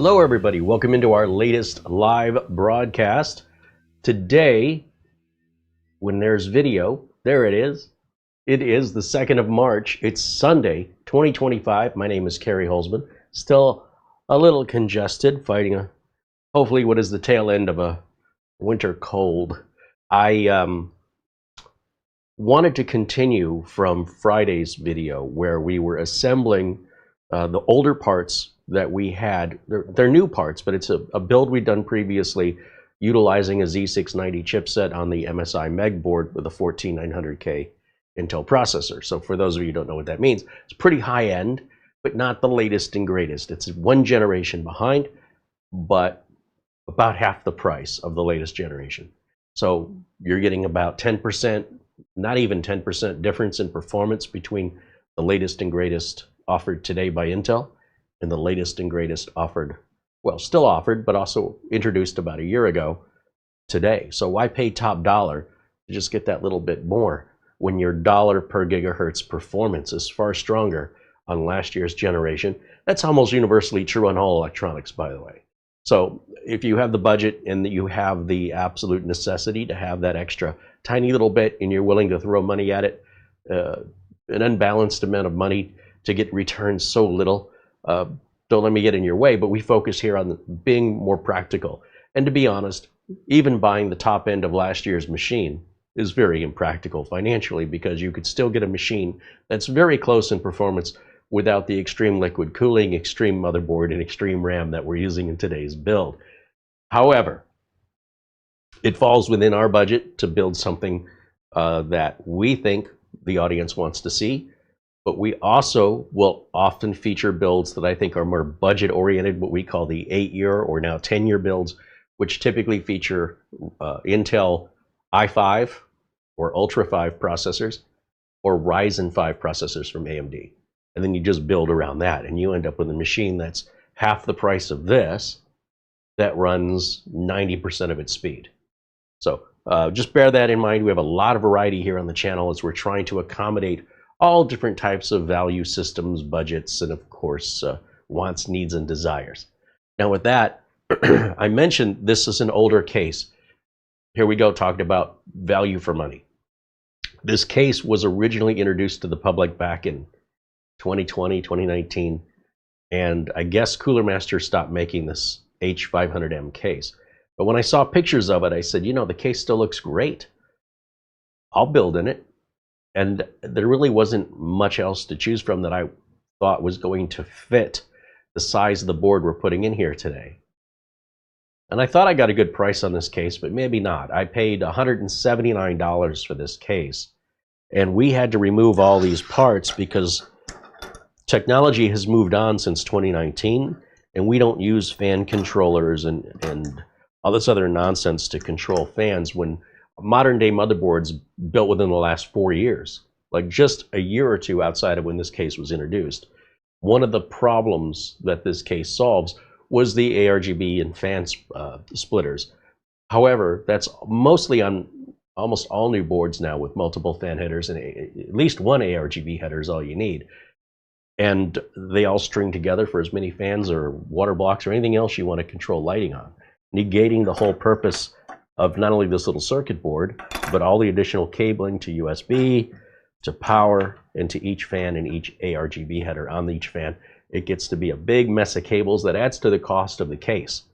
Hello everybody, welcome into our latest live broadcast. Today, when there's video, there it is. It is the 2nd of March. It's Sunday, 2025. My name is Kerry Holzman. Still a little congested, fighting hopefully what is the tail end of a winter cold. I wanted to continue from Friday's video where we were assembling the older parts that we had. They're new parts, but it's a build we'd done previously utilizing a Z690 chipset on the MSI Meg board with a 14900K Intel processor. So for those of you who don't know what that means, it's pretty high end, but not the latest and greatest. It's one generation behind, but about half the price of the latest generation. So you're getting about 10%, not even 10% difference in performance between the latest and greatest offered today by Intel and the latest and greatest offered, well, still offered, but also introduced about a year ago today. So why pay top dollar to just get that little bit more when your dollar per gigahertz performance is far stronger on last year's generation? That's almost universally true on all electronics, by the way. So if you have the budget and you have the absolute necessity to have that extra tiny little bit and you're willing to throw money at it, an unbalanced amount of money to get returns so little, don't let me get in your way, but we focus here on being more practical. And to be honest, even buying the top end of last year's machine is very impractical financially, because you could still get a machine that's very close in performance without the extreme liquid cooling, extreme motherboard, and extreme RAM that we're using in today's build. However, it falls within our budget to build something that we think the audience wants to see. But we also will often feature builds that I think are more budget-oriented, what we call the 8-year or now 10-year builds, which typically feature Intel i5 or Ultra 5 processors or Ryzen 5 processors from AMD. And then you just build around that, and you end up with a machine that's half the price of this that runs 90% of its speed. So just bear that in mind. We have a lot of variety here on the channel as we're trying to accommodate all different types of value systems, budgets, and of course, wants, needs, and desires. Now with that, I mentioned this is an older case. Here we go, talking about value for money. This case was originally introduced to the public back in 2020, 2019, and I guess CoolerMaster stopped making this H500M case. But when I saw pictures of it, I said, you know, the case still looks great. I'll build in it. And there really wasn't much else to choose from that I thought was going to fit the size of the board we're putting in here today. And I thought I got a good price on this case, but maybe not. I paid $179 for this case. And we had to remove all these parts because technology has moved on since 2019, and we don't use fan controllers and all this other nonsense to control fans when modern day motherboards built within the last 4 years, like just a year or two outside of when this case was introduced. One of the problems that this case solves was the ARGB and fan splitters. However, that's mostly on almost all new boards now with multiple fan headers, and at least one ARGB header is all you need. And they all string together for as many fans or water blocks or anything else you want to control lighting on, negating the whole purpose of not only this little circuit board, but all the additional cabling to USB, to power, and to each fan and each ARGB header on each fan. It gets to be a big mess of cables that adds to the cost of the case.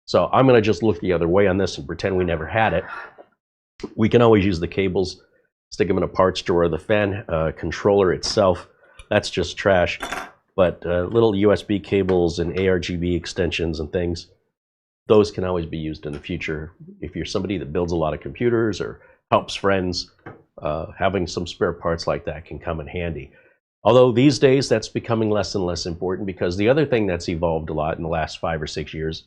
So I'm going to just look the other way on this and pretend we never had it. We can always use the cables, stick them in a parts drawer. The fan controller itself, that's just trash. But little USB cables and ARGB extensions and things, those can always be used in the future. If you're somebody that builds a lot of computers or helps friends, having some spare parts like that can come in handy. Although these days that's becoming less and less important, because the other thing that's evolved a lot in the last 5 or 6 years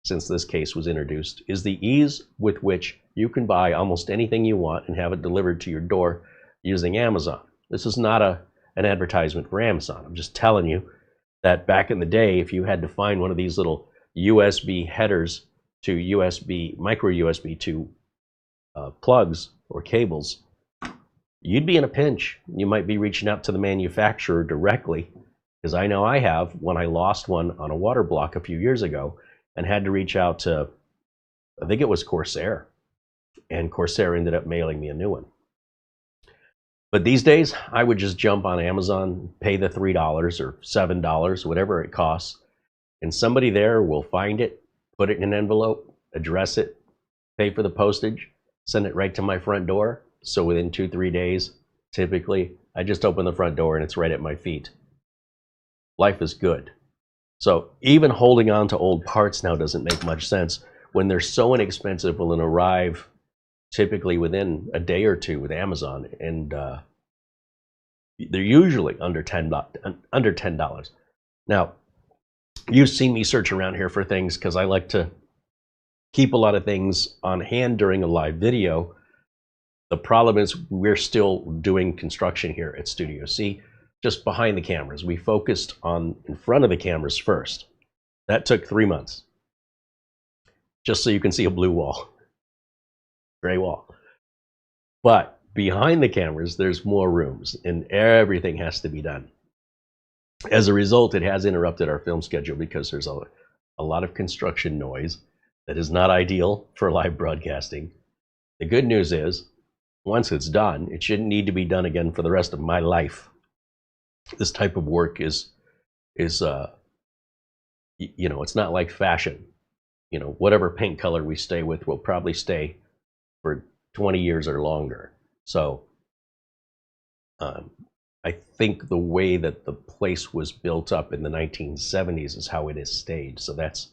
since this case was introduced is the ease with which you can buy almost anything you want and have it delivered to your door using Amazon. This is not an advertisement for Amazon. I'm just telling you that back in the day, if you had to find one of these little USB headers to USB, micro USB to plugs or cables, you'd be in a pinch. You might be reaching out to the manufacturer directly Because I know I have, when I lost one on a water block a few years ago and had to reach out to, I think it was CORSAIR, and CORSAIR ended up mailing me a new one. But these days, I would just jump on Amazon, pay the $3 or $7, whatever it costs, and somebody there will find it, put it in an envelope, address it, pay for the postage, send it right to my front door. So within 2-3 days, typically, I just open the front door and it's right at my feet. Life is good. So even holding on to old parts now doesn't make much sense when they're so inexpensive and arrive typically within a day or two with Amazon, and they're usually under $10. Now, you've seen me search around here for things because I like to keep a lot of things on hand during a live video. The problem is we're still doing construction here at Studio C, just behind the cameras. We focused on in front of the cameras first. That took 3 months. Just so you can see a blue wall, gray wall. But behind the cameras, there's more rooms and everything has to be done. As a result, it has interrupted our film schedule because there's a lot of construction noise that is not ideal for live broadcasting. The good news is, once it's done, it shouldn't need to be done again for the rest of my life. This type of work is you know, it's not like fashion. You know, whatever paint color we stay with will probably stay for 20 years or longer. So I think the way that the place was built up in the 1970s is how it has stayed. So that's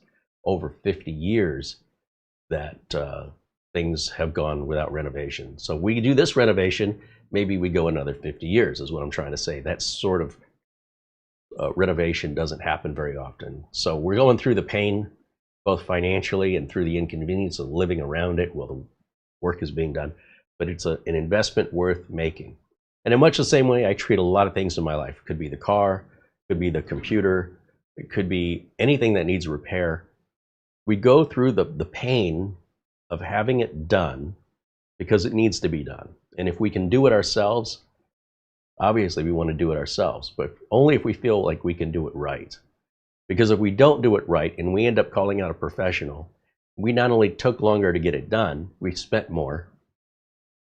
over 50 years that things have gone without renovation. So we do this renovation, maybe we go another 50 years is what I'm trying to say. That sort of renovation doesn't happen very often. So we're going through the pain, both financially and through the inconvenience of living around it while the work is being done. But it's an investment worth making. And in much the same way, I treat a lot of things in my life. It could be the car, it could be the computer, it could be anything that needs repair. We go through the pain of having it done because it needs to be done. And if we can do it ourselves, obviously we want to do it ourselves, but only if we feel like we can do it right. Because if we don't do it right and we end up calling out a professional, we not only took longer to get it done, we spent more,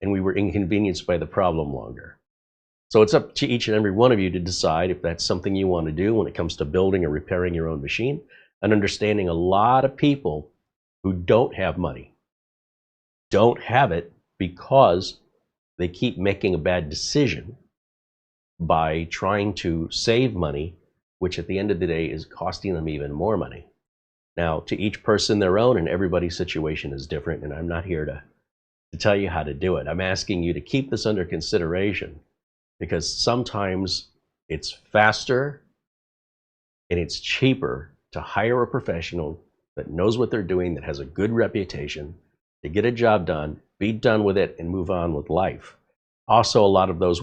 and we were inconvenienced by the problem longer. So it's up to each and every one of you to decide if that's something you want to do when it comes to building or repairing your own machine, and understanding a lot of people who don't have money don't have it because they keep making a bad decision by trying to save money, which at the end of the day is costing them even more money. Now, to each person their own, and everybody's situation is different, and I'm not here to tell you how to do it. I'm asking you to keep this under consideration, because sometimes it's faster and it's cheaper to hire a professional that knows what they're doing, that has a good reputation, to get a job done, be done with it, and move on with life. Also, a lot of those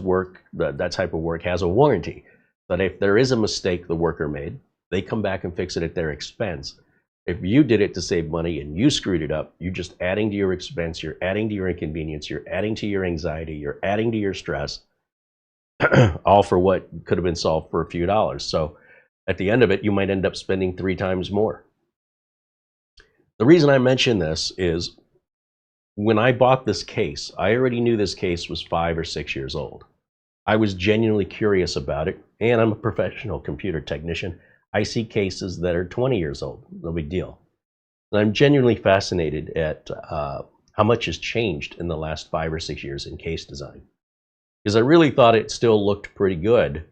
that type of work has a warranty. But if there is a mistake the worker made, they come back and fix it at their expense. If you did it to save money and you screwed it up, you're just adding to your expense, you're adding to your inconvenience, you're adding to your anxiety, you're adding to your stress, all for what could have been solved for a few dollars. So at the end of it, you might end up spending 3 times more. The reason I mention this is when I bought this case, I already knew this case was 5 or 6 years old. I was genuinely curious about it, and I'm a professional computer technician. I see cases that are 20 years old, no big deal. And I'm genuinely fascinated at how much has changed in the last 5 or 6 years in case design. Because I really thought it still looked pretty good.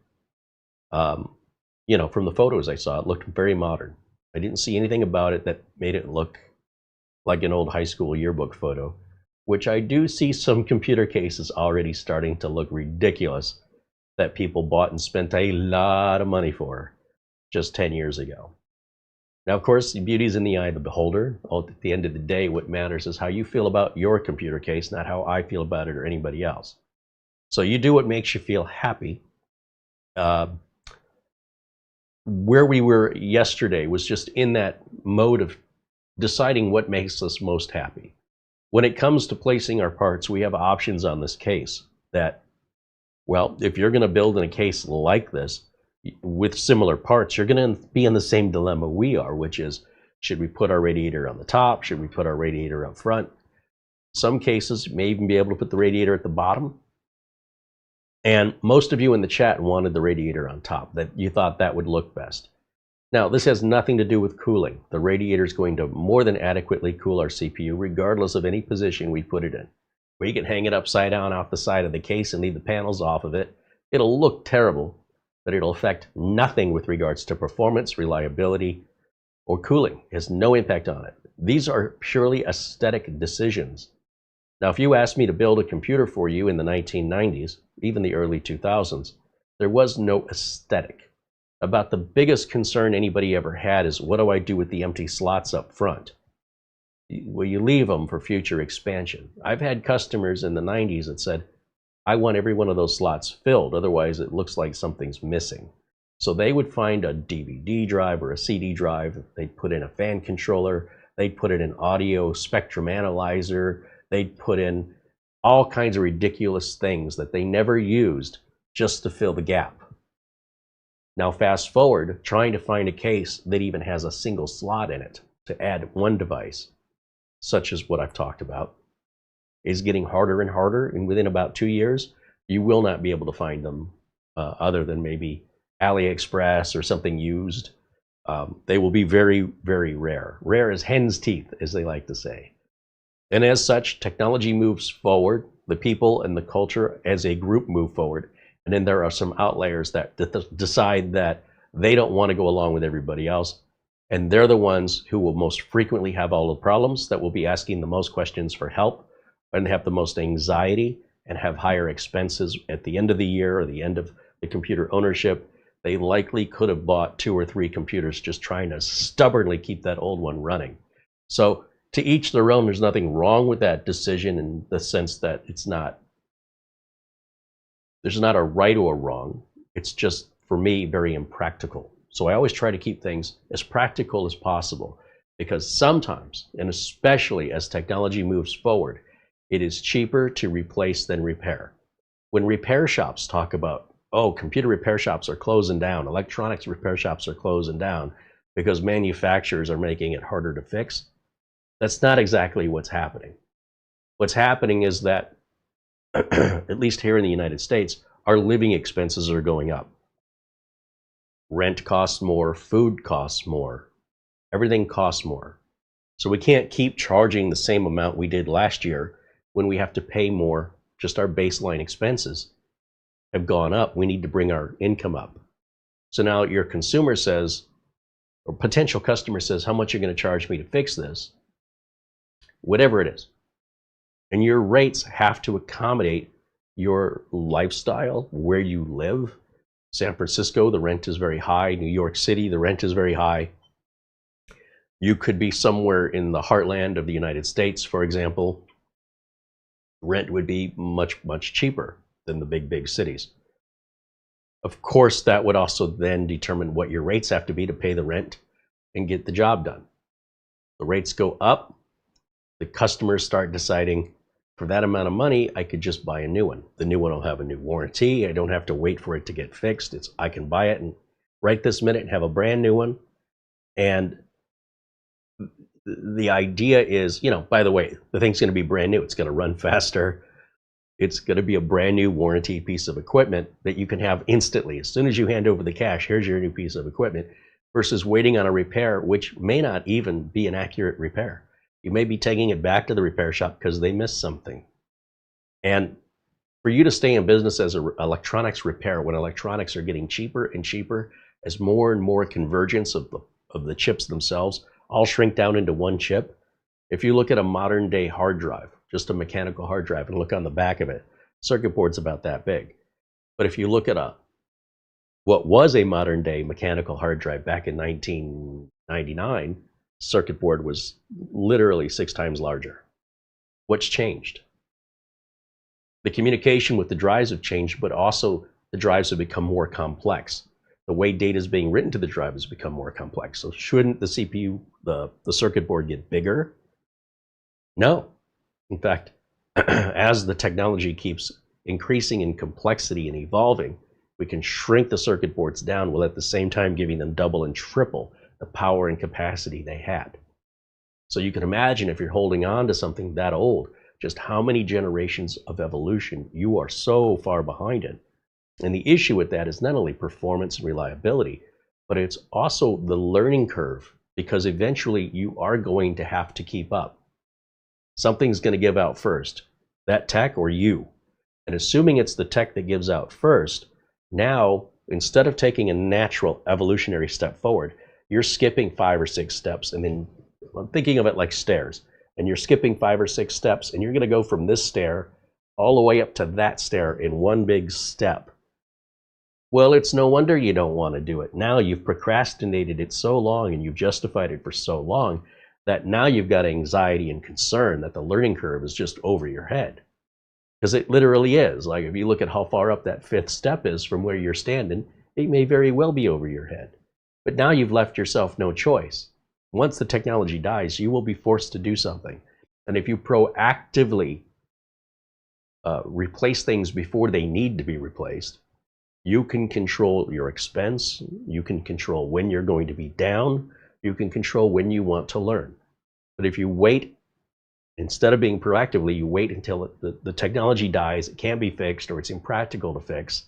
You know, from the photos I saw, it looked very modern. I didn't see anything about it that made it look like an old high school yearbook photo, which I do see some computer cases already starting to look ridiculous that people bought and spent a lot of money for just 10 years ago. Now, of course, the beauty's in the eye of the beholder. At the end of the day, what matters is how you feel about your computer case, not how I feel about it or anybody else. So you do what makes you feel happy. Where we were yesterday was just in that mode of deciding what makes us most happy. When it comes to placing our parts, we have options on this case that, well, if you're going to build in a case like this, with similar parts, you're going to be in the same dilemma we are, which is, should we put our radiator on the top? Should we put our radiator up front? Some cases, you may even be able to put the radiator at the bottom. And most of you in the chat wanted the radiator on top, that you thought that would look best. Now, this has nothing to do with cooling. The radiator is going to more than adequately cool our CPU, regardless of any position we put it in. We can hang it upside down off the side of the case and leave the panels off of it. It'll look terrible, but it'll affect nothing with regards to performance, reliability, or cooling. It has no impact on it. These are purely aesthetic decisions. Now, if you asked me to build a computer for you in the 1990s, even the early 2000s, there was no aesthetic. About the biggest concern anybody ever had is, what do I do with the empty slots up front? Well, you leave them for future expansion. I've had customers in the 90s that said, I want every one of those slots filled, otherwise it looks like something's missing. So they would find a DVD drive or a CD drive, they'd put in a fan controller, they'd put in an audio spectrum analyzer, they'd put in all kinds of ridiculous things that they never used just to fill the gap. Now fast forward, trying to find a case that even has a single slot in it to add one device, such as what I've talked about, is getting harder and harder, and within about 2 years, you will not be able to find them other than maybe AliExpress or something used. They will be very, very rare. Rare as hen's teeth, as they like to say. And as such, technology moves forward, the people and the culture as a group move forward, and then there are some outliers that decide that they don't want to go along with everybody else, and they're the ones who will most frequently have all the problems, that will be asking the most questions for help, and have the most anxiety, and have higher expenses at the end of the year or the end of the computer ownership. They likely could have bought 2 or 3 computers just trying to stubbornly keep that old one running. So to each their own, there's nothing wrong with that decision in the sense that there's not a right or a wrong. It's just, for me, very impractical. So I always try to keep things as practical as possible, because sometimes, and especially as technology moves forward, it is cheaper to replace than repair. When repair shops talk about, oh, computer repair shops are closing down, electronics repair shops are closing down because manufacturers are making it harder to fix, that's not exactly what's happening. What's happening is that, at least here in the United States, our living expenses are going up. Rent costs more, food costs more, everything costs more. So we can't keep charging the same amount we did last year when we have to pay more. Just our baseline expenses have gone up. We need to bring our income up. So now your consumer says, or potential customer says, how much are you going to charge me to fix this? Whatever it is. And your rates have to accommodate your lifestyle, where you live. San Francisco, the rent is very high. New York City, the rent is very high. You could be somewhere in the heartland of the United States, for example. Rent would be much, much cheaper than the big cities. Of course, that would also then determine what your rates have to be to pay the rent and get the job done. The rates go up, the customers start deciding, for that amount of money, I could just buy a new one. The new one will have a new warranty. I don't have to wait for it to get fixed. I can buy it and right this minute and have a brand new one. And the idea is, by the way, the thing's going to be brand new. It's going to run faster. It's going to be a brand new warranty piece of equipment that you can have instantly. As soon as you hand over the cash, here's your new piece of equipment, versus waiting on a repair, which may not even be an accurate repair. You may be taking it back to the repair shop because they missed something. And for you to stay in business as an electronics repair, when electronics are getting cheaper and cheaper, as more and more convergence of the chips themselves all shrink down into one chip. If you look at a modern day hard drive, just a mechanical hard drive, and look on the back of it, circuit board's about that big. But if you look at what was a modern day mechanical hard drive back in 1999, circuit board was literally 6 times larger. What's changed? The communication with the drives have changed, but also the drives have become more complex. The way data is being written to the drive has become more complex. So shouldn't the CPU, the circuit board, get bigger? No. In fact, as the technology keeps increasing in complexity and evolving, We can shrink the circuit boards down while at the same time giving them double and triple the power and capacity they had. So you can imagine, if you're holding on to something that old, just how many generations of evolution you are so far behind in. And the issue with that is not only performance and reliability, but it's also the learning curve, because eventually you are going to have to keep up. Something's going to give out first, that tech or you. And assuming it's the tech that gives out first, now instead of taking a natural evolutionary step forward, you're skipping 5 or 6 steps. And then I'm thinking of it like stairs, and you're skipping 5 or 6 steps, and you're going to go from this stair all the way up to that stair in one big step. Well, it's no wonder you don't want to do it. Now you've procrastinated it so long and you've justified it for so long that now you've got anxiety and concern that the learning curve is just over your head. Because it literally is. Like, if you look at how far up that 5th step is from where you're standing, it may very well be over your head. But now you've left yourself no choice. Once the technology dies, you will be forced to do something. And if you proactively replace things before they need to be replaced, you can control your expense, you can control when you're going to be down, you can control when you want to learn. But if you wait, instead of being proactively, you wait until the technology dies, it can't be fixed, or it's impractical to fix,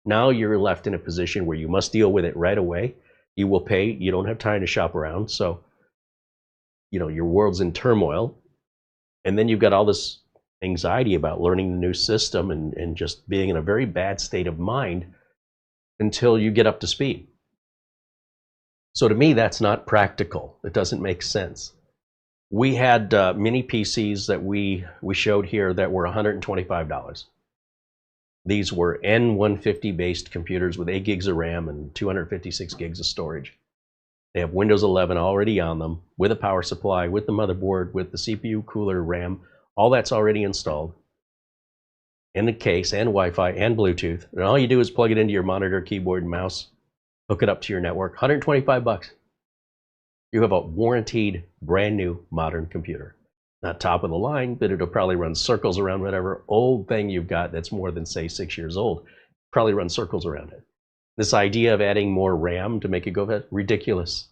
now you're left in a position where you must deal with it right away. You will pay, you don't have time to shop around, so your world's in turmoil. And then you've got all this anxiety about learning the new system and just being in a very bad state of mind until you get up to speed. So to me, that's not practical. It doesn't make sense. We had mini PCs that we showed here that were $125. These were N150 based computers with 8 gigs of RAM and 256 gigs of storage. They have Windows 11 already on them, with a power supply, with the motherboard, with the CPU, cooler, RAM. All that's already installed in the case, and Wi-Fi and Bluetooth. And all you do is plug it into your monitor, keyboard, and mouse, hook it up to your network. $125. You have a warranted, brand new, modern computer. Not top of the line, but it'll probably run circles around whatever old thing you've got that's more than, say, 6 years old. Probably run circles around it. This idea of adding more RAM to make it go fast, ridiculous.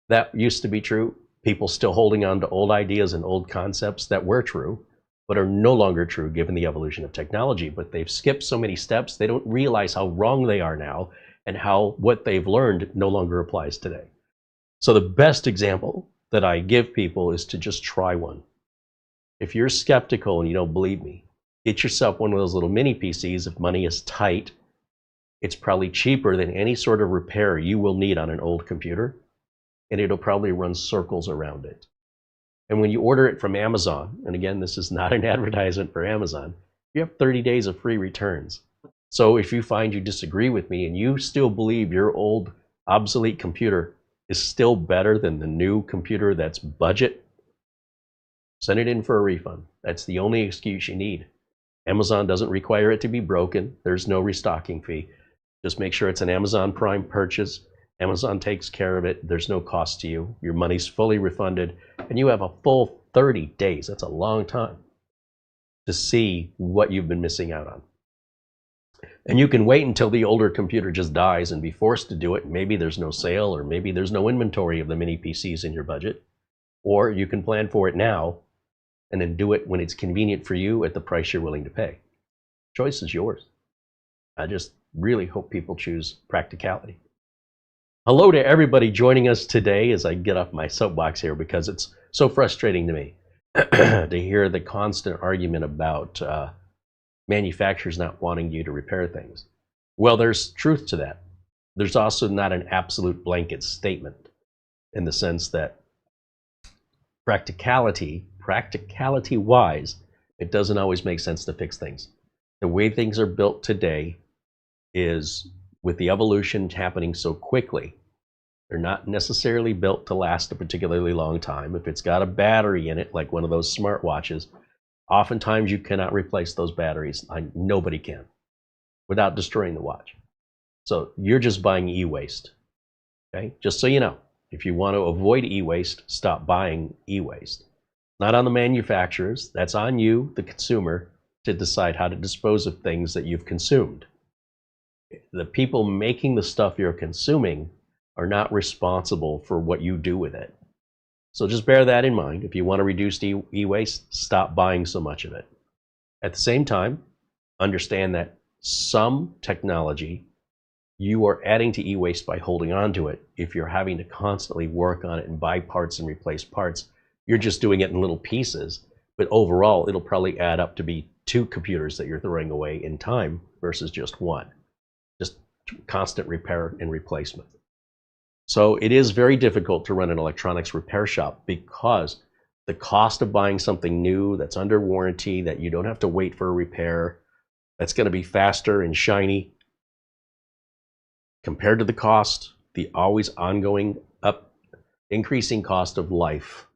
That used to be true. People still holding on to old ideas and old concepts that were true, but are no longer true given the evolution of technology. But they've skipped so many steps, they don't realize how wrong they are now and how what they've learned no longer applies today. So the best example that I give people is to just try one. If you're skeptical and you don't believe me, get yourself one of those little mini PCs. If money is tight, it's probably cheaper than any sort of repair you will need on an old computer, and it'll probably run circles around it. And when you order it from Amazon, and again, this is not an advertisement for Amazon, you have 30 days of free returns. So if you find you disagree with me and you still believe your old obsolete computer is still better than the new computer that's budget, send it in for a refund. That's the only excuse you need. Amazon doesn't require it to be broken. There's no restocking fee. Just make sure it's an Amazon Prime purchase. Amazon takes care of it. There's no cost to you. Your money's fully refunded, and you have a full 30 days. That's a long time to see what you've been missing out on. And you can wait until the older computer just dies and be forced to do it. Maybe there's no sale, or maybe there's no inventory of the mini PCs in your budget. Or you can plan for it now and then do it when it's convenient for you at the price you're willing to pay. Choice is yours. I just really hope people choose practicality. Hello to everybody joining us today as I get off my soapbox here, because it's so frustrating to me to hear the constant argument about manufacturers not wanting you to repair things. Well, there's truth to that. There's also not an absolute blanket statement, in the sense that practicality-wise, it doesn't always make sense to fix things. The way things are built today is, with the evolution happening so quickly, they're not necessarily built to last a particularly long time. If it's got a battery in it, like one of those smartwatches, oftentimes you cannot replace those batteries. Nobody can, without destroying the watch. So you're just buying e-waste. Okay? Just so you know, if you want to avoid e-waste, stop buying e-waste. Not on the manufacturers. That's on you, the consumer, to decide how to dispose of things that you've consumed. The people making the stuff you're consuming are not responsible for what you do with it. So just bear that in mind. If you want to reduce e-waste, stop buying so much of it. At the same time, understand that some technology you are adding to e-waste by holding on to it. If you're having to constantly work on it and buy parts and replace parts, you're just doing it in little pieces. But overall, it'll probably add up to be 2 computers that you're throwing away in time versus just 1. Just constant repair and replacement. So it is very difficult to run an electronics repair shop because the cost of buying something new that's under warranty, that you don't have to wait for a repair, that's going to be faster and shiny, compared to the cost, the always ongoing increasing cost of life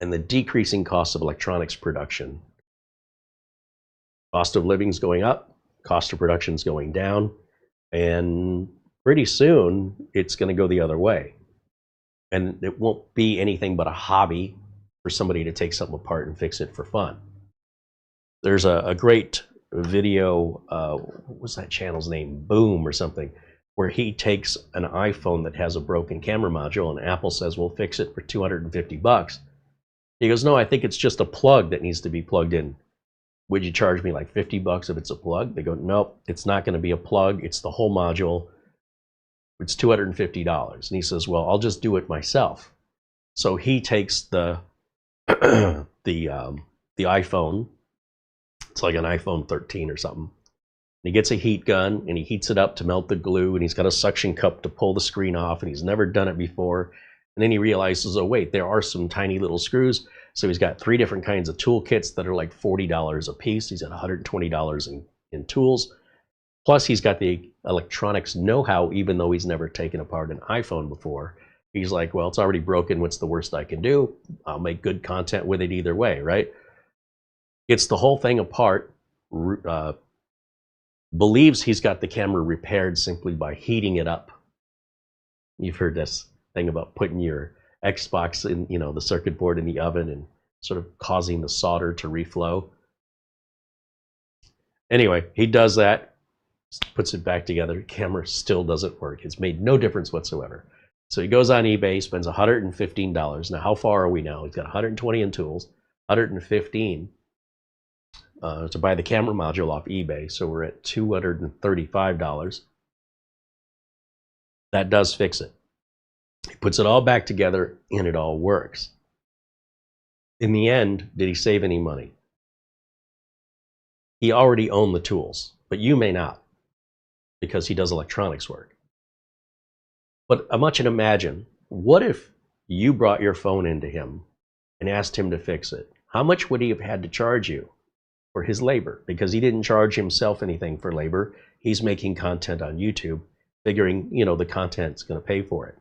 and the decreasing cost of electronics production. Cost of living is going up, cost of production is going down, and pretty soon it's going to go the other way. And it won't be anything but a hobby for somebody to take something apart and fix it for fun. There's a great video, what was that channel's name? Boom or something, where he takes an iPhone that has a broken camera module and Apple says, we'll fix it for $250. He goes, no, I think it's just a plug that needs to be plugged in. Would you charge me like $50 if it's a plug? They go, nope, it's not going to be a plug. It's the whole module. It's $250. And he says, well, I'll just do it myself. So he takes the iPhone. It's like an iPhone 13 or something. And he gets a heat gun and he heats it up to melt the glue, and he's got a suction cup to pull the screen off, and he's never done it before. And then he realizes, oh wait, there are some tiny little screws. So he's got 3 different kinds of tool kits that are like $40 a piece. He's got $120 in tools. Plus he's got the electronics know-how, even though he's never taken apart an iPhone before. He's like, well, it's already broken. What's the worst I can do? I'll make good content with it either way, right? Gets the whole thing apart, believes he's got the camera repaired simply by heating it up. You've heard this thing about putting your Xbox in, the circuit board in the oven and sort of causing the solder to reflow. Anyway, he does that, puts it back together. The camera still doesn't work. It's made no difference whatsoever. So he goes on eBay, spends $115. Now, how far are we now? He's got 120 in tools, 115 to buy the camera module off eBay. So we're at $235. That does fix it. He puts it all back together and it all works. In the end, did he save any money? He already owned the tools, but you may not, because he does electronics work. But I want you to imagine, what if you brought your phone into him and asked him to fix it? How much would he have had to charge you for his labor? Because he didn't charge himself anything for labor. He's making content on YouTube, figuring, the content's going to pay for it.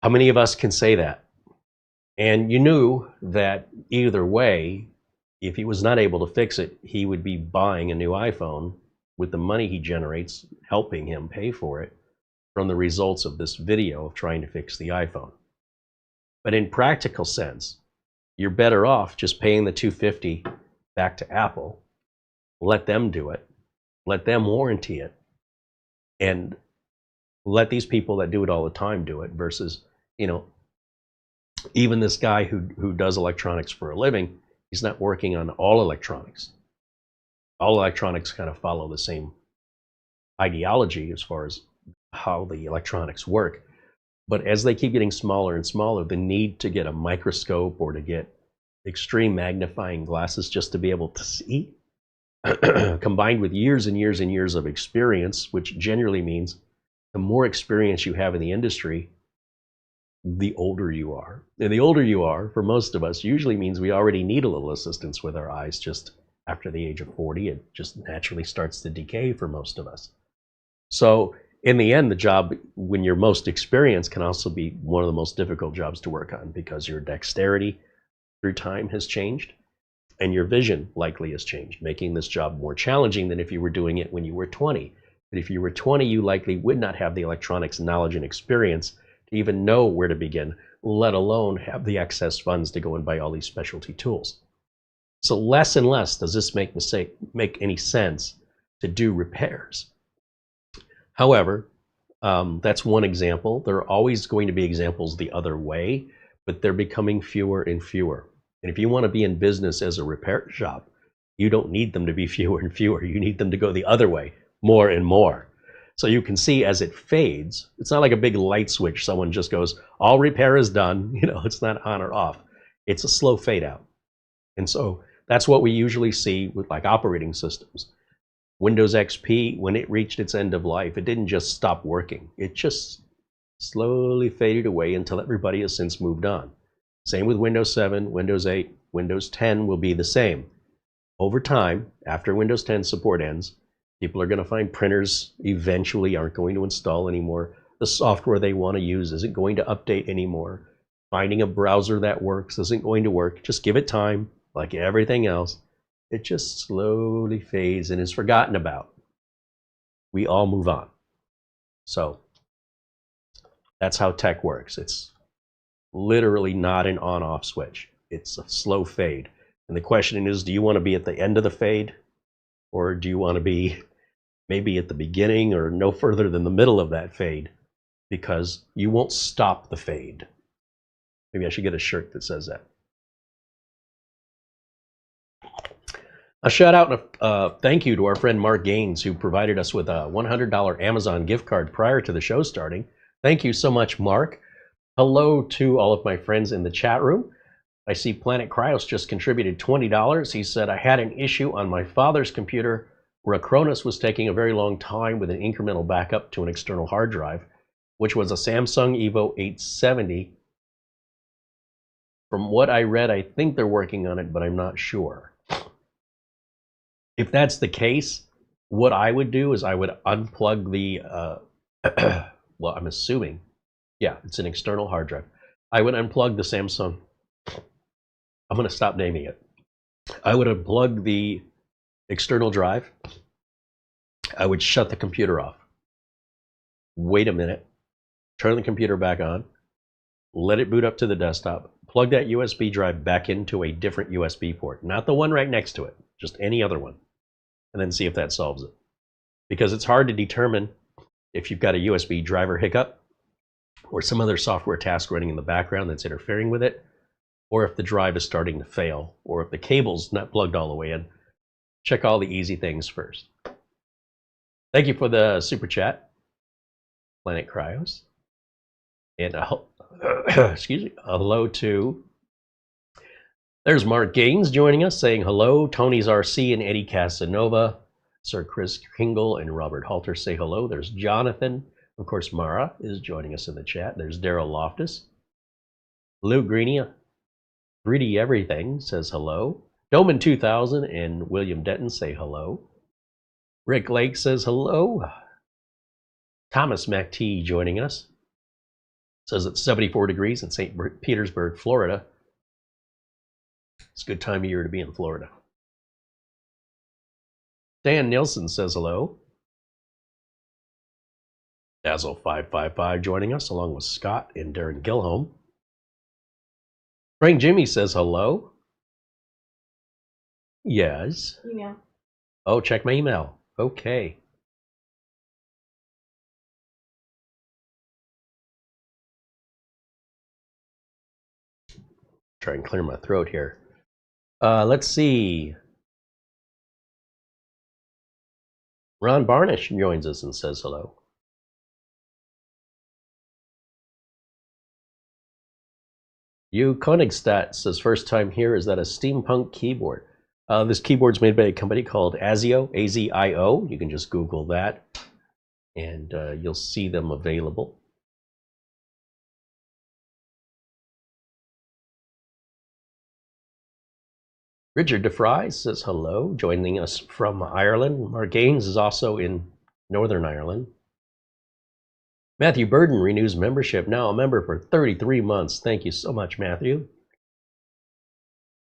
How many of us can say that? And you knew that either way, if he was not able to fix it, he would be buying a new iPhone with the money he generates, helping him pay for it from the results of this video of trying to fix the iPhone. But in practical sense, you're better off just paying the $250 back to Apple, let them do it, let them warranty it, and let these people that do it all the time do it, versus, even this guy who does electronics for a living, he's not working on all electronics. All electronics kind of follow the same ideology as far as how the electronics work. But as they keep getting smaller and smaller, the need to get a microscope or to get extreme magnifying glasses just to be able to see, combined with years and years and years of experience, which generally means the more experience you have in the industry, the older you are. And the older you are, for most of us, usually means we already need a little assistance with our eyes. Just after the age of 40, it just naturally starts to decay for most of us. So in the end, the job, when you're most experienced, can also be one of the most difficult jobs to work on, because your dexterity through time has changed and your vision likely has changed, making this job more challenging than if you were doing it when you were 20. But if you were 20, you likely would not have the electronics knowledge and experience to even know where to begin, let alone have the excess funds to go and buy all these specialty tools. So less and less does this make any sense to do repairs. However, that's one example. There are always going to be examples the other way, but they're becoming fewer and fewer. And if you want to be in business as a repair shop, you don't need them to be fewer and fewer. You need them to go the other way, more and more. So you can see as it fades, it's not like a big light switch. Someone just goes, all repair is done. You know, it's not on or off. It's a slow fade out. And so that's what we usually see with like operating systems. Windows XP, when it reached its end of life, it didn't just stop working. It just slowly faded away until everybody has since moved on. Same with Windows 7, Windows 8, Windows 10 will be the same. Over time, after Windows 10 support ends, people are going to find printers eventually aren't going to install anymore. The software they want to use isn't going to update anymore. Finding a browser that works isn't going to work. Just give it time, like everything else. It just slowly fades and is forgotten about. We all move on. So that's how tech works. It's literally not an on-off switch. It's a slow fade. And the question is, do you want to be at the end of the fade? Or do you want to be maybe at the beginning or no further than the middle of that fade? Because you won't stop the fade. Maybe I should get a shirt that says that. A shout out and a thank you to our friend Mark Gaines, who provided us with a $100 Amazon gift card prior to the show starting. Thank you so much, Mark. Hello to all of my friends in the chat room. I see Planet Cryos just contributed $20. He said, I had an issue on my father's computer where Acronis was taking a very long time with an incremental backup to an external hard drive, which was a Samsung Evo 870. From what I read, I think they're working on it, but I'm not sure. If that's the case, what I would do is I would unplug the, well, I'm assuming, yeah, it's an external hard drive. I would unplug the Samsung. I'm going to stop naming it. I would unplug the external drive. I would shut the computer off. Wait a minute. Turn the computer back on. Let it boot up to the desktop. Plug that USB drive back into a different USB port. Not the one right next to it. Just any other one. And then see if that solves it. Because it's hard to determine if you've got a USB driver hiccup or some other software task running in the background that's interfering with it, or if the drive is starting to fail, or if the cable's not plugged all the way in. Check all the easy things first. Thank you for the super chat, Planet Cryos. And excuse me, a hello to, there's Mark Gaines joining us, saying hello. Tony's RC and Eddie Casanova. Sir Chris Kringle and Robert Halter say hello. There's Jonathan. Of course, Mara is joining us in the chat. There's Daryl Loftus. Lou Greeny, Greedy Everything says hello. Doman 2000 and William Denton say hello. Rick Lake says hello. Thomas MacT joining us. Says it's 74 degrees in St. Petersburg, Florida. It's a good time of year to be in Florida. Dan Nielsen says hello. Dazzle555 joining us, along with Scott and Darren Gilholm. Frank Jimmy says hello. Yes. Email. Oh, check my email. Okay. Try and clear my throat here. Let's see. Ron Barnish joins us and says hello. You Koenigstat says first time here. Is that a steampunk keyboard? This keyboard's made by a company called Azio, A-Z-I-O. You can just Google that, and you'll see them available. Richard DeFries says hello, joining us from Ireland. Mark Gaines is also in Northern Ireland. Matthew Burden renews membership, now a member for 33 months. Thank you so much, Matthew.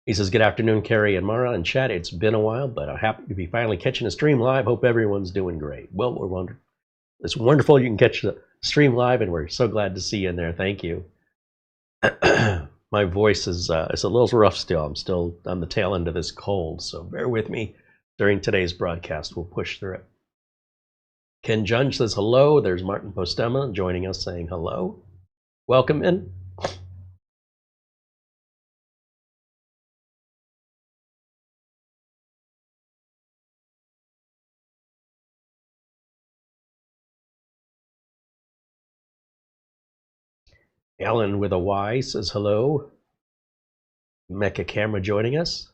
He says, good afternoon, Carrie and Mara and chat. It's been a while, but I'm happy to be finally catching the stream live. Hope everyone's doing great. Well, it's wonderful you can catch the stream live, and we're so glad to see you in there. Thank you. My voice is it's a little rough still. I'm still on the tail end of this cold, so bear with me during today's broadcast. We'll push through it. Ken Junge says hello. There's Martin Postema joining us saying hello. Welcome in. Alan with a Y says hello. Mecha Camera joining us.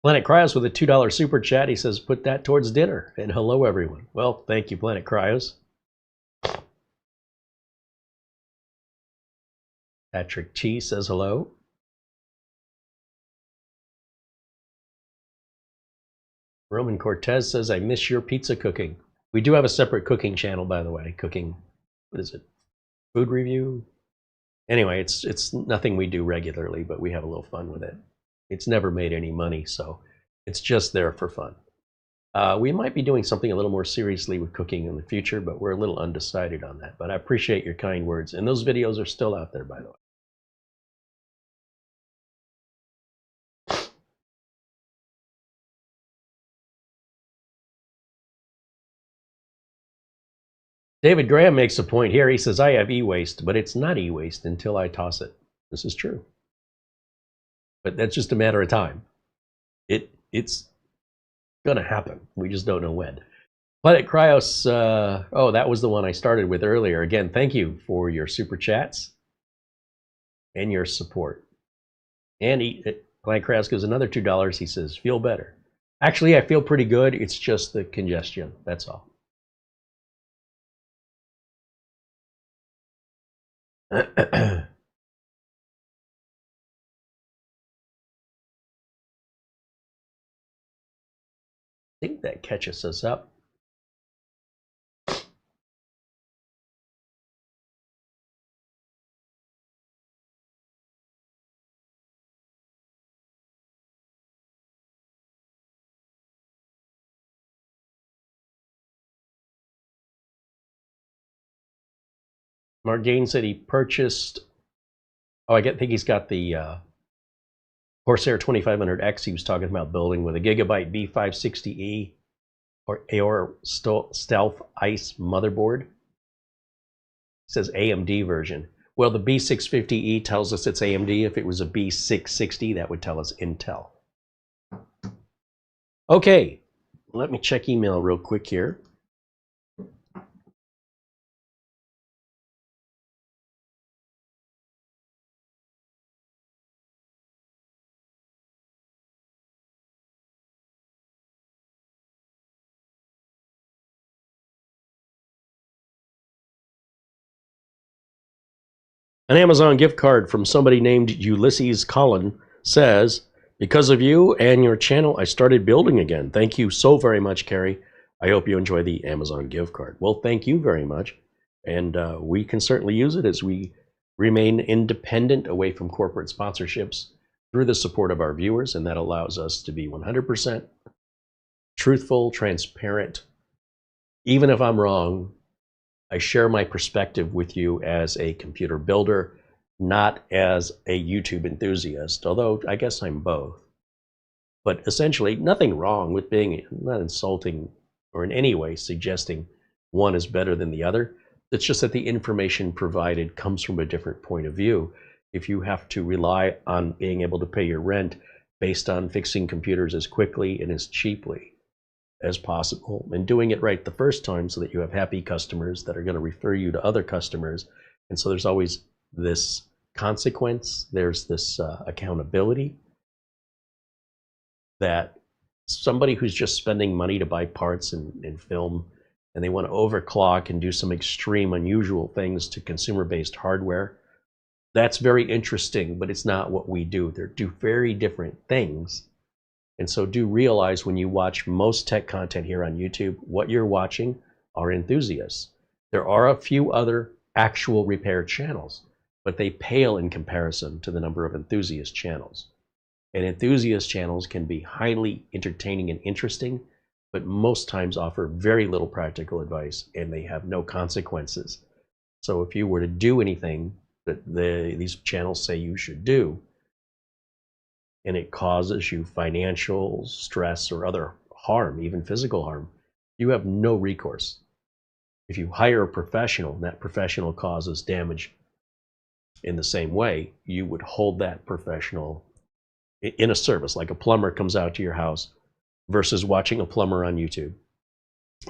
Planet Cryos with a $2 super chat. He says, put that towards dinner. And hello, everyone. Well, thank you, Planet Cryos. Patrick T says hello. Roman Cortez says, I miss your pizza cooking. We do have a separate cooking channel, by the way. Cooking, what is it? Food review? Anyway, it's nothing we do regularly, but we have a little fun with it. It's never made any money, so it's just there for fun. We might be doing something a little more seriously with cooking in the future, but we're a little undecided on that. But I appreciate your kind words. And those videos are still out there, by the way. David Graham makes a point here. He says, I have e-waste, but it's not e-waste until I toss it. This is true. But that's just a matter of time. It's going to happen. We just don't know when. Planet Cryos, oh, that was the one I started with earlier. Again, thank you for your super chats and your support. And Planet Cryos gives another $2. He says, feel better. Actually, I feel pretty good. It's just the congestion. That's all. I think that catches us up. Mark Gaines said he purchased, oh, I think he's got the CORSAIR 2500X he was talking about building with a Gigabyte B560E or AOR Stealth Ice motherboard. It says AMD version. Well, the B650E tells us it's AMD. If it was a B660, that would tell us Intel. Okay, let me check email real quick here. An Amazon gift card from somebody named Ulysses Collin says, because of you and your channel, I started building again. Thank you so very much, Carrie. I hope you enjoy the Amazon gift card. Well, thank you very much. And we can certainly use it as we remain independent away from corporate sponsorships through the support of our viewers. And that allows us to be 100% truthful, transparent. Even if I'm wrong, I share my perspective with you as a computer builder, not as a YouTube enthusiast, although I guess I'm both. But essentially, nothing wrong with being, not insulting or in any way suggesting one is better than the other. It's just that the information provided comes from a different point of view. If you have to rely on being able to pay your rent based on fixing computers as quickly and as cheaply as possible and doing it right the first time so that you have happy customers that are going to refer you to other customers. And so there's always this consequence, there's this accountability that somebody who's just spending money to buy parts and film and they want to overclock and do some extreme unusual things to consumer-based hardware, that's very interesting, but it's not what we do. They're two very different things. And so do realize when you watch most tech content here on YouTube, what you're watching are enthusiasts. There are a few other actual repair channels, but they pale in comparison to the number of enthusiast channels. And enthusiast channels can be highly entertaining and interesting, but most times offer very little practical advice and they have no consequences. So if you were to do anything that these channels say you should do, and it causes you financial stress or other harm, even physical harm, you have no recourse. If you hire a professional and that professional causes damage in the same way, you would hold that professional in a service, like a plumber comes out to your house versus watching a plumber on YouTube.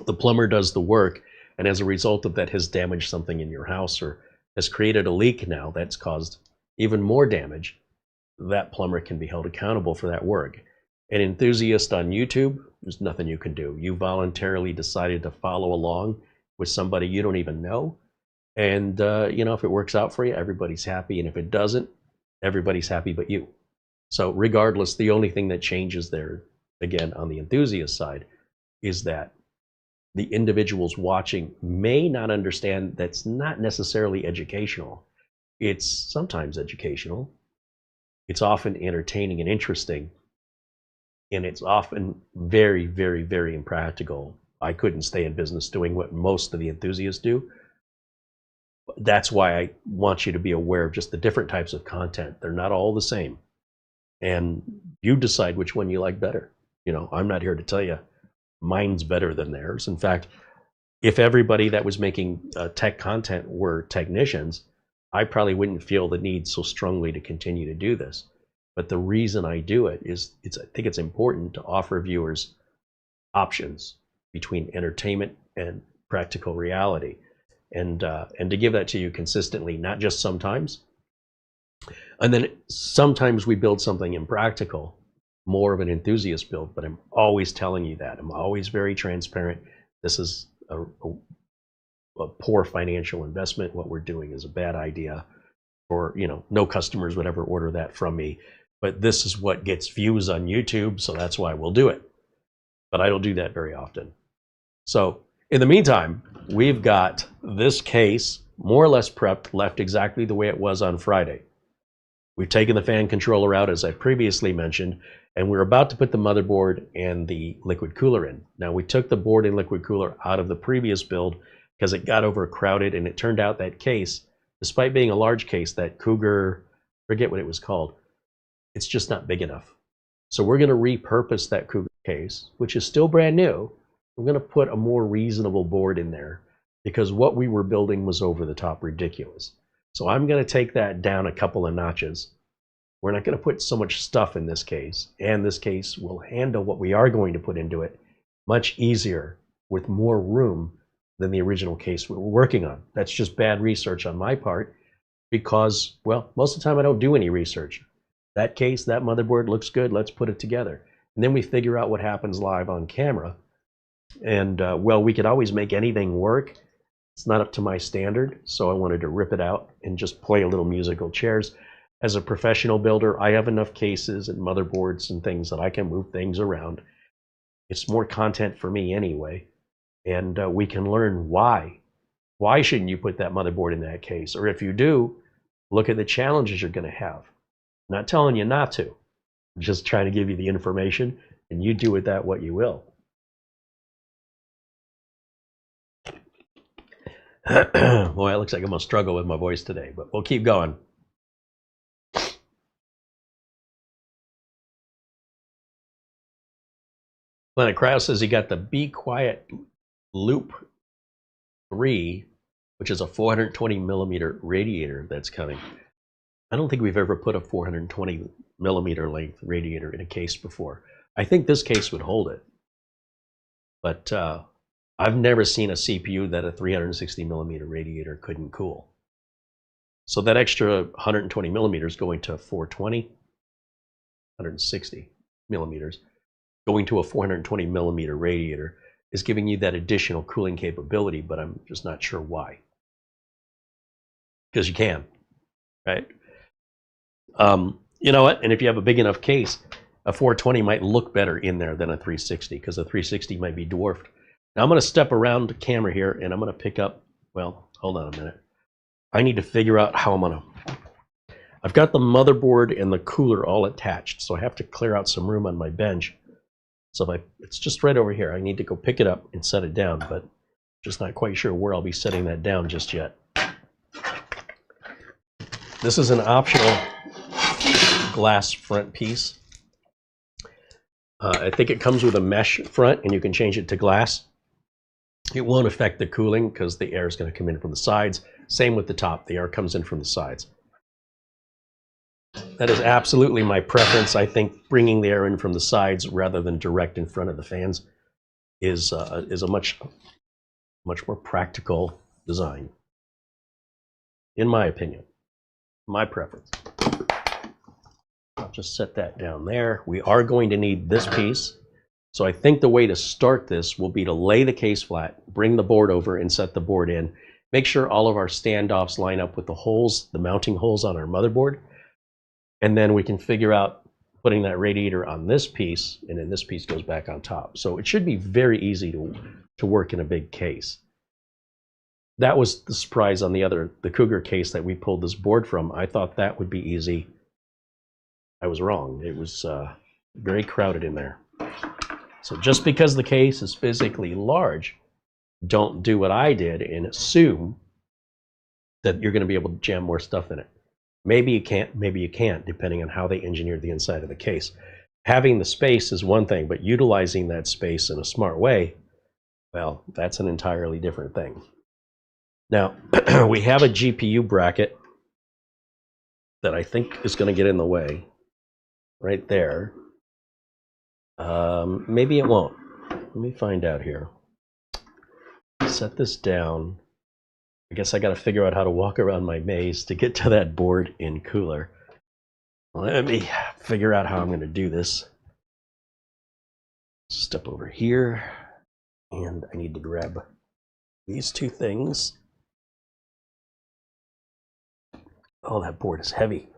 The plumber does the work, and as a result of that has damaged something in your house or has created a leak now that's caused even more damage. That plumber can be held accountable for that work. An enthusiast on YouTube, there's nothing you can do. You voluntarily decided to follow along with somebody you don't even know. And, if it works out for you, everybody's happy. And if it doesn't, everybody's happy but you. So regardless, the only thing that changes there, again, on the enthusiast side, is that the individuals watching may not understand that's not necessarily educational. It's sometimes educational. It's often entertaining and interesting. And it's often very, very, very impractical. I couldn't stay in business doing what most of the enthusiasts do. That's why I want you to be aware of just the different types of content. They're not all the same. And you decide which one you like better. I'm not here to tell you mine's better than theirs. In fact, if everybody that was making tech content were technicians, I probably wouldn't feel the need so strongly to continue to do this. But the reason I do it is I think it's important to offer viewers options between entertainment and practical reality, and to give that to you consistently, not just sometimes. And then sometimes we build something impractical, more of an enthusiast build, but I'm always telling you that. I'm always very transparent. This is a poor financial investment. What we're doing is a bad idea, or no customers would ever order that from me. But this is what gets views on YouTube, so that's why we'll do it. But I don't do that very often. So in the meantime, we've got this case more or less prepped, left exactly the way it was on Friday. We've taken the fan controller out, as I previously mentioned, and we're about to put the motherboard and the liquid cooler in. Now, we took the board and liquid cooler out of the previous build because it got overcrowded, and it turned out that case, despite being a large case, that Cougar, forget what it was called, it's just not big enough. So we're going to repurpose that Cougar case, which is still brand new. We're going to put a more reasonable board in there because what we were building was over the top ridiculous. So I'm going to take that down a couple of notches. We're not going to put so much stuff in this case, and this case will handle what we are going to put into it much easier with more room than the original case we were working on. That's just bad research on my part because, well, most of the time I don't do any research. That case, that motherboard looks good, let's put it together. And then we figure out what happens live on camera. And, well, we could always make anything work. It's not up to my standard, so I wanted to rip it out and just play a little musical chairs. As a professional builder, I have enough cases and motherboards and things that I can move things around. It's more content for me anyway, and we can learn why. Why shouldn't you put that motherboard in that case? Or if you do, look at the challenges you're going to have. I'm not telling you not to. I'm just trying to give you the information, and you do with that what you will. Boy, it looks like I'm going to struggle with my voice today, but we'll keep going. Planet Krause says he got the Be Quiet Loop 3, which is a 420 millimeter radiator that's coming. I don't think we've ever put a 420 millimeter length radiator in a case before. I think this case would hold it, but I've never seen a CPU that a 360 millimeter radiator couldn't cool. So that extra 120 millimeters going to 420, 160 millimeters, going to a 420 millimeter radiator is giving you that additional cooling capability, but I'm just not sure why. Because you can, right? You know what? And if you have a big enough case, a 420 might look better in there than a 360 because a 360 might be dwarfed. Now I'm going to step around the camera here and I'm going to pick up, well, hold on a minute. I need to figure out how I'm going to, I've got the motherboard and the cooler all attached, so I have to clear out some room on my bench. So it's just right over here. I need to go pick it up and set it down, but just not quite sure where I'll be setting that down just yet. This is an optional glass front piece. I think it comes with a mesh front, and you can change it to glass. It won't affect the cooling because the air is going to come in from the sides. Same with the top. The air comes in from the sides. That is absolutely my preference. I think bringing the air in from the sides rather than direct in front of the fans is a much more practical design, in my opinion. My preference. I'll just set that down there. We are going to need this piece. So I think the way to start this will be to lay the case flat, bring the board over and set the board in. Make sure all of our standoffs line up with the holes, the mounting holes on our motherboard. And then we can figure out putting that radiator on this piece, and then this piece goes back on top. So it should be very easy to work in a big case. That was the surprise on the Cougar case that we pulled this board from. I thought that would be easy. I was wrong. It was very crowded in there. So just because the case is physically large, don't do what I did and assume that you're going to be able to jam more stuff in it. Maybe you can't, depending on how they engineered the inside of the case. Having the space is one thing, but utilizing that space in a smart way, well, that's an entirely different thing. Now, we have a GPU bracket that I think is going to get in the way, right there. Maybe it won't. Let me find out here. Set this down. I guess I got to figure out how to walk around my maze to get to that board in Cooler. Let me figure out how I'm going to do this. Step over here, and I need to grab these two things. Oh, that board is heavy.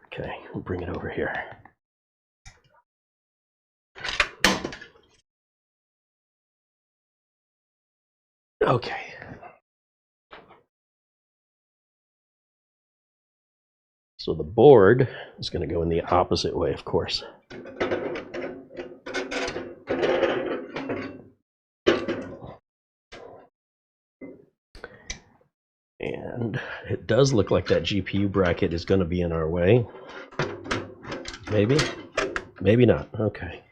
Okay, we'll bring it over here. Okay. So the board is going to go in the opposite way, of course. And it does look like that GPU bracket is going to be in our way. Maybe, maybe not. Okay.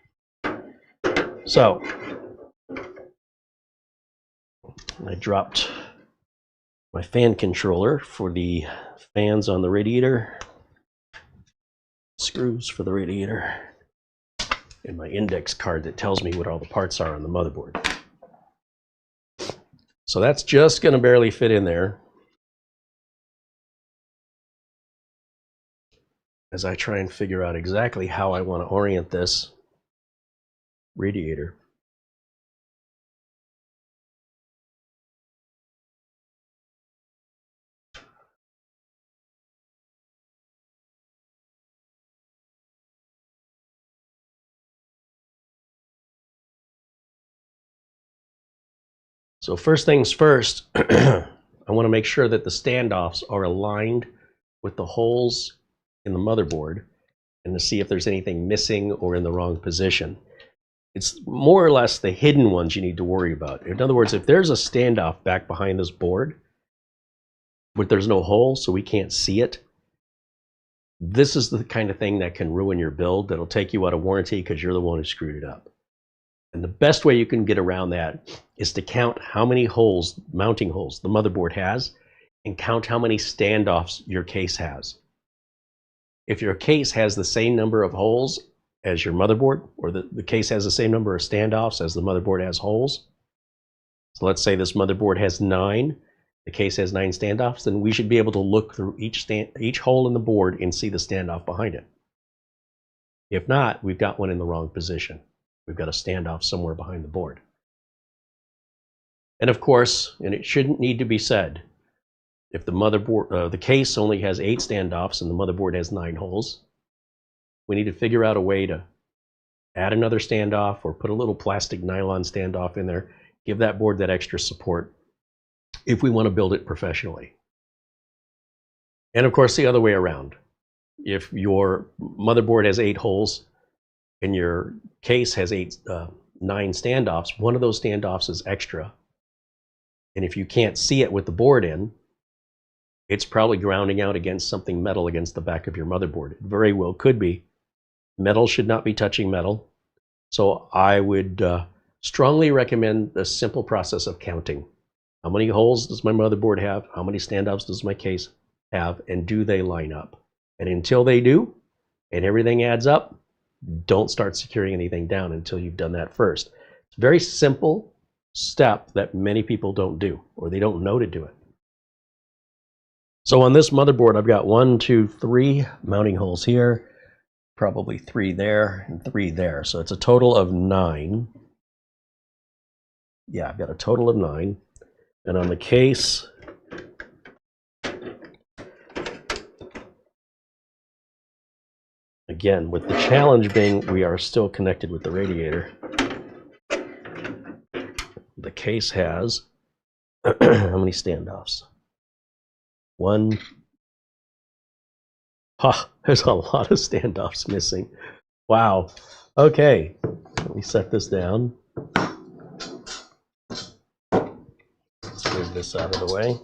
So I dropped my fan controller for the fans on the radiator, screws for the radiator, and my index card that tells me what all the parts are on the motherboard. So that's just going to barely fit in there as I try and figure out exactly how I want to orient this radiator. So first things first, I want to make sure that the standoffs are aligned with the holes in the motherboard and to see if there's anything missing or in the wrong position. It's more or less the hidden ones you need to worry about. In other words, if there's a standoff back behind this board, but there's no hole so we can't see it, this is the kind of thing that can ruin your build, that'll take you out of warranty because you're the one who screwed it up. And the best way you can get around that is to count how many holes, mounting holes, the motherboard has, and count how many standoffs your case has. If your case has the same number of holes as your motherboard, or the case has the same number of standoffs as the motherboard has holes, so let's say this motherboard has 9, the case has 9 standoffs, then we should be able to look through each hole in the board and see the standoff behind it. If not, we've got one in the wrong position. We've got a standoff somewhere behind the board. And of course, and it shouldn't need to be said, if the motherboard, the case only has 8 standoffs and the motherboard has 9 holes, we need to figure out a way to add another standoff or put a little plastic nylon standoff in there, give that board that extra support if we want to build it professionally. And of course, the other way around. If your motherboard has 8 holes and your case has 9 standoffs, one of those standoffs is extra, And if you can't see it with the board in, it's probably grounding out against something metal against the back of your motherboard. It very well could be. Metal should not be touching metal. So I would strongly recommend the simple process of counting. How many holes does my motherboard have? How many standoffs does my case have? And do they line up? And until they do, and everything adds up, don't start securing anything down until you've done that first. It's a very simple step that many people don't do, or they don't know to do it. So on this motherboard, I've got 1, 2, 3 mounting holes here, probably 3 there, and 3 there. So it's a total of 9. Yeah, I've got a total of 9. And on the case, again, with the challenge being we are still connected with the radiator, the case has how many standoffs? 1. There's a lot of standoffs missing. Wow. Okay, let me set this down. Let's move this out of the way.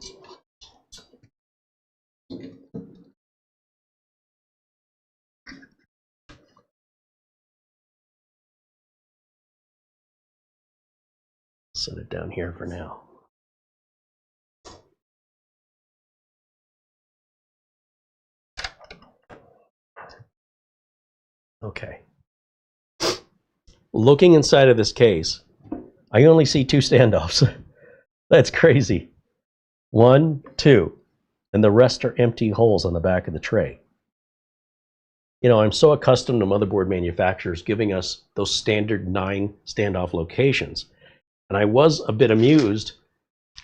Set it down here for now. Okay. Looking inside of this case, I only see 2 standoffs. That's crazy. 1, 2, and the rest are empty holes on the back of the tray. You know, I'm so accustomed to motherboard manufacturers giving us those standard 9 standoff locations. And I was a bit amused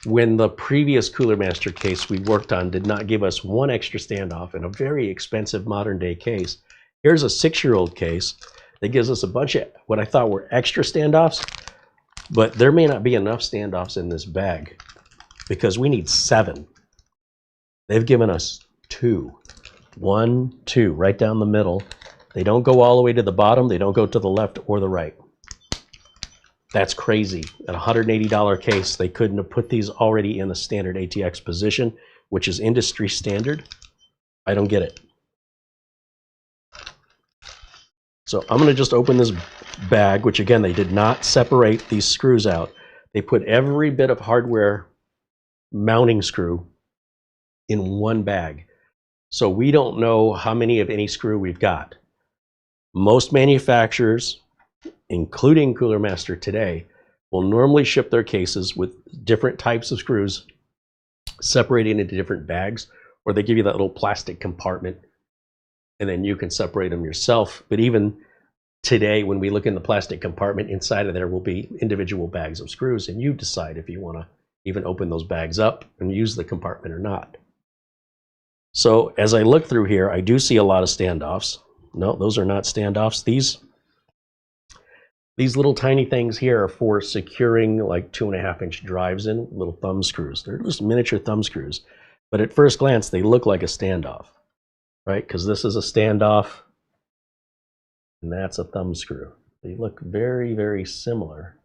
when the previous CoolerMaster case we worked on did not give us 1 extra standoff in a very expensive modern day case. Here's a 6-year-old case that gives us a bunch of what I thought were extra standoffs, but there may not be enough standoffs in this bag because we need 7. They've given us 2. 1, 2, right down the middle. They don't go all the way to the bottom. They don't go to the left or the right. That's crazy. At a $180 case, they couldn't have put these already in the standard ATX position, which is industry standard. I don't get it. So I'm going to just open this bag, which again, they did not separate these screws out. They put every bit of hardware mounting screw in 1 bag. So we don't know how many of any screw we've got. Most manufacturers, including CoolerMaster today, will normally ship their cases with different types of screws separated into different bags, or they give you that little plastic compartment and then you can separate them yourself. But even today, when we look in the plastic compartment, inside of there will be individual bags of screws, and you decide if you want to even open those bags up and use the compartment or not. So as I look through here, I do see a lot of standoffs. No, those are not standoffs. These little tiny things here are for securing like 2.5-inch drives in, little thumb screws. They're just miniature thumb screws. But at first glance, they look like a standoff, right? Because this is a standoff, and that's a thumb screw. They look very, very similar.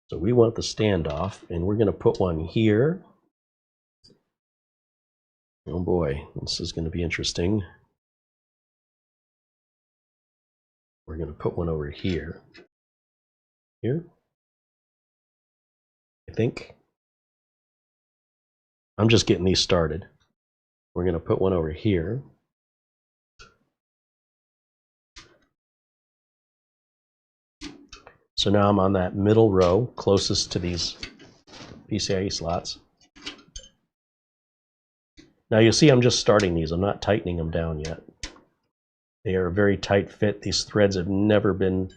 So we want the standoff, and we're going to put one here. Oh boy, this is going to be interesting. We're going to put one over here. Here, I think. I'm just getting these started. We're going to put one over here. So now I'm on that middle row, closest to these PCIe slots. Now you'll see I'm just starting these. I'm not tightening them down yet. They are a very tight fit. These threads have never been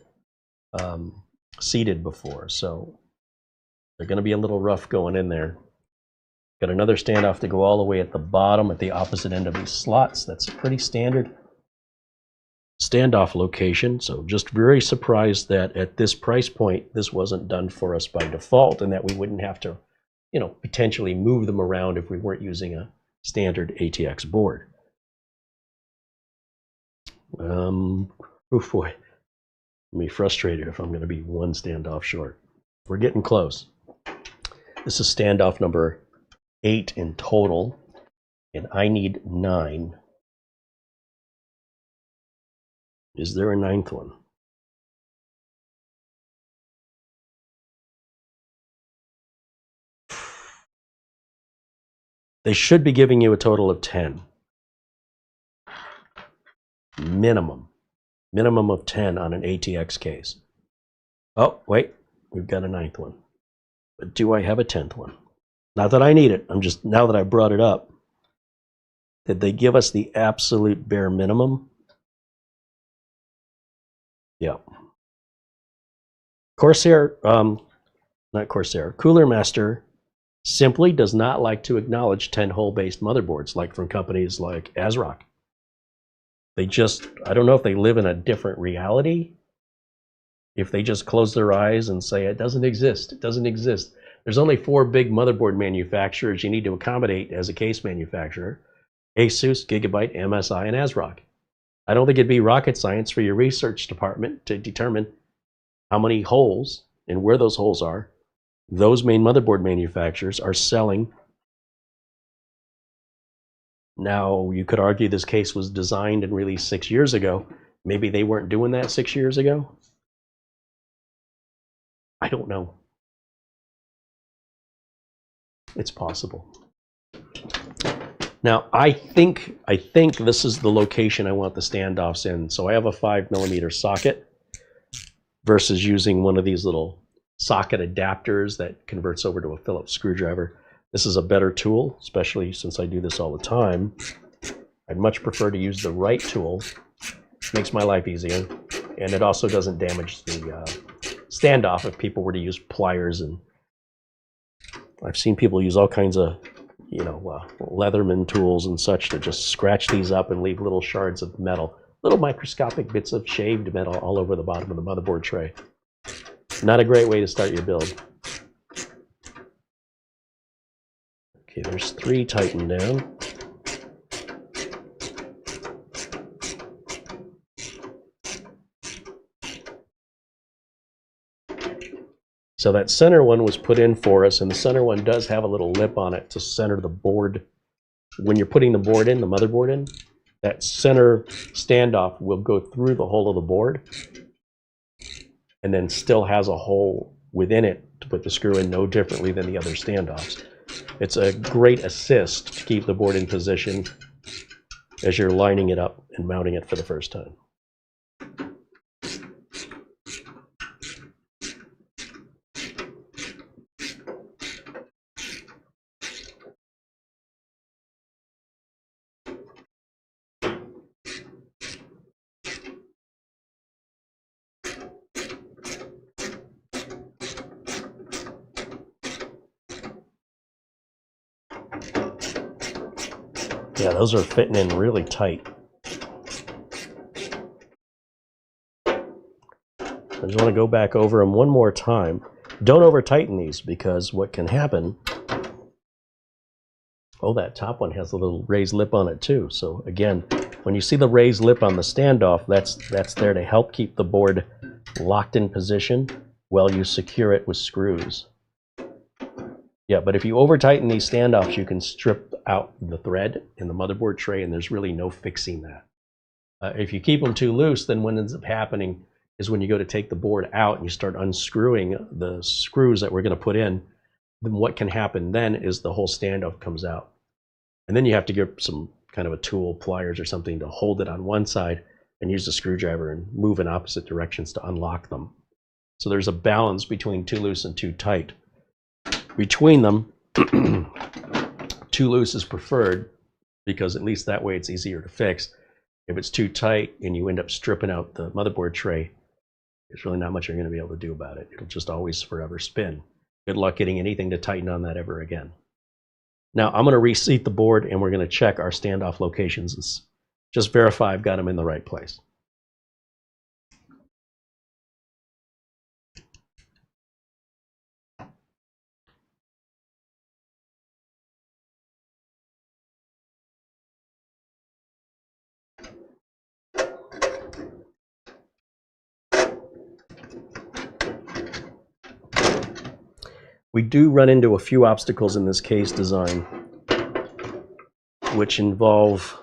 seated before, so they're going to be a little rough going in there. Got another standoff to go all the way at the bottom at the opposite end of these slots. That's a pretty standard standoff location. So just very surprised that at this price point, this wasn't done for us by default, and that we wouldn't have to, you know, potentially move them around if we weren't using a standard ATX board. Oh boy, I'm be frustrated if I'm going to be one standoff short. We're getting close. This is standoff number 8 in total, and I need 9. Is there a 9th one? They should be giving you a total of 10. Minimum of 10 on an ATX case. Oh, wait, we've got a 9th one. But do I have a 10th one? Not that I need it, I'm just, now that I brought it up, did they give us the absolute bare minimum? Yeah. CORSAIR, not CORSAIR, CoolerMaster simply does not like to acknowledge 10-hole based motherboards, like from companies like ASRock. They just, I don't know if they live in a different reality, if they just close their eyes and say, it doesn't exist, it doesn't exist. There's only 4 big motherboard manufacturers you need to accommodate as a case manufacturer: ASUS, Gigabyte, MSI, and ASRock. I don't think it'd be rocket science for your research department to determine how many holes and where those holes are those main motherboard manufacturers are selling. Now, you could argue this case was designed and released 6 years ago. Maybe they weren't doing that 6 years ago. I don't know. It's possible. Now, I think this is the location I want the standoffs in. So I have a 5mm socket versus using one of these little socket adapters that converts over to a Phillips screwdriver. This is a better tool, especially since I do this all the time. I'd much prefer to use the right tool. Makes my life easier, and it also doesn't damage the standoff if people were to use pliers. And I've seen people use all kinds of, you know, Leatherman tools and such to just scratch these up and leave little shards of metal, little microscopic bits of shaved metal all over the bottom of the motherboard tray. Not a great way to start your build. Okay, there's 3 tightened down. So that center one was put in for us, and the center one does have a little lip on it to center the board. When you're putting the board in, the motherboard in, that center standoff will go through the hole of the board and then still has a hole within it to put the screw in, no differently than the other standoffs. It's a great assist to keep the board in position as you're lining it up and mounting it for the first time. Yeah, those are fitting in really tight. I just want to go back over them one more time. Don't over tighten these, because what can happen, oh, that top one has a little raised lip on it too. So again, when you see the raised lip on the standoff, that's there to help keep the board locked in position while you secure it with screws. Yeah, but if you over tighten these standoffs, you can strip out the thread in the motherboard tray, and there's really no fixing that. If you keep them too loose, then what ends up happening is when you go to take the board out and you start unscrewing the screws that we're going to put in, then what can happen then is the whole standoff comes out. And then you have to get some kind of a tool, pliers or something, to hold it on one side and use the screwdriver and move in opposite directions to unlock them. So there's a balance between too loose and too tight. Between them, too loose is preferred, because at least that way it's easier to fix. If it's too tight and you end up stripping out the motherboard tray, there's really not much you're going to be able to do about it. It'll just always forever spin. Good luck getting anything to tighten on that ever again. Now I'm going to reseat the board, and we're going to check our standoff locations and just verify I've got them in the right place. We do run into a few obstacles in this case design, which involve,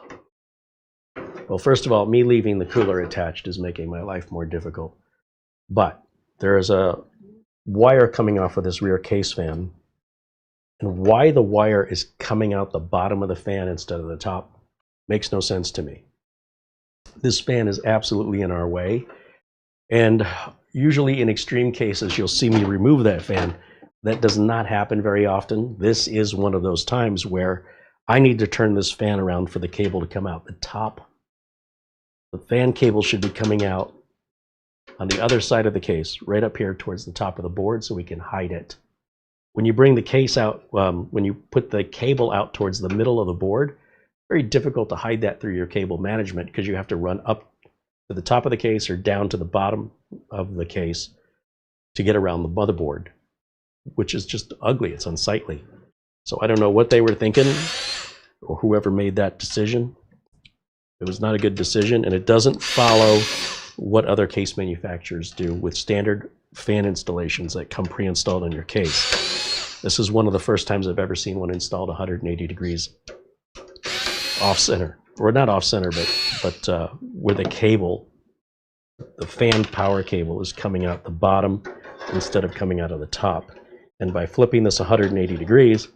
well, first of all, me leaving the cooler attached is making my life more difficult. But there is a wire coming off of this rear case fan, and why the wire is coming out the bottom of the fan instead of the top makes no sense to me. This fan is absolutely in our way, and usually in extreme cases you'll see me remove that fan. That does not happen very often. This is one of those times where I need to turn this fan around for the cable to come out. The fan cable should be coming out on the other side of the case, right up here towards the top of the board, so we can hide it. When you bring the case out, when you put the cable out towards the middle of the board, very difficult to hide that through your cable management because you have to run up to the top of the case or down to the bottom of the case to get around the motherboard, which is just ugly. It's unsightly. So I don't know what they were thinking, or whoever made that decision. It was not a good decision, and it doesn't follow what other case manufacturers do with standard fan installations that come pre-installed in your case. This is one of the first times I've ever seen one installed 180 degrees off center, or not off center, but where the cable, the fan power cable, is coming out the bottom instead of coming out of the top. And by flipping this 180 degrees,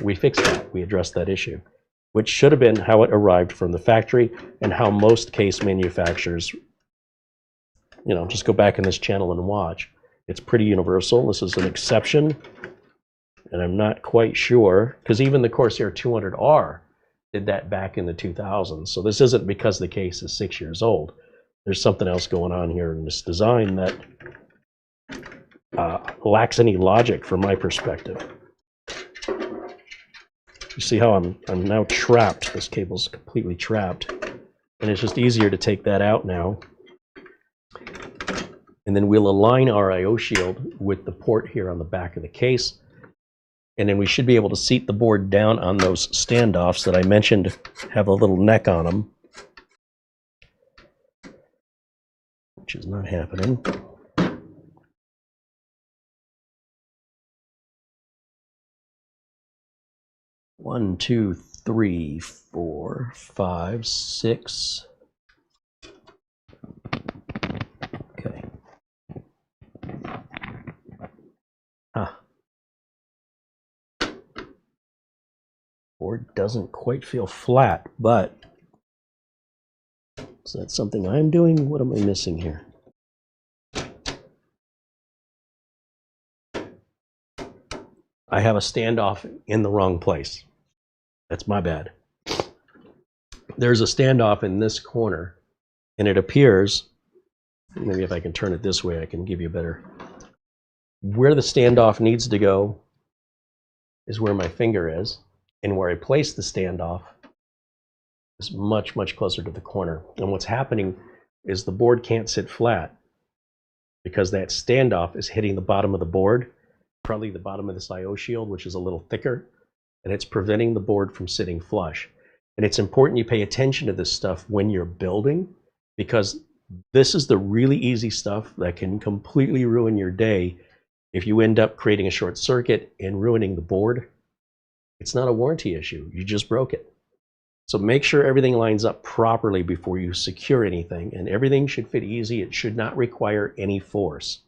we fixed that. We addressed that issue, which should have been how it arrived from the factory and how most case manufacturers, just go back in this channel and watch. It's pretty universal. This is an exception, and I'm not quite sure, because even the CORSAIR 200R did that back in the 2000s. So this isn't because the case is 6 years old. There's something else going on here in this design that lacks any logic from my perspective. You see how I'm now trapped. This cable's completely trapped, and it's just easier to take that out now. And then we'll align our I/O shield with the port here on the back of the case, and then we should be able to seat the board down on those standoffs that I mentioned have a little neck on them, which is not happening. One, two, three, 4, 5, 6. Okay. Board doesn't quite feel flat, but is that something I'm doing? What am I missing here? I have a standoff in the wrong place. That's my bad. There's a standoff in this corner, and it appears, maybe if I can turn it this way, I can give you a better. Where the standoff needs to go is where my finger is, and where I place the standoff is much, much closer to the corner. And what's happening is the board can't sit flat because that standoff is hitting the bottom of the board, probably the bottom of this I/O shield, which is a little thicker, and it's preventing the board from sitting flush. And it's important you pay attention to this stuff when you're building, because this is the really easy stuff that can completely ruin your day if you end up creating a short circuit and ruining the board. It's not a warranty issue. You just broke it. So make sure everything lines up properly before you secure anything, and everything should fit easy. It should not require any force.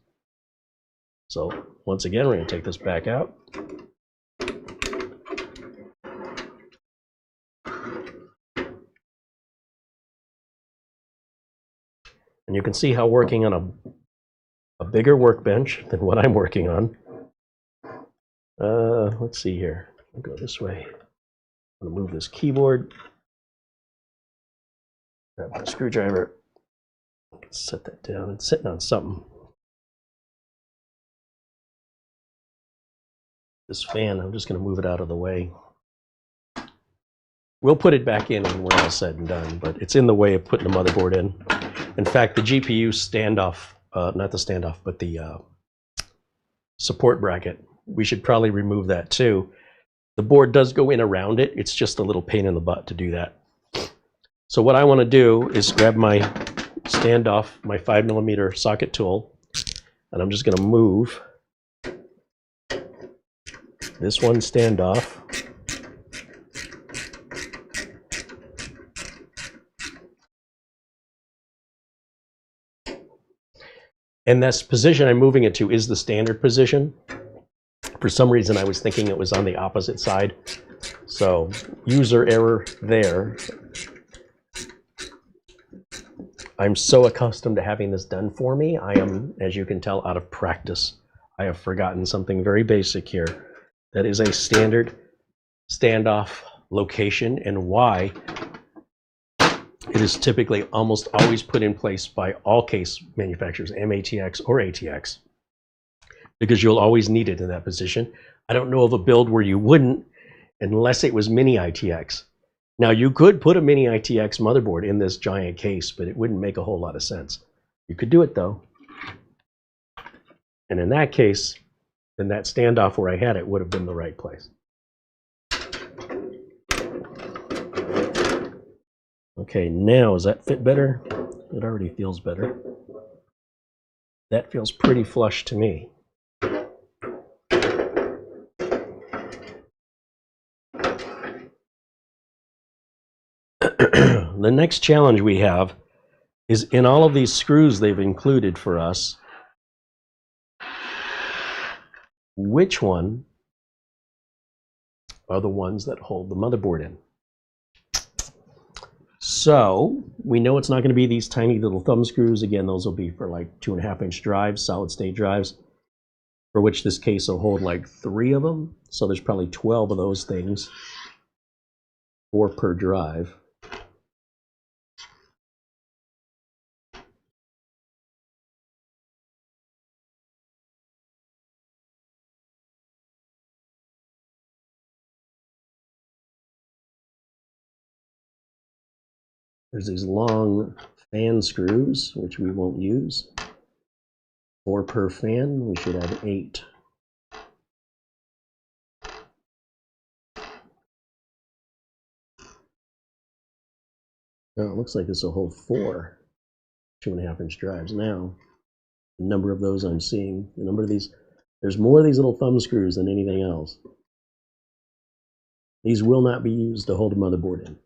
So once again, we're going to take this back out. And you can see how working on a bigger workbench than what I'm working on. Let's see here. I'll go this way. I'm going to move this keyboard. Grab my screwdriver. Set that down. It's sitting on something. This fan, I'm just going to move it out of the way. We'll put it back in when we're all said and done, but it's in the way of putting the motherboard in. In fact, the GPU standoff, not the standoff, but the support bracket, we should probably remove that too. The board does go in around it. It's just a little pain in the butt to do that. So what I want to do is grab my standoff, my 5mm socket tool, and I'm just going to move This one standoff. And this position I'm moving it to is the standard position. For some reason, I was thinking it was on the opposite side. So, user error there. I'm so accustomed to having this done for me. I am, as you can tell, out of practice. I have forgotten something very basic here. That is a standard standoff location, and why it is typically almost always put in place by all case manufacturers, MATX or ATX, because you'll always need it in that position. I don't know of a build where you wouldn't, unless it was mini ITX. Now, you could put a mini ITX motherboard in this giant case, but it wouldn't make a whole lot of sense. You could do it, though. And in that case, then that standoff where I had it would have been the right place. Okay, now, does that fit better? It already feels better. That feels pretty flush to me. The next challenge we have is in all of these screws they've included for us, which one are the ones that hold the motherboard in? So we know it's not going to be these tiny little thumb screws. Again, those will be for like 2.5-inch drives, solid state drives, for which this case will hold like 3 of them. So there's probably 12 of those things, 4 per drive. There's these long fan screws, which we won't use. 4 per fan, we should have 8. Oh, it looks like this will hold 4 2.5-inch drives. Now, the number of those I'm seeing, the number of these, there's more of these little thumb screws than anything else. These will not be used to hold a motherboard in.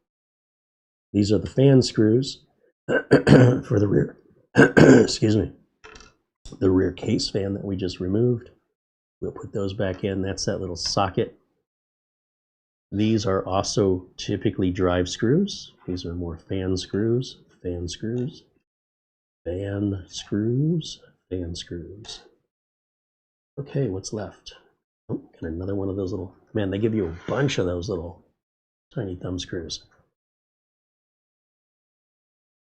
These are the fan screws for the rear, excuse me, the rear case fan that we just removed. We'll put those back in. That's that little socket. These are also typically drive screws. These are more fan screws, fan screws, fan screws, fan screws. Okay, what's left? Oh, got another one of those little, man, they give you a bunch of those little tiny thumb screws.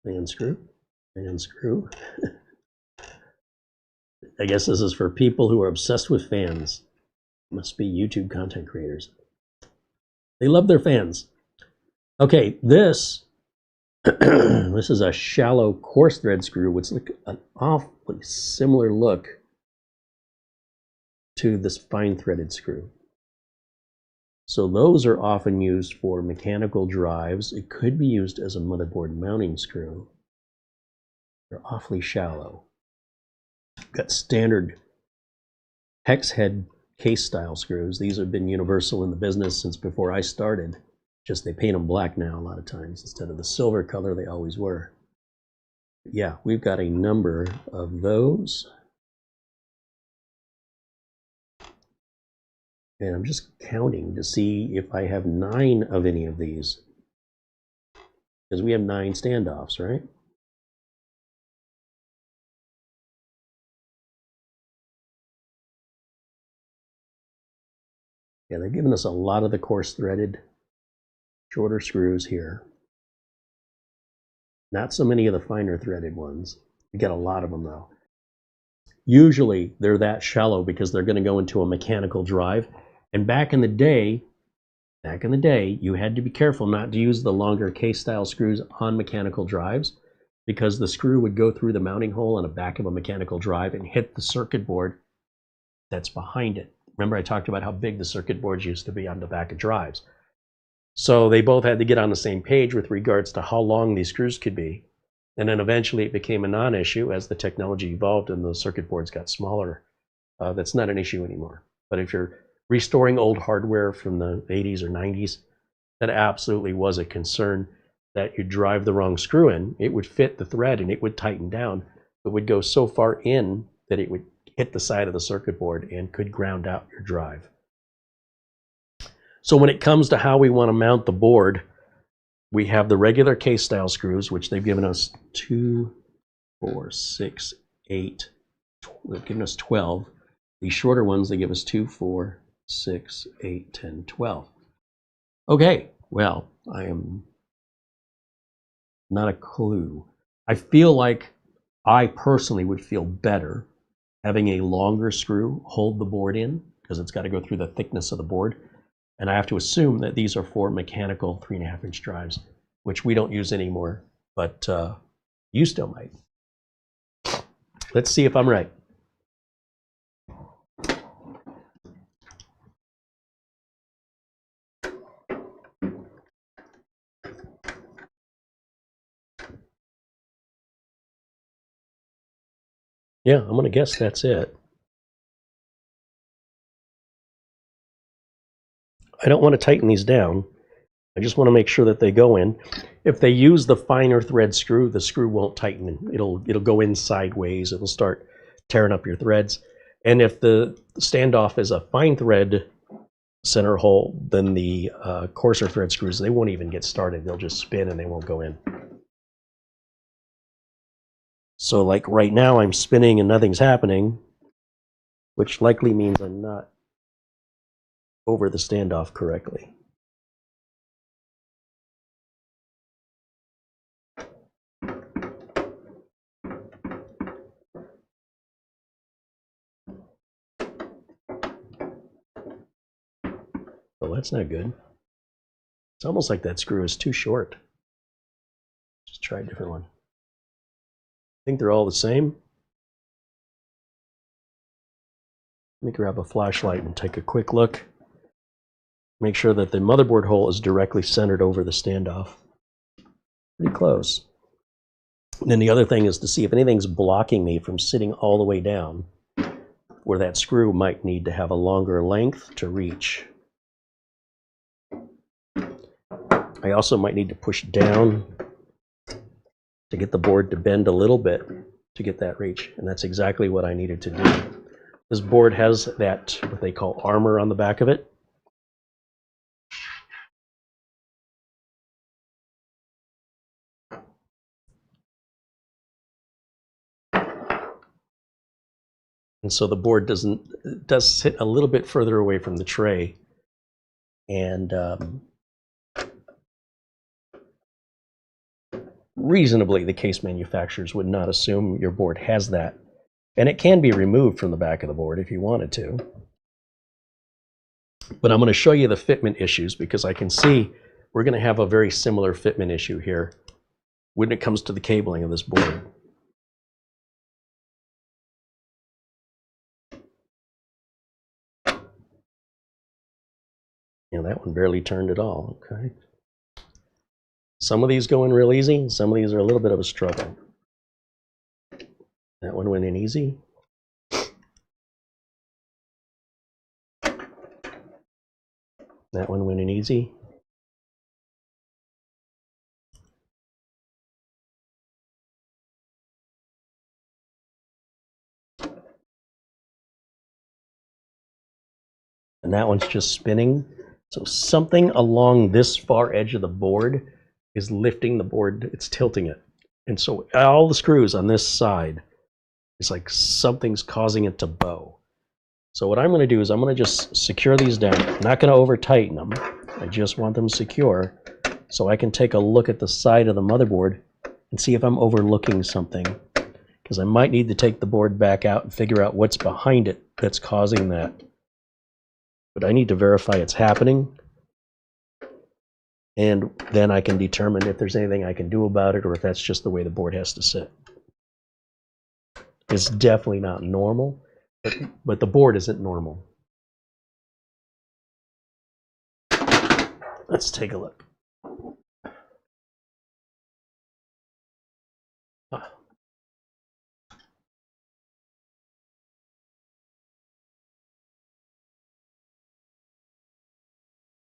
Fan screw, fan screw. I guess this is for people who are obsessed with fans. Must be YouTube content creators. They love their fans. Okay, this this is a shallow coarse thread screw, which looks an awfully similar look to this fine threaded screw. So those are often used for mechanical drives. It could be used as a motherboard mounting screw. They're awfully shallow. Got standard hex head case style screws. These have been universal in the business since before I started. Just they paint them black now a lot of times instead of the silver color they always were. Yeah, we've got a number of those. And I'm just counting to see if I have 9 of any of these. Because we have 9 standoffs, right? Yeah, they've given us a lot of the coarse threaded shorter screws here. Not so many of the finer threaded ones. You get a lot of them though. Usually they're that shallow because they're going to go into a mechanical drive. And back in the day, you had to be careful not to use the longer case style screws on mechanical drives, because the screw would go through the mounting hole on the back of a mechanical drive and hit the circuit board that's behind it. Remember I talked about how big the circuit boards used to be on the back of drives. So they both had to get on the same page with regards to how long these screws could be. And then eventually it became a non-issue as the technology evolved and the circuit boards got smaller. That's not an issue anymore. But if you're restoring old hardware from the 80s or 90s, that absolutely was a concern, that you drive the wrong screw in, it would fit the thread and it would tighten down. It would go so far in that it would hit the side of the circuit board and could ground out your drive. So when it comes to how we want to mount the board, we have the regular case style screws, which they've given us 2, 4, 6, 8, they've given us 12. These shorter ones, they give us 2, 4, 6, 8, 10, 12. Okay, well, I am not a clue. I feel like I personally would feel better having a longer screw hold the board in, because it's got to go through the thickness of the board. And I have to assume that these are for mechanical 3.5-inch drives, which we don't use anymore, but you still might. Let's see if I'm right. Yeah, I'm going to guess that's it. I don't want to tighten these down. I just want to make sure that they go in. If they use the finer thread screw, the screw won't tighten. It'll go in sideways. It'll start tearing up your threads. And if the standoff is a fine thread center hole, then the CORSAIR thread screws, they won't even get started. They'll just spin and they won't go in. So like right now I'm spinning and nothing's happening, which likely means I'm not over the standoff correctly. Oh, that's not good. It's almost like that screw is too short. Just try a different one. I think they're all the same. Let me grab a flashlight and take a quick look. Make sure that the motherboard hole is directly centered over the standoff. Pretty close. And then the other thing is to see if anything's blocking me from sitting all the way down, where that screw might need to have a longer length to reach. I also might need to push down to get the board to bend a little bit to get that reach, and that's exactly what I needed to do. This board has that, what they call armor on the back of it. And so the board does sit a little bit further away from the tray, and reasonably the case manufacturers would not assume your board has that. And it can be removed from the back of the board if you wanted to. But I'm going to show you the fitment issues, because I can see we're going to have a very similar fitment issue here when it comes to the cabling of this board. You know, that one barely turned at all. Okay. Some of these go in real easy, some of these are a little bit of a struggle. That one went in easy. That one went in easy. And that one's just spinning. So something along this far edge of the board is lifting the board, it's tilting it. And so all the screws on this side, it's like something's causing it to bow. So what I'm going to do is I'm going to just secure these down. I'm not going to over tighten them. I just want them secure so I can take a look at the side of the motherboard and see if I'm overlooking something, because I might need to take the board back out and figure out what's behind it that's causing that. But I need to verify it's happening, and then I can determine if there's anything I can do about it or if that's just the way the board has to sit. It's definitely not normal, but the board isn't normal. Let's take a look.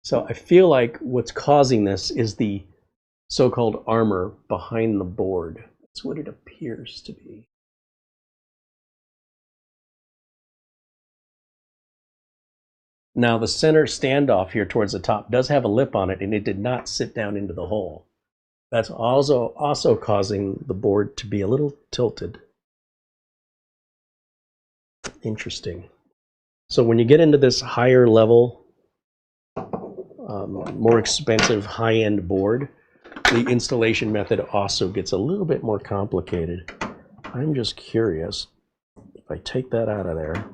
So I feel like what's causing this is the so-called armor behind the board. That's what it appears to be. Now the center standoff here towards the top does have a lip on it, and it did not sit down into the hole. That's also causing the board to be a little tilted. Interesting. So when you get into this higher level, more expensive high-end board, the installation method also gets a little bit more complicated. I'm just curious, if I take that out of there,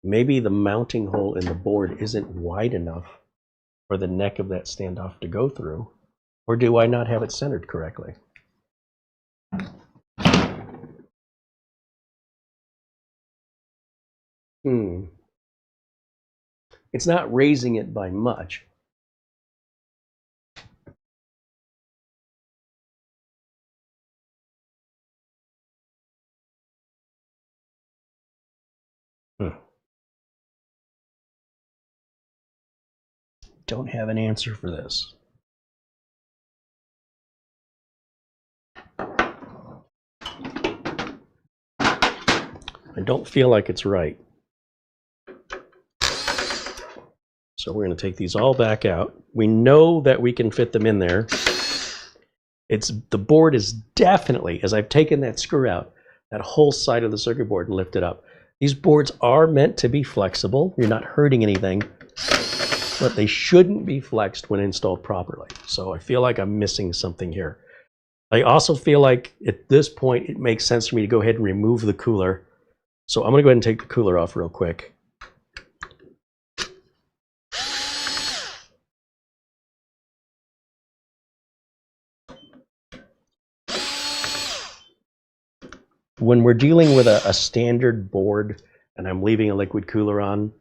maybe the mounting hole in the board isn't wide enough for the neck of that standoff to go through, or do I not have it centered correctly? It's not raising it by much. Don't have an answer for this. I don't feel like it's right. So we're going to take these all back out. We know that we can fit them in there. The board is definitely, as I've taken that screw out, that whole side of the circuit board and lifted up. These boards are meant to be flexible. You're not hurting anything, but they shouldn't be flexed when installed properly. So I feel like I'm missing something here. I also feel like at this point it makes sense for me to go ahead and remove the cooler. So I'm going to go ahead and take the cooler off real quick. When we're dealing with a standard board and I'm leaving a liquid cooler on,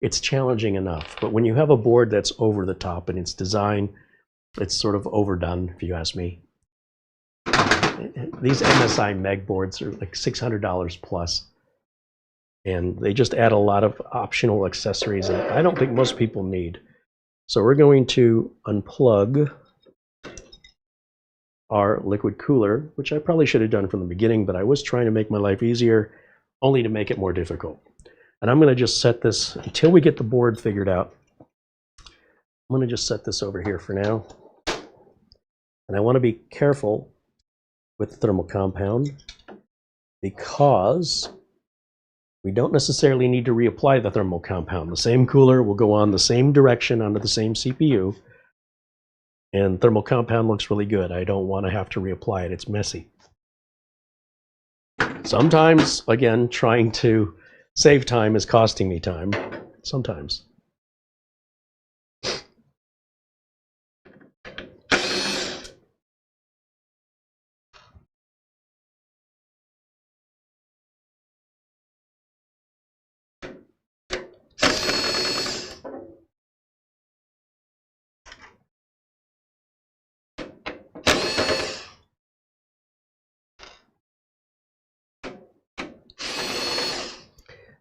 it's challenging enough. But when you have a board that's over the top in its design, it's sort of overdone, if you ask me. These MSI Meg boards are like $600 plus, and they just add a lot of optional accessories that I don't think most people need. So we're going to unplug our liquid cooler, which I probably should have done from the beginning, but I was trying to make my life easier, only to make it more difficult. And I'm going to just set this, until we get the board figured out, I'm going to just set this over here for now. And I want to be careful with the thermal compound, because we don't necessarily need to reapply the thermal compound. The same cooler will go on the same direction onto the same CPU, and thermal compound looks really good. I don't want to have to reapply it. It's messy. Sometimes, again, trying to save time is costing me time. Sometimes.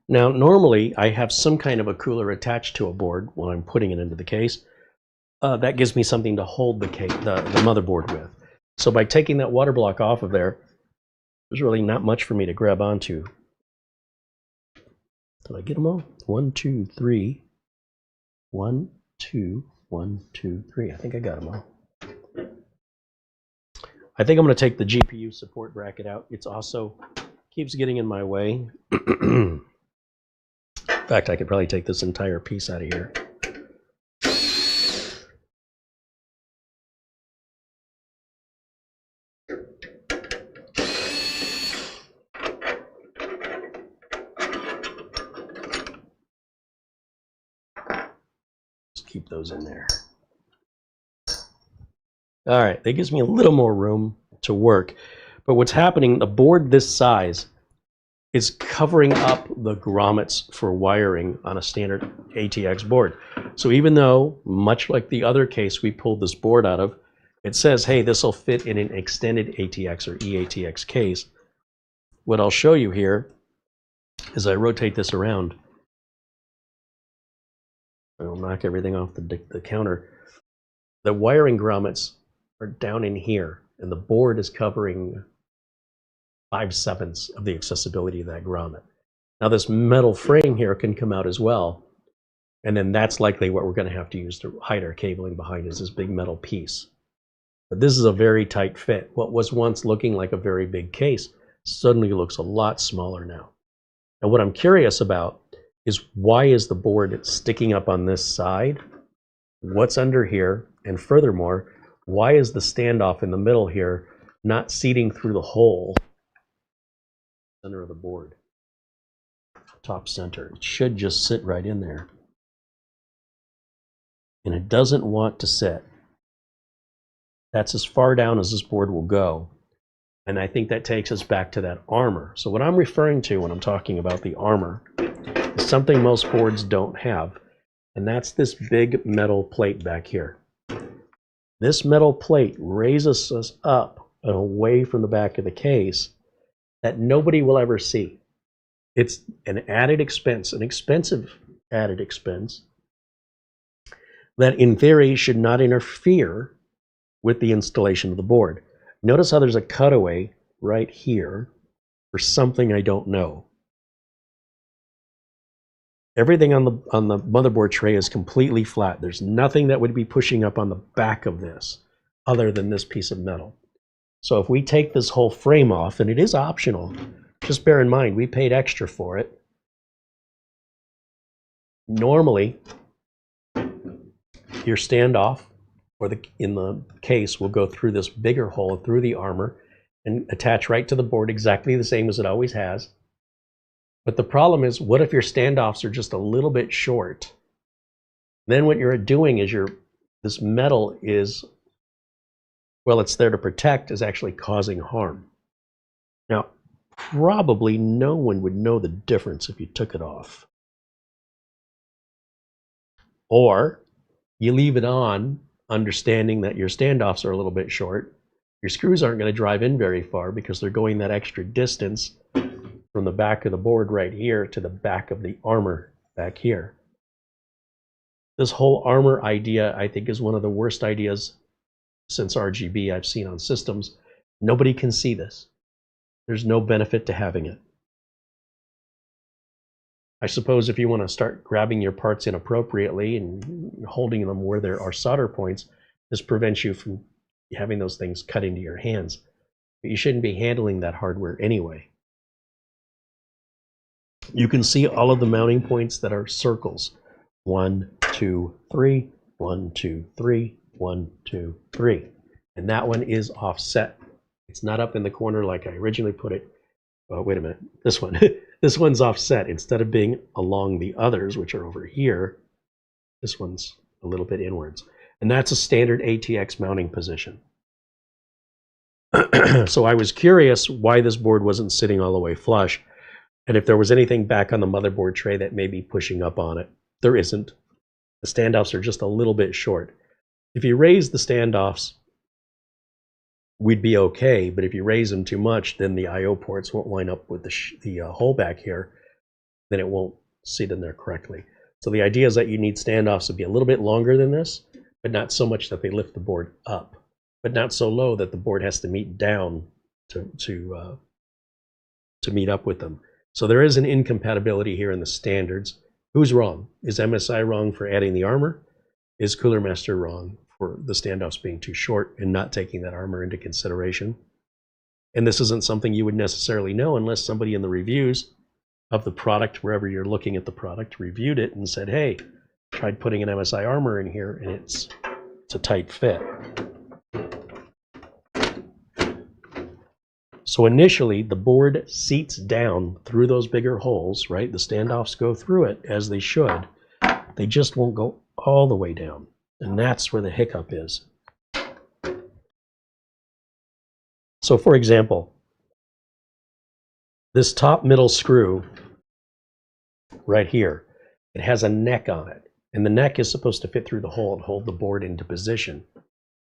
Now, normally I have some kind of a cooler attached to a board when I'm putting it into the case. That gives me something to hold the motherboard with. So by taking that water block off of there, there's really not much for me to grab onto. Did I get them all? 1, 2, 3. 1, 2, 1, 2, 3. I think I got them all. I think I'm going to take the GPU support bracket out. It's also keeps getting in my way. In fact, I could probably take this entire piece out of here. Just keep those in there. All right, that gives me a little more room to work. But what's happening, a board this size is covering up the grommets for wiring on a standard ATX board. So even though, much like the other case we pulled this board out of, it says, hey, this will fit in an extended ATX or eATX case. What I'll show you here is I rotate this around. I'll knock everything off the counter. The wiring grommets are down in here, and the board is covering 5/7 of the accessibility of that grommet. Now this metal frame here can come out as well, and then that's likely what we're going to have to use to hide our cabling behind, is this big metal piece. But this is a very tight fit. What was once looking like a very big case suddenly looks a lot smaller now. And what I'm curious about is, why is the board sticking up on this side? What's under here? And furthermore, why is the standoff in the middle here not seating through the hole center of the board? Top center. It should just sit right in there. And it doesn't want to sit. That's as far down as this board will go. And I think that takes us back to that armor. So what I'm referring to when I'm talking about the armor is something most boards don't have. And that's this big metal plate back here. This metal plate raises us up and away from the back of the case that nobody will ever see. It's an added expense, an expensive added expense, that in theory should not interfere with the installation of the board. Notice how there's a cutaway right here for something I don't know. Everything on the motherboard tray is completely flat. There's nothing that would be pushing up on the back of this other than this piece of metal. So if we take this whole frame off, and it is optional, just bear in mind we paid extra for it. Normally, your standoff or in the case will go through this bigger hole through the armor and attach right to the board exactly the same as it always has. But the problem is, what if your standoffs are just a little bit short? Then what you're doing is this metal is, well, it's there to protect, is actually causing harm. Now, probably no one would know the difference if you took it off. Or you leave it on, understanding that your standoffs are a little bit short. Your screws aren't going to drive in very far because they're going that extra distance from the back of the board right here to the back of the armor back here. This whole armor idea, I think, is one of the worst ideas since RGB I've seen on systems. Nobody can see this. There's no benefit to having it. I suppose if you want to start grabbing your parts inappropriately and holding them where there are solder points, this prevents you from having those things cut into your hands. But you shouldn't be handling that hardware anyway. You can see all of the mounting points that are circles. 1, 2, 3, 1, 2, 3, 1, 2, 3. And that one is offset. It's not up in the corner like I originally put it. Oh, wait a minute. This one. This one's offset. Instead of being along the others, which are over here, this one's a little bit inwards. And that's a standard ATX mounting position. So I was curious why this board wasn't sitting all the way flush, and if there was anything back on the motherboard tray that may be pushing up on it. There isn't. The standoffs are just a little bit short. If you raise the standoffs, we'd be okay, but if you raise them too much, then the I/O ports won't line up with the hole back here, then it won't sit in there correctly. So the idea is that you need standoffs to be a little bit longer than this, but not so much that they lift the board up, but not so low that the board has to meet down to meet up with them. So there is an incompatibility here in the standards. Who's wrong? Is MSI wrong for adding the armor? Is CoolerMaster wrong for the standoffs being too short and not taking that armor into consideration? And this isn't something you would necessarily know unless somebody in the reviews of the product, wherever you're looking at the product, reviewed it and said, hey, tried putting an MSI armor in here and it's a tight fit. So initially, the board seats down through those bigger holes, right? The standoffs go through it as they should. They just won't go all the way down. And that's where the hiccup is. So for example, this top middle screw right here, it has a neck on it. And the neck is supposed to fit through the hole and hold the board into position.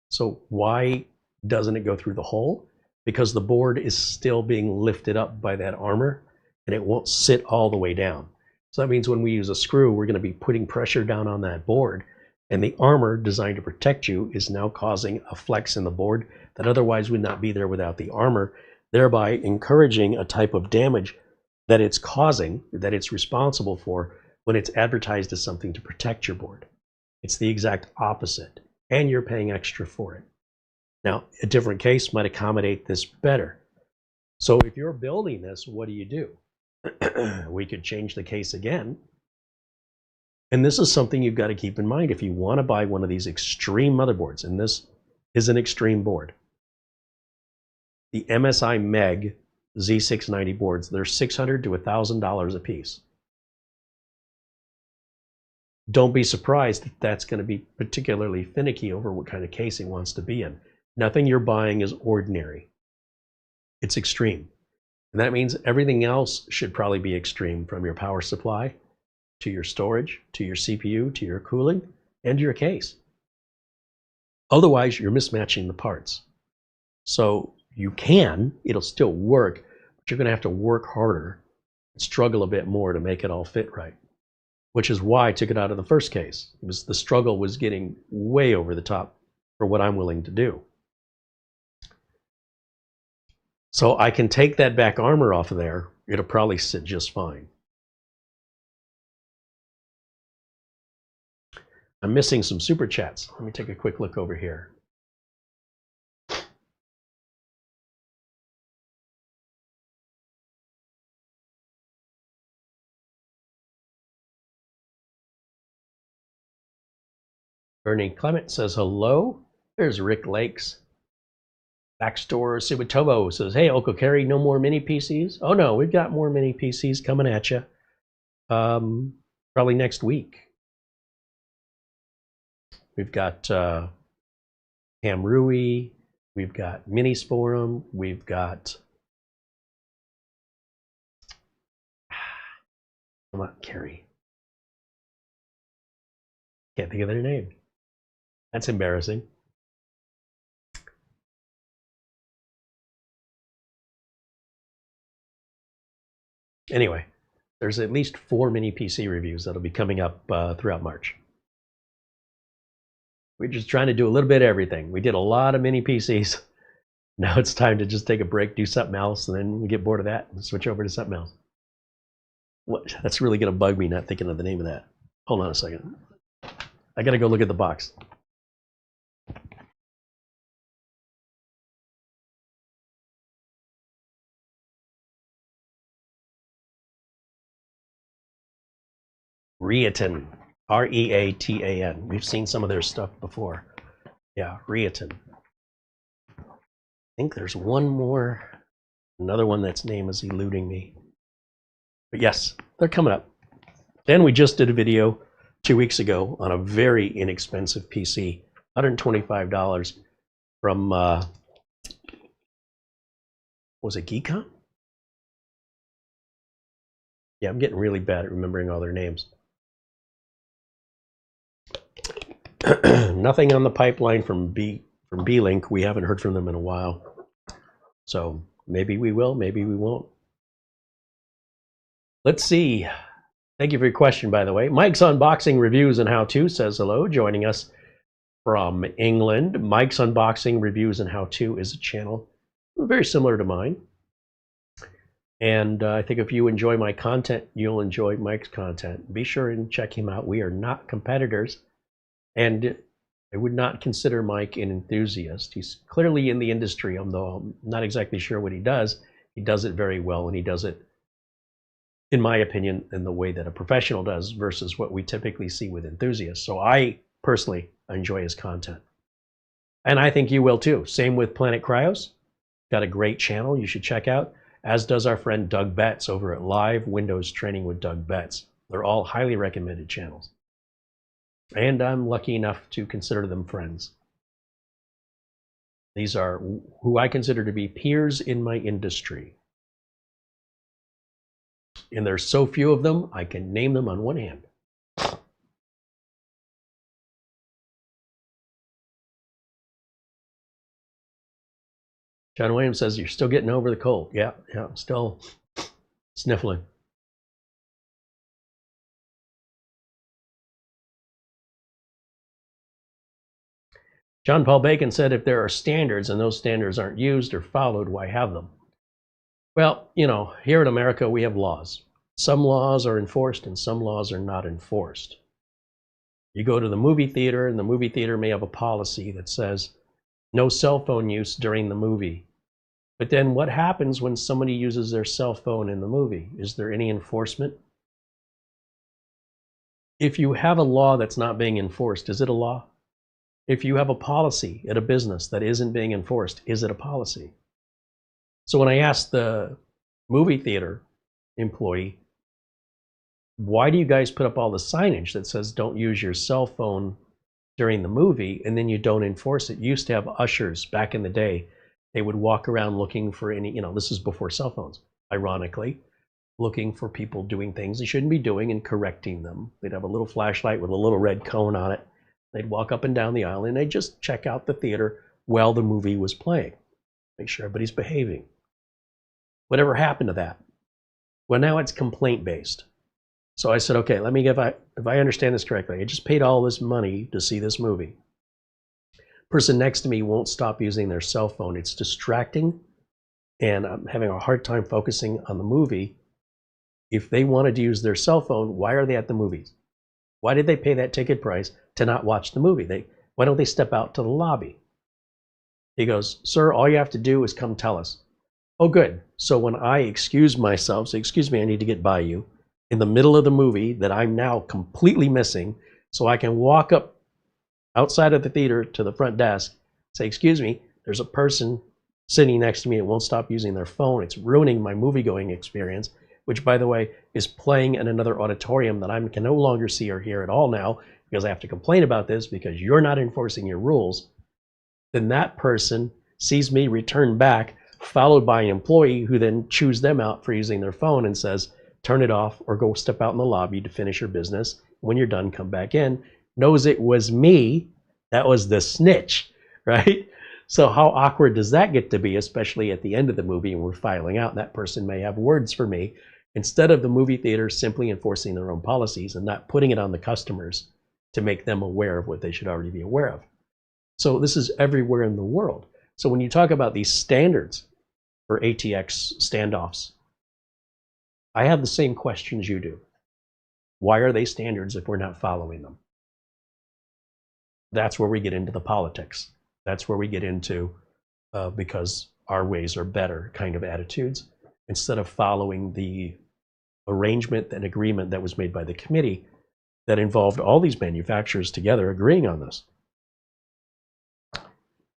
So why doesn't it go through the hole? Because the board is still being lifted up by that armor and it won't sit all the way down. So that means when we use a screw, we're going to be putting pressure down on that board, and the armor designed to protect you is now causing a flex in the board that otherwise would not be there without the armor, thereby encouraging a type of damage that it's causing, that it's responsible for when it's advertised as something to protect your board. It's the exact opposite, and you're paying extra for it. Now, a different case might accommodate this better. So if you're building this, what do? We could change the case again. And this is something you've got to keep in mind if you want to buy one of these extreme motherboards, and this is an extreme board. The MSI Meg Z690 boards, they're $600 to $1,000 a piece. Don't be surprised if that's going to be particularly finicky over what kind of case he wants to be in. Nothing you're buying is ordinary. It's extreme. And that means everything else should probably be extreme, from your power supply to your storage, to your CPU, to your cooling, and your case. Otherwise, you're mismatching the parts. So it'll still work, but you're going to have to work harder, struggle a bit more to make it all fit right. Which is why I took it out of the first case. The struggle was getting way over the top for what I'm willing to do. So I can take that back armor off of there. It'll probably sit just fine. I'm missing some super chats. Let me take a quick look over here. Bernie Clement says hello. There's Rick Lakes. Backstore Subatobo says, hey, Uncle Kerry, no more mini PCs? Oh no, we've got more mini PCs coming at you. Probably next week. We've got Cam Rui, we've got Minis Forum, we've got... Come on, Kerry. Can't think of their name. That's embarrassing. Anyway, there's at least 4 mini PC reviews that'll be coming up throughout March. We're just trying to do a little bit of everything. We did a lot of mini PCs. Now it's time to just take a break, do something else, and then we get bored of that and switch over to something else. What? That's really going to bug me not thinking of the name of that. Hold on a second. I got to go look at the box. Reatan. R-E-A-T-A-N. We've seen some of their stuff before. Yeah, Reatan. I think there's one more. Another one that's name is eluding me. But yes, they're coming up. And we just did a video 2 weeks ago on a very inexpensive PC, $125 from, was it Geekon? Yeah, I'm getting really bad at remembering all their names. Nothing on the pipeline from B-Link. We haven't heard from them in a while. So maybe we will, maybe we won't. Let's see. Thank you for your question, by the way. Mike's Unboxing Reviews and How-To says hello, joining us from England. Mike's Unboxing Reviews and How-To is a channel very similar to mine. And I think if you enjoy my content, you'll enjoy Mike's content. Be sure and check him out. We are not competitors. And I would not consider Mike an enthusiast. He's clearly in the industry, although I'm not exactly sure what he does. He does it very well, and he does it, in my opinion, in the way that a professional does versus what we typically see with enthusiasts. So I personally enjoy his content. And I think you will too. Same with Planet Cryos. Got a great channel you should check out, as does our friend Doug Betts over at Live Windows Training with Doug Betts. They're all highly recommended channels. And I'm lucky enough to consider them friends. These are who I consider to be peers in my industry. And there's so few of them, I can name them on one hand. John Williams says, you're still getting over the cold. Yeah, I'm still sniffling. John Paul Bacon said, if there are standards and those standards aren't used or followed, why have them? Well, you know, here in America, we have laws. Some laws are enforced and some laws are not enforced. You go to the movie theater and the movie theater may have a policy that says no cell phone use during the movie. But then what happens when somebody uses their cell phone in the movie? Is there any enforcement? If you have a law that's not being enforced, is it a law? If you have a policy at a business that isn't being enforced, is it a policy? So when I asked the movie theater employee, why do you guys put up all the signage that says don't use your cell phone during the movie, and then you don't enforce it? You used to have ushers back in the day. They would walk around looking for any, you know, this is before cell phones, ironically, looking for people doing things they shouldn't be doing and correcting them. They'd have a little flashlight with a little red cone on it. They'd walk up and down the aisle and they'd just check out the theater while the movie was playing. Make sure everybody's behaving. Whatever happened to that? Well, now it's complaint-based. So I said, okay, let me, if I understand this correctly, I just paid all this money to see this movie. Person next to me won't stop using their cell phone. It's distracting, and I'm having a hard time focusing on the movie. If they wanted to use their cell phone, why are they at the movies? Why did they pay that ticket price to not watch the movie? Why don't they step out to the lobby? He goes, sir, all you have to do is come tell us. Oh, good. So when I excuse myself, say, excuse me, I need to get by you, in the middle of the movie that I'm now completely missing, so I can walk up outside of the theater to the front desk, say, excuse me, there's a person sitting next to me that won't stop using their phone. It's ruining my movie-going experience, which, by the way, is playing in another auditorium that I can no longer see or hear at all now because I have to complain about this because you're not enforcing your rules. Then that person sees me return back, followed by an employee who then chews them out for using their phone and says, turn it off or go step out in the lobby to finish your business. When you're done, come back in. Knows it was me. That was the snitch, right? So how awkward does that get to be, especially at the end of the movie and we're filing out? That person may have words for me. Instead of the movie theater simply enforcing their own policies and not putting it on the customers to make them aware of what they should already be aware of. So this is everywhere in the world. So when you talk about these standards for ATX standoffs, I have the same questions you do. Why are they standards if we're not following them? That's where we get into the politics. That's where we get into because our ways are better kind of attitudes, instead of following the arrangement and agreement that was made by the committee that involved all these manufacturers together agreeing on this.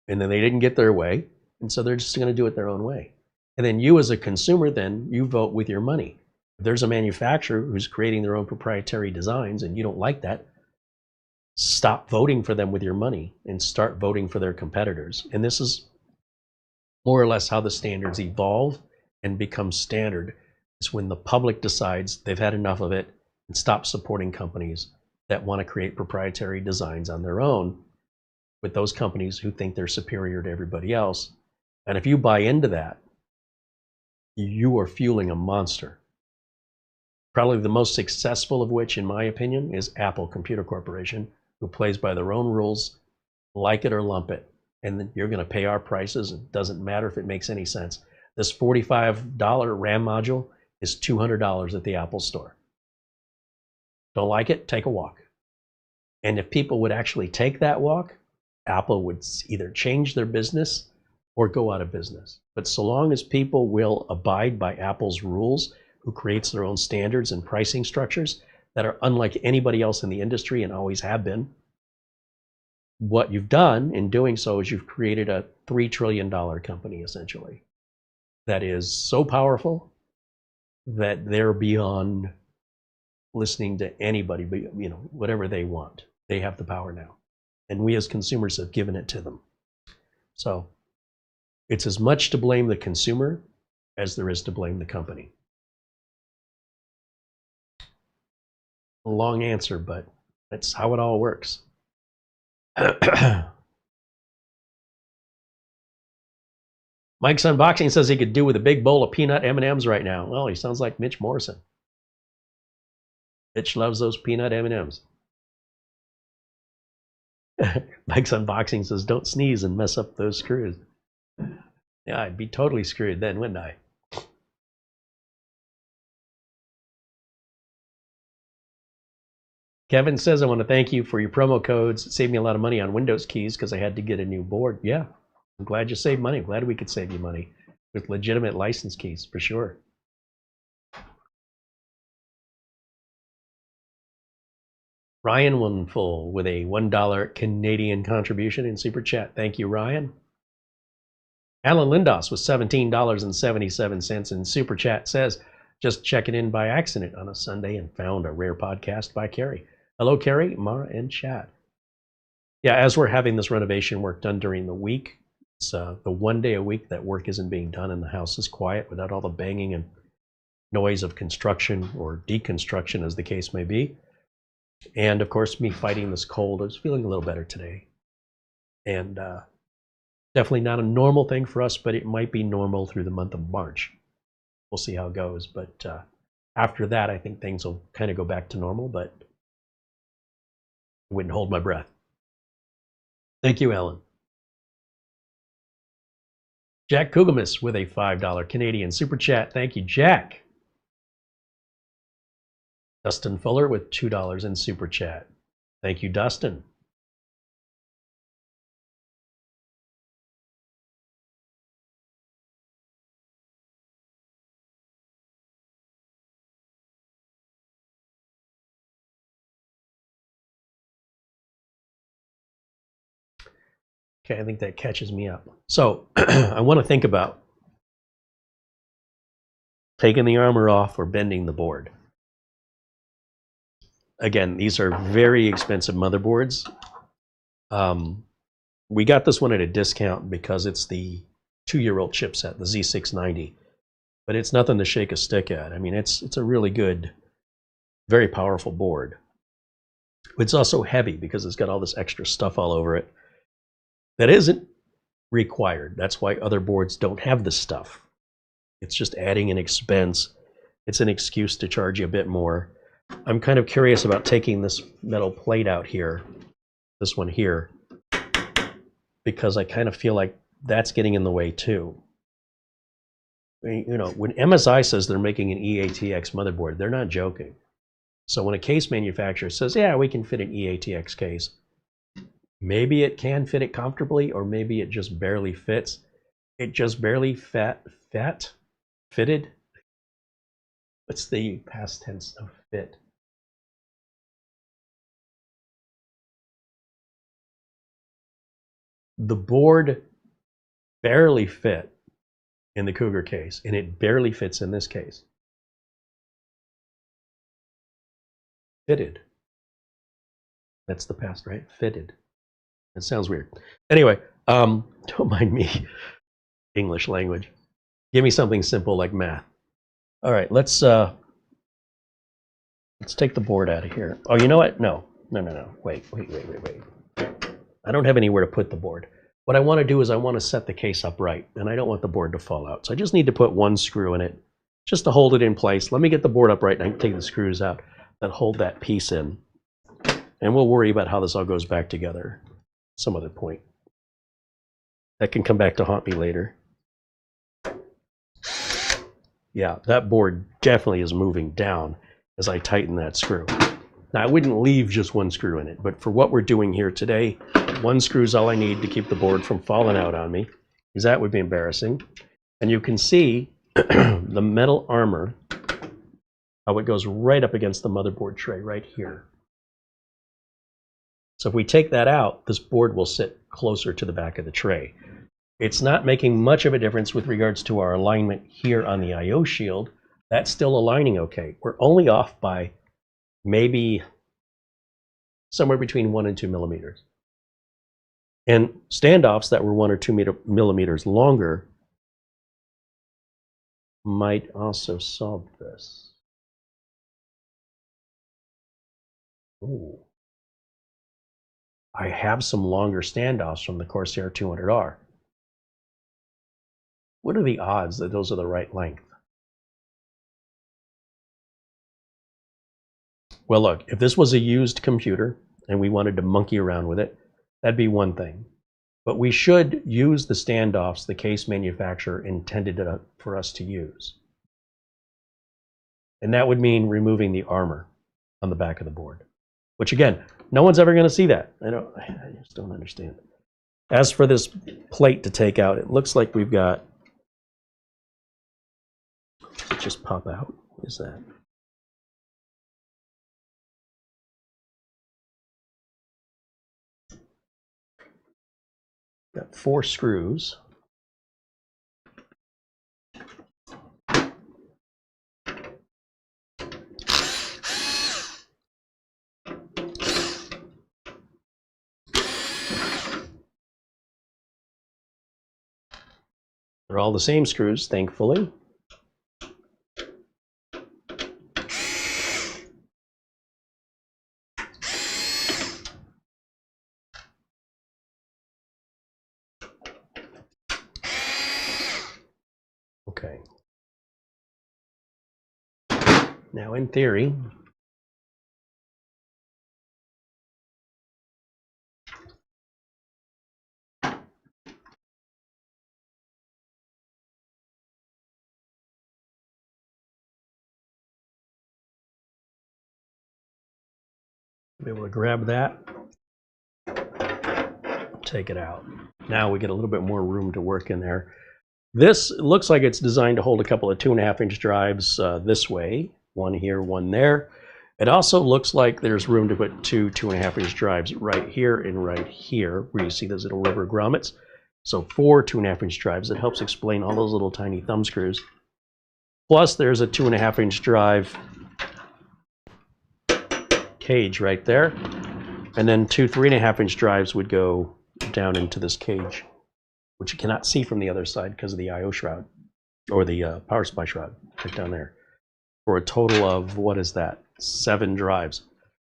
And then they didn't get their way, and so they're just going to do it their own way. And then you as a consumer, then you vote with your money. If there's a manufacturer who's creating their own proprietary designs and you don't like that, stop voting for them with your money and start voting for their competitors. And this is more or less how the standards evolve and become standard. Is when the public decides they've had enough of it and stop supporting companies that want to create proprietary designs on their own with those companies who think they're superior to everybody else. And if you buy into that, you are fueling a monster. Probably the most successful of which, in my opinion, is Apple Computer Corporation, who plays by their own rules, like it or lump it. And then you're going to pay our prices. It doesn't matter if it makes any sense. This $45 RAM module is $200 at the Apple store. Don't like it? Take a walk. And if people would actually take that walk, Apple would either change their business or go out of business. But so long as people will abide by Apple's rules, who creates their own standards and pricing structures that are unlike anybody else in the industry and always have been, what you've done in doing so is you've created a $3 trillion company, essentially, that is so powerful that they're beyond listening to anybody, but you know, whatever they want. They have the power now. And we as consumers have given it to them. So it's as much to blame the consumer as there is to blame the company. A long answer, but that's how it all works. Mike's Unboxing says he could do with a big bowl of peanut M&Ms right now. Well, he sounds like Mitch Morrison. Mitch loves those peanut M&Ms. Mike's Unboxing says, don't sneeze and mess up those screws. Yeah, I'd be totally screwed then, wouldn't I? Kevin says, I want to thank you for your promo codes. It saved me a lot of money on Windows keys because I had to get a new board. Yeah, I'm glad you saved money. I'm glad we could save you money with legitimate license keys, for sure. Ryan Wonderful with a $1 Canadian contribution in Super Chat. Thank you, Ryan. Alan Lindos with $17.77 in Super Chat says, just checking in by accident on a Sunday and found a rare podcast by Carrie. Hello, Carrie, Mara, and Chad. Yeah, as we're having this renovation work done during the week, it's the one day a week that work isn't being done and the house is quiet without all the banging and noise of construction or deconstruction, as the case may be. And of course, me fighting this cold, I was feeling a little better today. And definitely not a normal thing for us, but it might be normal through the month of March. We'll see how it goes. But after that, I think things will kind of go back to normal, but I wouldn't hold my breath. Thank you, Ellen. Jack Kugamis with a $5 Canadian Super Chat. Thank you, Jack. Dustin Fuller with $2 in Super Chat. Thank you, Dustin. Okay, I think that catches me up. So I want to think about taking the armor off or bending the board. Again, these are very expensive motherboards. We got this one at a discount because it's the 2-year-old chipset, the Z690. But it's nothing to shake a stick at. I mean, it's a really good, very powerful board. It's also heavy because it's got all this extra stuff all over it that isn't required. That's why other boards don't have this stuff. It's just adding an expense. It's an excuse to charge you a bit more. I'm kind of curious about taking this metal plate out here, this one here, because I kind of feel like that's getting in the way too. I mean, you know, when MSI says they're making an EATX motherboard, they're not joking. So when a case manufacturer says, yeah, we can fit an EATX case, maybe it can fit it comfortably, or maybe it just barely fits. It just barely fitted. What's the past tense of fit? The board barely fit in the Cougar case, and it barely fits in this case. Fitted. That's the past, right? Fitted. It sounds weird. Anyway, don't mind me. English language. Give me something simple like math. All right, let's take the board out of here. Oh, you know what? No. Wait. I don't have anywhere to put the board. What I want to do is I want to set the case up right, and I don't want the board to fall out. So I just need to put one screw in it just to hold it in place. Let me get the board up right, and I can take the screws out that hold that piece in. And we'll worry about how this all goes back together some other point. That can come back to haunt me later. Yeah, that board definitely is moving down as I tighten that screw. Now, I wouldn't leave just one screw in it, but for what we're doing here today, one screw is all I need to keep the board from falling out on me, because that would be embarrassing. And you can see the metal armor, how it goes right up against the motherboard tray right here. So if we take that out, this board will sit closer to the back of the tray. It's not making much of a difference with regards to our alignment here on the I/O shield. That's still aligning okay. We're only off by maybe somewhere between 1 and 2 millimeters. And standoffs that were 1 or 2 millimeters longer might also solve this. Ooh. I have some longer standoffs from the CORSAIR 200R. What are the odds that those are the right length? Well, look, if this was a used computer and we wanted to monkey around with it, That'd be one thing. But we should use the standoffs the case manufacturer intended for us to use. And that would mean removing the armor on the back of the board. Which again, no one's ever going to see that. I just don't understand. As for this plate to take out, it looks like we've got... It just pop out. What is that? Got 4 screws. They're all the same screws, thankfully. Okay. Now, in theory, be able to grab that, take it out. Now we get a little bit more room to work in there. This looks like it's designed to hold a couple of 2.5-inch drives this way, one here, one there. It also looks like there's room to put 2 2.5-inch drives right here and right here, where you see those little rubber grommets. So 4 2.5-inch drives. That helps explain all those little tiny thumb screws. Plus there's a 2.5-inch drive cage right there. And then 2 3.5-inch drives would go down into this cage, which you cannot see from the other side because of the I/O shroud, or the power supply shroud right down there, for a total of, what is that, 7 drives.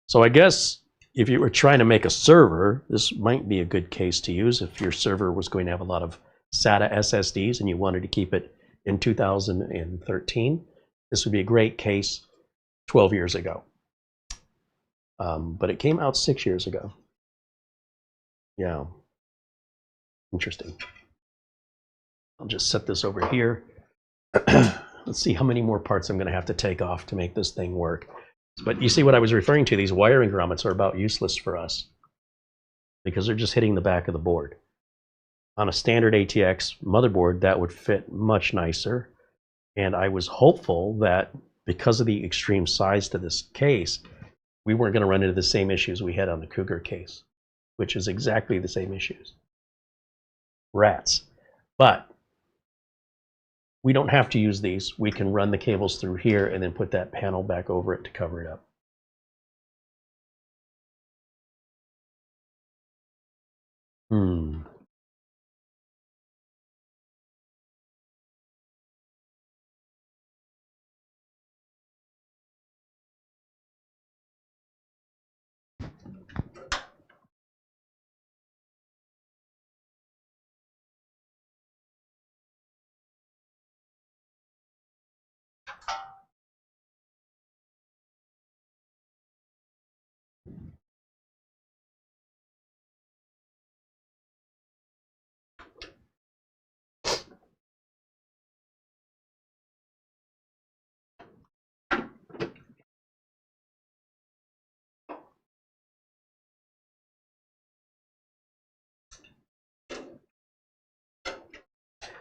So I guess if you were trying to make a server, this might be a good case to use if your server was going to have a lot of SATA SSDs and you wanted to keep it in 2013. This would be a great case 12 years ago. But it came out 6 years ago. Yeah. Interesting. I'll just set this over here. Let's see how many more parts I'm going to have to take off to make this thing work. But you see what I was referring to, these wiring grommets are about useless for us because they're just hitting the back of the board. On a standard ATX motherboard, that would fit much nicer. And I was hopeful that because of the extreme size to this case, we weren't going to run into the same issues we had on the Cougar case, which is exactly the same issues. Rats. But we don't have to use these. We can run the cables through here and then put that panel back over it to cover it up.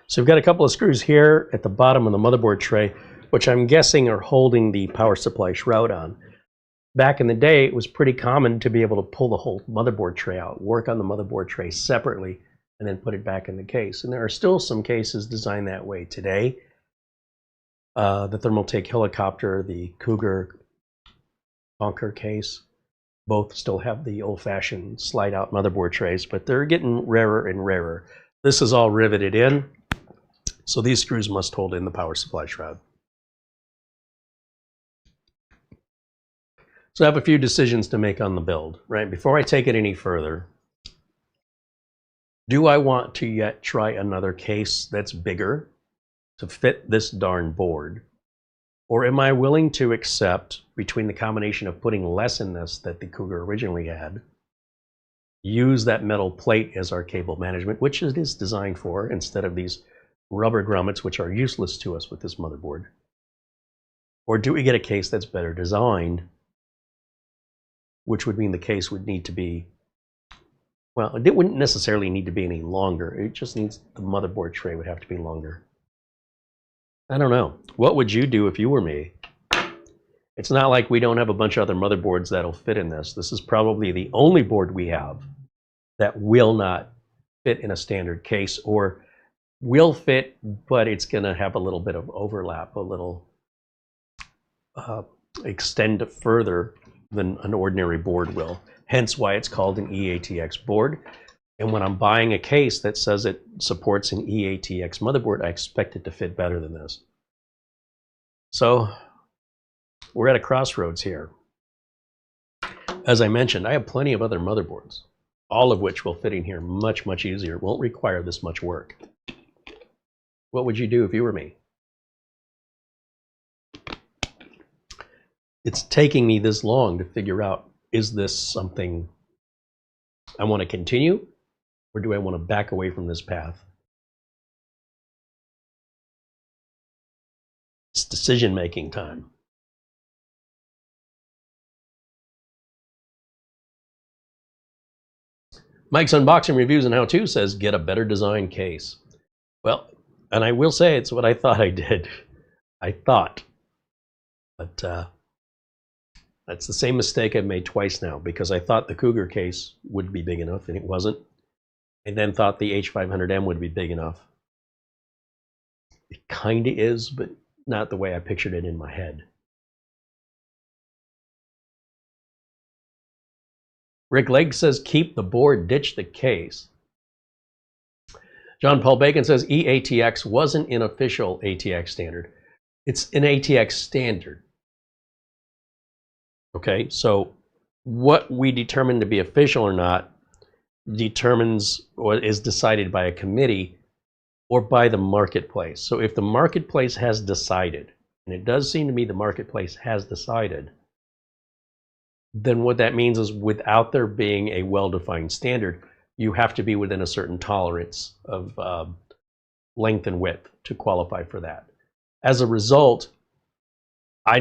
So we've got a couple of screws here at the bottom of the motherboard tray, which I'm guessing are holding the power supply shroud on. Back in the day, it was pretty common to be able to pull the whole motherboard tray out, work on the motherboard tray separately, and then put it back in the case. And there are still some cases designed that way today. The Thermaltake helicopter, the Cougar bunker case, both still have the old-fashioned slide-out motherboard trays, but they're getting rarer and rarer. This is all riveted in, so these screws must hold in the power supply shroud. So I have a few decisions to make on the build, right? Before I take it any further, do I want to yet try another case that's bigger to fit this darn board? Or am I willing to accept, between the combination of putting less in this that the Cougar originally had, use that metal plate as our cable management, which it is designed for, instead of these rubber grommets, which are useless to us with this motherboard? Or do we get a case that's better designed, which would mean the case would need to be, well, it wouldn't necessarily need to be any longer. It just needs, the motherboard tray would have to be longer. I don't know. What would you do if you were me? It's not like we don't have a bunch of other motherboards that'll fit in this. This is probably the only board we have that will not fit in a standard case, or will fit, but it's going to have a little bit of overlap, a little extend further than an ordinary board will. Hence why it's called an EATX board. And when I'm buying a case that says it supports an EATX motherboard, I expect it to fit better than this. So we're at a crossroads here. As I mentioned, I have plenty of other motherboards, all of which will fit in here much, much easier. Won't require this much work. What would you do if you were me? It's taking me this long to figure out, is this something I want to continue, or do I want to back away from this path? It's decision-making time. Mike's Unboxing Reviews and How-To says, get a better design case. Well, and I will say it's what I thought I did. I thought. But that's the same mistake I've made twice now, because I thought the Cougar case would be big enough, and it wasn't. And then thought the H500M would be big enough. It kind of is, but not the way I pictured it in my head. Rick Legg says, keep the board, ditch the case. John Paul Bacon says, EATX wasn't an official ATX standard. It's an ATX standard. Okay, so what we determine to be official or not determines or is decided by a committee or by the marketplace. So if the marketplace has decided, and it does seem to me the marketplace has decided, then what that means is, without there being a well-defined standard, you have to be within a certain tolerance of length and width to qualify for that. As a result, I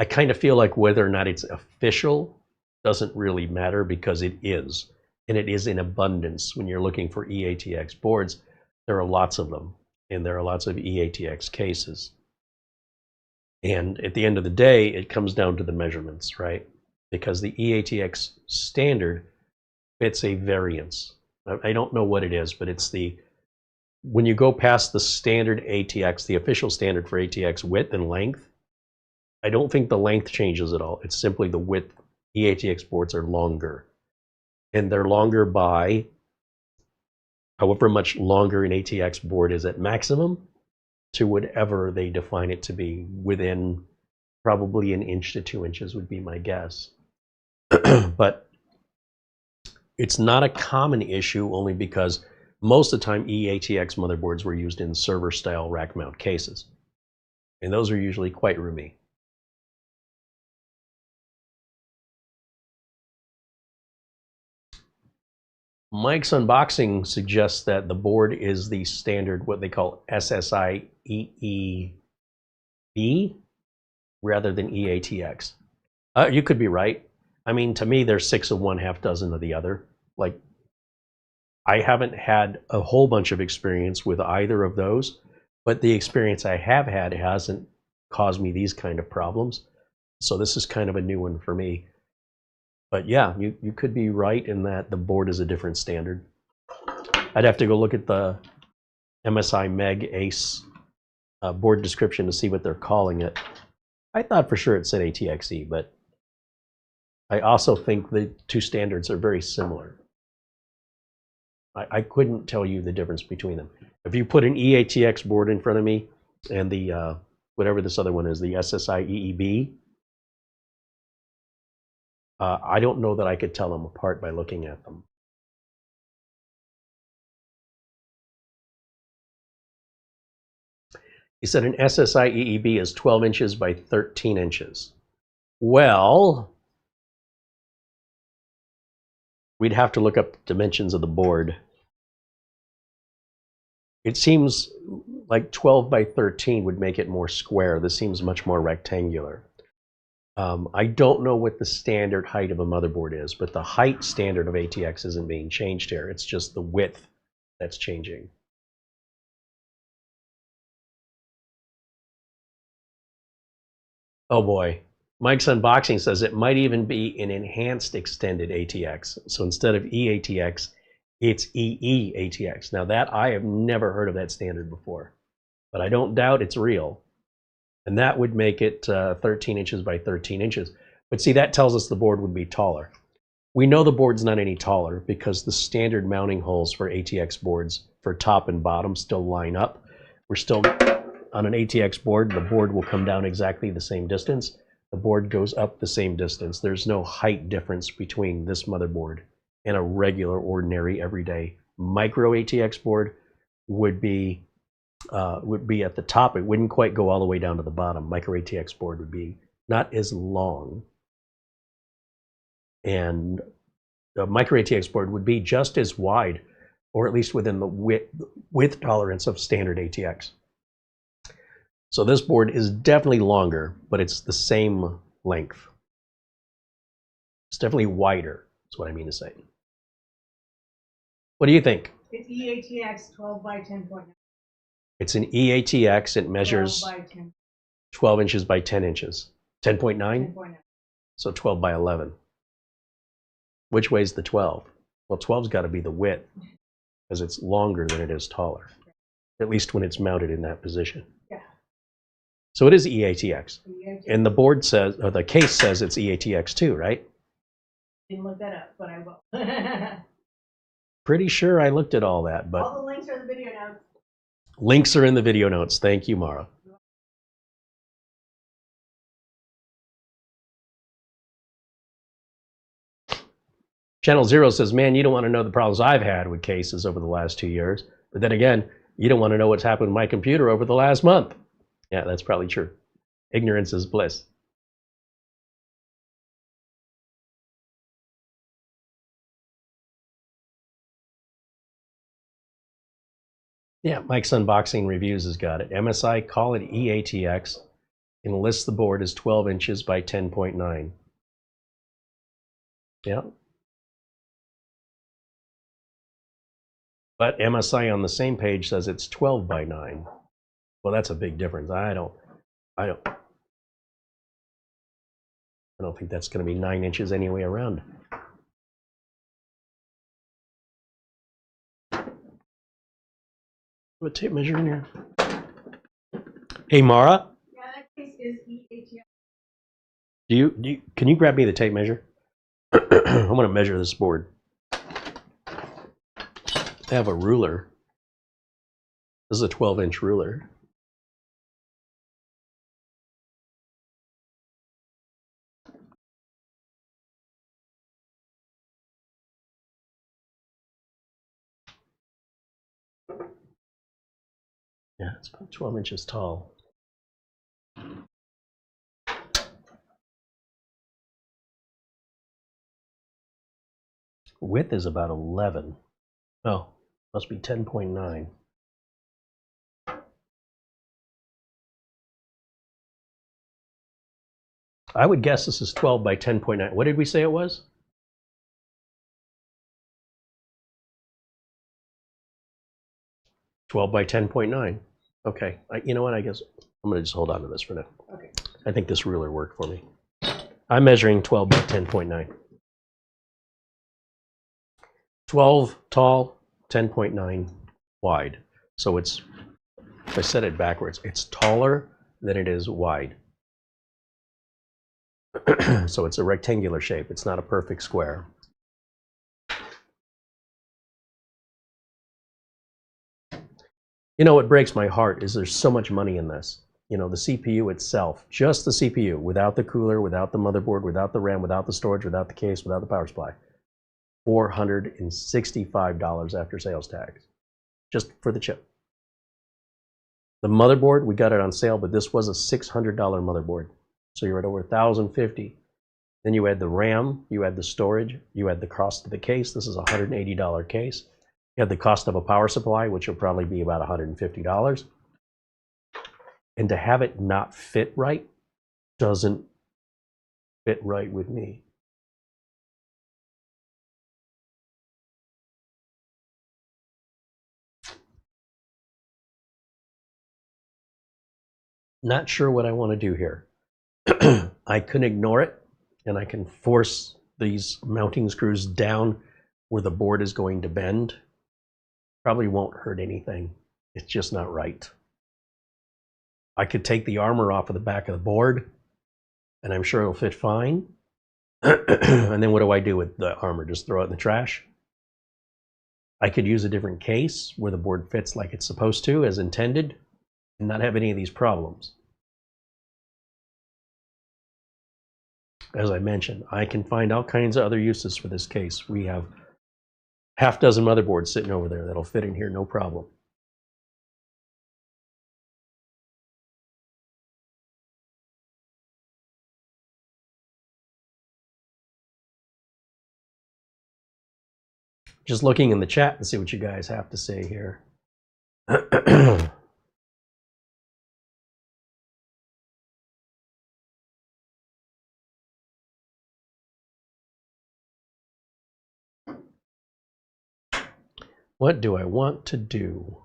kind of feel like whether or not it's official doesn't really matter, because it is. And it is in abundance. When you're looking for EATX boards, there are lots of them, and there are lots of EATX cases. And at the end of the day, it comes down to the measurements, right? Because the EATX standard fits a variance. I don't know what it is, but it's when you go past the standard ATX, the official standard for ATX width and length, I don't think the length changes at all. It's simply the width. EATX boards are longer. And they're longer by however much longer an ATX board is at maximum to whatever they define it to be, within probably 1 inch to 2 inches would be my guess. But it's not a common issue, only because most of the time EATX motherboards were used in server style rack mount cases. And those are usually quite roomy. Mike's Unboxing suggests that the board is the standard, what they call SSI EEB, rather than EATX. You could be right. I mean, to me, there's 6 of one, half dozen of the other. Like, I haven't had a whole bunch of experience with either of those, but the experience I have had hasn't caused me these kind of problems. So this is kind of a new one for me. But yeah, you could be right in that the board is a different standard. I'd have to go look at the MSI Meg Ace board description to see what they're calling it. I thought for sure it said ATXE, but I also think the two standards are very similar. I couldn't tell you the difference between them. If you put an EATX board in front of me and the whatever this other one is, the SSI EEB, I don't know that I could tell them apart by looking at them. He said an SSI EEB is 12 inches by 13 inches. Well, We'd have to look up the dimensions of the board. It seems like 12 by 13 would make it more square. This seems much more rectangular. I don't know what the standard height of a motherboard is, but the height standard of ATX isn't being changed here. It's just the width that's changing. Oh boy. Mike's Unboxing says it might even be an enhanced extended ATX. So instead of eATX, it's EE-ATX. Now that, I have never heard of that standard before, but I don't doubt it's real. And that would make it 13 inches by 13 inches. But see, that tells us the board would be taller. We know the board's not any taller because the standard mounting holes for ATX boards for top and bottom still line up. We're still on an ATX board, the board will come down exactly the same distance. The board goes up the same distance. There's no height difference between this motherboard and a regular, ordinary, everyday micro ATX board would be at the top. It wouldn't quite go all the way down to the bottom. Micro ATX board would be not as long. And the micro ATX board would be just as wide, or at least within the width tolerance of standard ATX. So this board is definitely longer, but it's the same length. It's definitely wider, that's what I mean to say. What do you think? It's eATX 12 by 10.9. It's an eATX. It measures 12 inches by 10 inches. 10.9? 10.9. So 12 by 11. Which way's the 12? Well, 12's got to be the width, because it's longer than it is taller, at least when it's mounted in that position. Yeah. So it is eATX. And the board says, or the case says it's eATX too, right? Didn't look that up, but I will. Pretty sure I looked at all that, but all the links are in the video notes. Links are in the video notes. Thank you, Mara. Channel Zero says, man, you don't want to know the problems I've had with cases over the last 2 years. But then again, you don't want to know what's happened with my computer over the last month. Yeah, that's probably true. Ignorance is bliss. Yeah, Mike's Unboxing Reviews has got it. MSI, call it eATX, and list the board as 12 inches by 10.9. Yeah. But MSI on the same page says it's 12 by 9. Well, that's a big difference. I don't think that's going to be 9 inches any way around. A tape measure in here. Hey, Mara. Yeah, that case is eATX. Can you grab me the tape measure? I want to measure this board. I have a ruler. This is a 12-inch ruler. Yeah, it's about 12 inches tall. Width is about 11. Oh, must be 10.9. I would guess this is 12 by 10.9. What did we say it was? $12 by 10.9. Okay, you know what? I guess I'm going to just hold on to this for now. Okay. I think this ruler worked for me. I'm measuring 12 by 10.9. 12 tall, 10.9 wide. So it's, if I set it backwards, it's taller than it is wide. So it's a rectangular shape. It's not a perfect square. You know what breaks my heart is there's so much money in this. You know, the CPU itself, just the CPU, without the cooler, without the motherboard, without the RAM, without the storage, without the case, without the power supply. $465 after sales tax, just for the chip. The motherboard, we got it on sale, but this was a $600 motherboard. So you're at over $1,050 Then you add the RAM, you add the storage, you add the cost of the case. This is a $180 case. You have the cost of a power supply, which will probably be about $150. And to have it not fit right doesn't fit right with me. Not sure what I want to do here. I can ignore it, and I can force these mounting screws down where the board is going to bend. Probably won't hurt anything. It's just not right. I could take the armor off of the back of the board, and I'm sure it'll fit fine. And then what do I do with the armor? Just throw it in the trash? I could use a different case where the board fits like it's supposed to, as intended, and not have any of these problems. As I mentioned, I can find all kinds of other uses for this case. We have half dozen motherboards sitting over there that'll fit in here, no problem. Just looking in the chat to see what you guys have to say here. What do I want to do?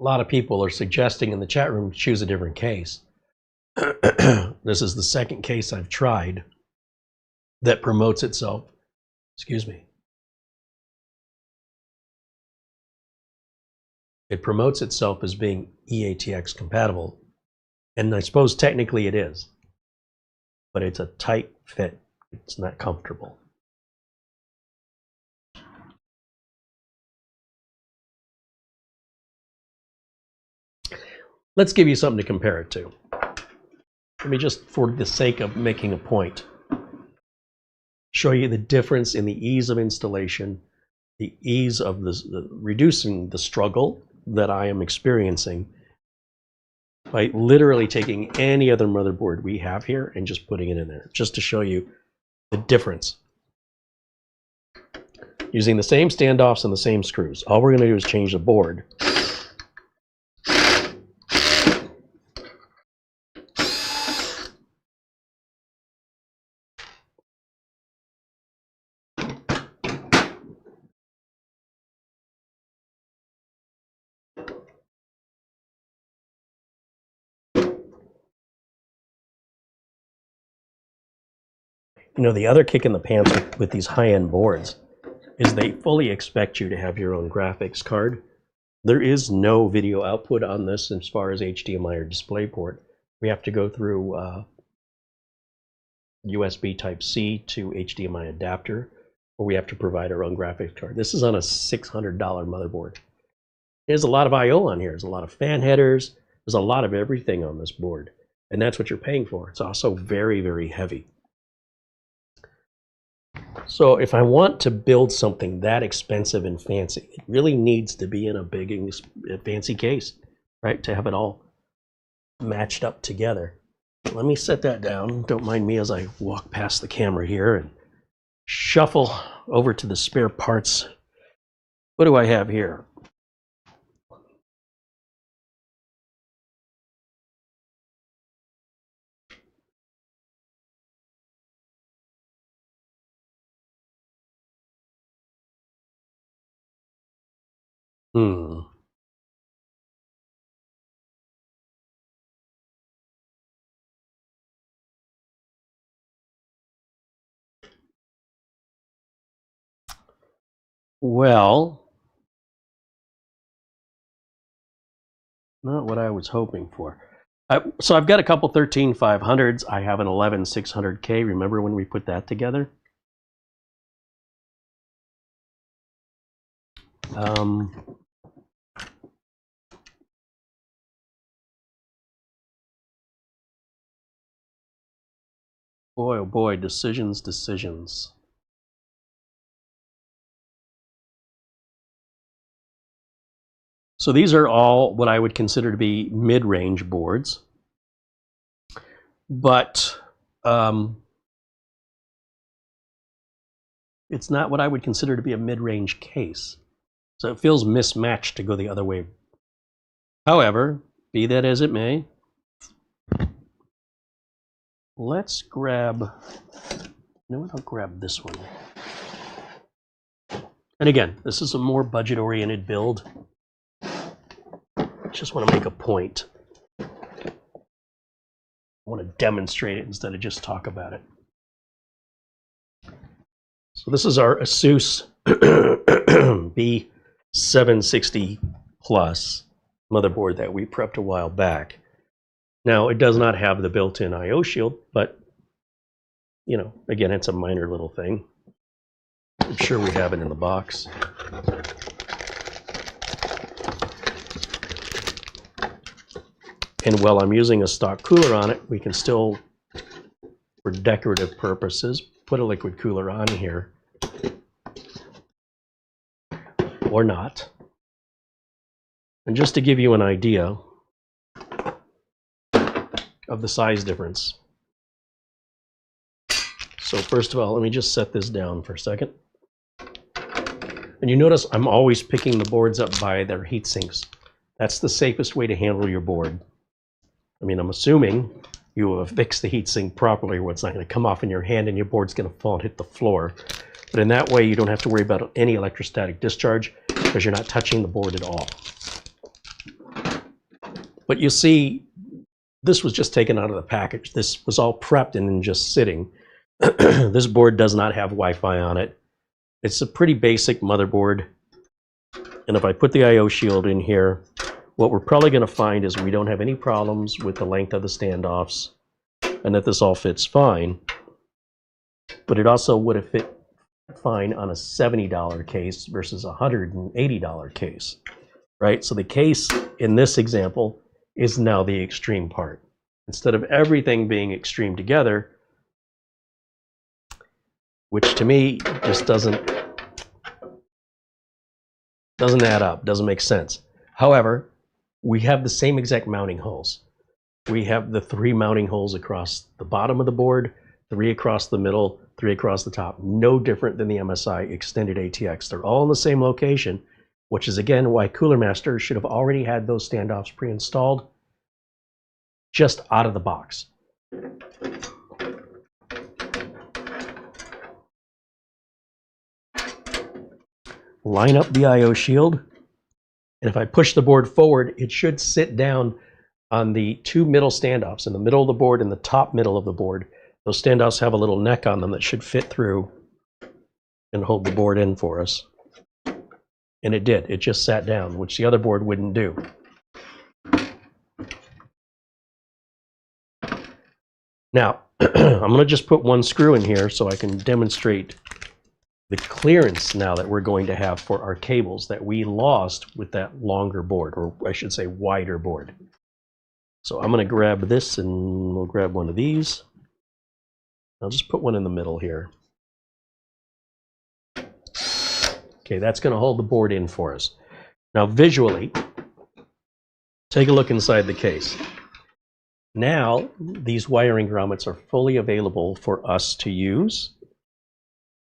A lot of people are suggesting in the chat room choose a different case. This is the second case I've tried that promotes itself, excuse me. It promotes itself as being EATX compatible, and I suppose technically it is, but it's a tight fit. It's not comfortable. Let's give you something to compare it to. Let me just, for the sake of making a point, show you the difference in the ease of installation, the ease of reducing the struggle that I am experiencing by literally taking any other motherboard we have here and just putting it in there, just to show you the difference. Using the same standoffs and the same screws. All we're going to do is change the board. You know, the other kick in the pants with these high-end boards is they fully expect you to have your own graphics card. There is no video output on this as far as HDMI or DisplayPort. We have to go through USB Type-C to HDMI adapter, or we have to provide our own graphics card. This is on a $600 motherboard. There's a lot of I/O on here. There's a lot of fan headers. There's a lot of everything on this board, and that's what you're paying for. It's also very, very heavy. So if I want to build something that expensive and fancy, it really needs to be in a big fancy case, right? To have it all matched up together. Let me set that down. Don't mind me as I walk past the camera here and shuffle over to the spare parts. What do I have here? Well, not what I was hoping for. So I've got a couple 13500s. I have an 11600K. Remember when we put that together? Boy, oh boy, decisions. So these are all what I would consider to be mid-range boards. But it's not what I would consider to be a mid-range case. So it feels mismatched to go the other way. However, be that as it may, let's grab, you know what, I'll grab this one. And again, this is a more budget-oriented build. Just want to make a point. I want to demonstrate it instead of just talk about it. So this is our Asus B760 Plus motherboard that we prepped a while back. Now, it does not have the built-in I/O shield, but, you know, again, it's a minor little thing. I'm sure we have it in the box. And while I'm using a stock cooler on it, we can still, for decorative purposes, put a liquid cooler on here. Or not. And just to give you an idea of the size difference. So first of all, let me just set this down for a second. And you notice I'm always picking the boards up by their heat sinks. That's the safest way to handle your board. I mean, I'm assuming you have fixed the heatsink properly where it's not going to come off in your hand and your board's going to fall and hit the floor. But in that way, you don't have to worry about any electrostatic discharge because you're not touching the board at all. But you see, this was just taken out of the package. This was all prepped and then just sitting. This board does not have Wi-Fi on it. It's a pretty basic motherboard. And if I put the I/O shield in here, what we're probably going to find is we don't have any problems with the length of the standoffs and that this all fits fine. But it also would have fit fine on a $70 case versus a $180 case, right? So the case in this example is now the extreme part. Instead of everything being extreme together, which to me just doesn't add up, doesn't make sense. However, we have the same exact mounting holes. We have the 3 mounting holes across the bottom of the board, 3 across the middle, 3 across the top. No different than the MSI extended ATX. They're all in the same location, which is again why CoolerMaster should have already had those standoffs pre-installed just out of the box. Line up the I/O shield. And if I push the board forward, it should sit down on the 2 middle standoffs, in the middle of the board and the top middle of the board. Those standoffs have a little neck on them that should fit through and hold the board in for us. And it did. It just sat down, which the other board wouldn't do. Now, I'm going to just put 1 screw in here so I can demonstrate the clearance now that we're going to have for our cables that we lost with that longer board, or I should say wider board. So I'm going to grab this and we'll grab one of these. I'll just put one in the middle here. Okay, that's going to hold the board in for us. Now visually, take a look inside the case. Now these wiring grommets are fully available for us to use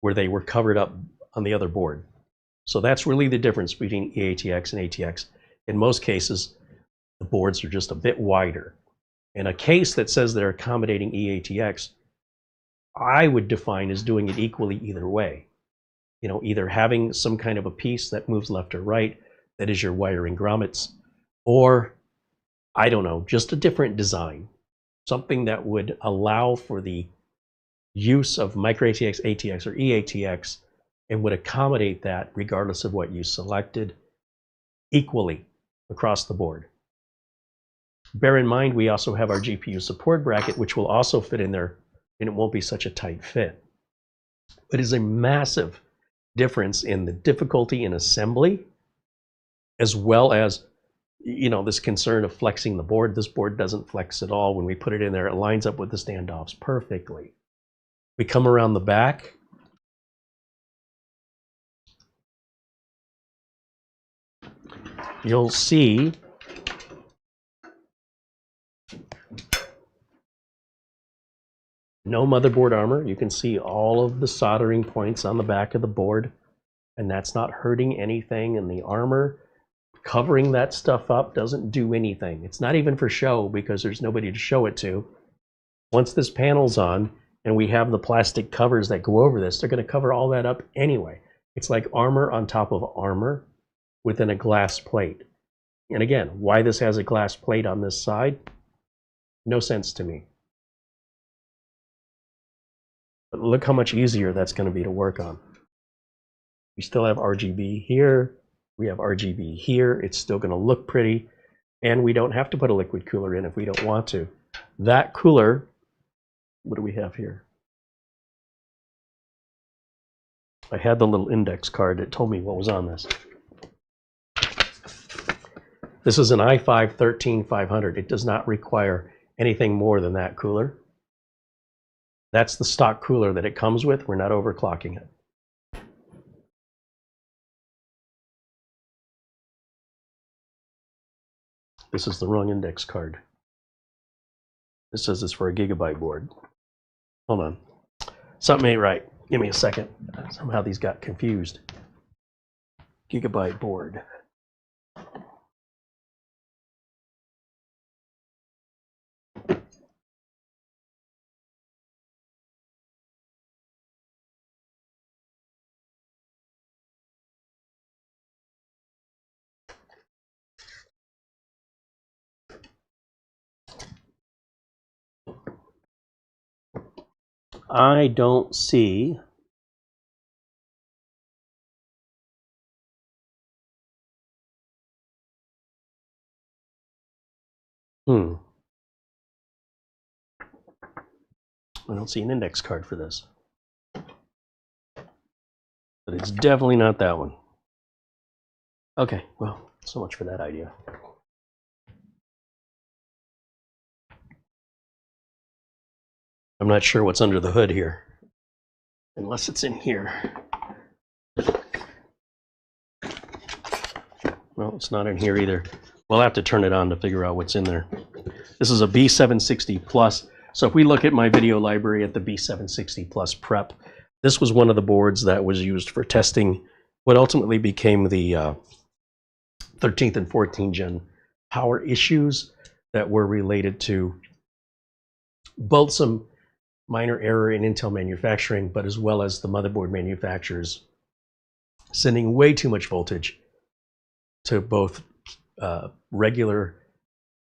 where they were covered up on the other board. So that's really the difference between eATX and ATX. In most cases, the boards are just a bit wider. And a case that says they're accommodating eATX, I would define as doing it equally either way. You know, either having some kind of a piece that moves left or right, that is your wiring grommets, or, I don't know, just a different design. Something that would allow for the use of micro ATX, ATX, or eATX, and would accommodate that regardless of what you selected equally across the board. Bear in mind, we also have our GPU support bracket, which will also fit in there, and it won't be such a tight fit. It is a massive difference in the difficulty in assembly, as well as, you know, this concern of flexing the board. This board doesn't flex at all. When we put it in there, it lines up with the standoffs perfectly. We come around the back. You'll see no motherboard armor. You can see all of the soldering points on the back of the board, and that's not hurting anything. And the armor covering that stuff up doesn't do anything. It's not even for show because there's nobody to show it to. Once this panel's on and we have the plastic covers that go over this, they're going to cover all that up anyway. It's like armor on top of armor within a glass plate. And again, why this has a glass plate on this side, no sense to me. But look how much easier that's going to be to work on. We still have RGB here. We have RGB here. It's still going to look pretty. And we don't have to put a liquid cooler in if we don't want to. That cooler, what do we have here? I had the little index card that told me what was on this. This is an i5-13500. It does not require anything more than that cooler. That's the stock cooler that it comes with. We're not overclocking it. This is the wrong index card. This says it's for a gigabyte board. Hold on. Something ain't right. Give me a second. Somehow these got confused. Gigabyte board. I don't see I don't see an index card for this. But it's definitely not that one. Okay, well, so much for that idea. I'm not sure what's under the hood here, unless it's in here. Well, it's not in here either. We'll have to turn it on to figure out what's in there. This is a B760 Plus. So if we look at my video library at the B760 Plus prep, this was one of the boards that was used for testing what ultimately became the 13th and 14th gen power issues that were related to both some minor error in Intel manufacturing, but as well as the motherboard manufacturers sending way too much voltage to both regular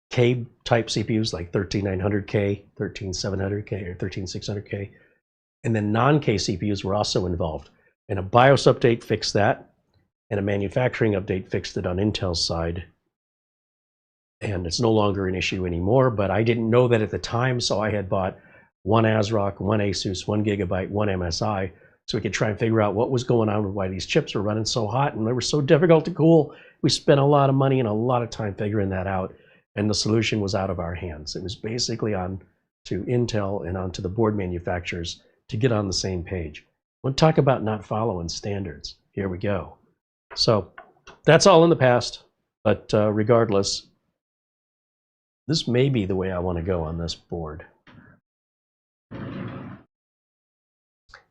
K type CPUs like 13900K, 13700K, or 13600K, and then non-K CPUs were also involved. And a BIOS update fixed that, and a manufacturing update fixed it on Intel's side. And it's no longer an issue anymore, but I didn't know that at the time, so I had bought one ASRock, one Asus, 1 gigabyte, one MSI, so we could try and figure out what was going on with why these chips were running so hot and they were so difficult to cool. We spent a lot of money and a lot of time figuring that out, and the solution was out of our hands. It was basically on to Intel and onto the board manufacturers to get on the same page. We'll talk about not following standards. Here we go. So that's all in the past, but regardless, this may be the way I want to go on this board.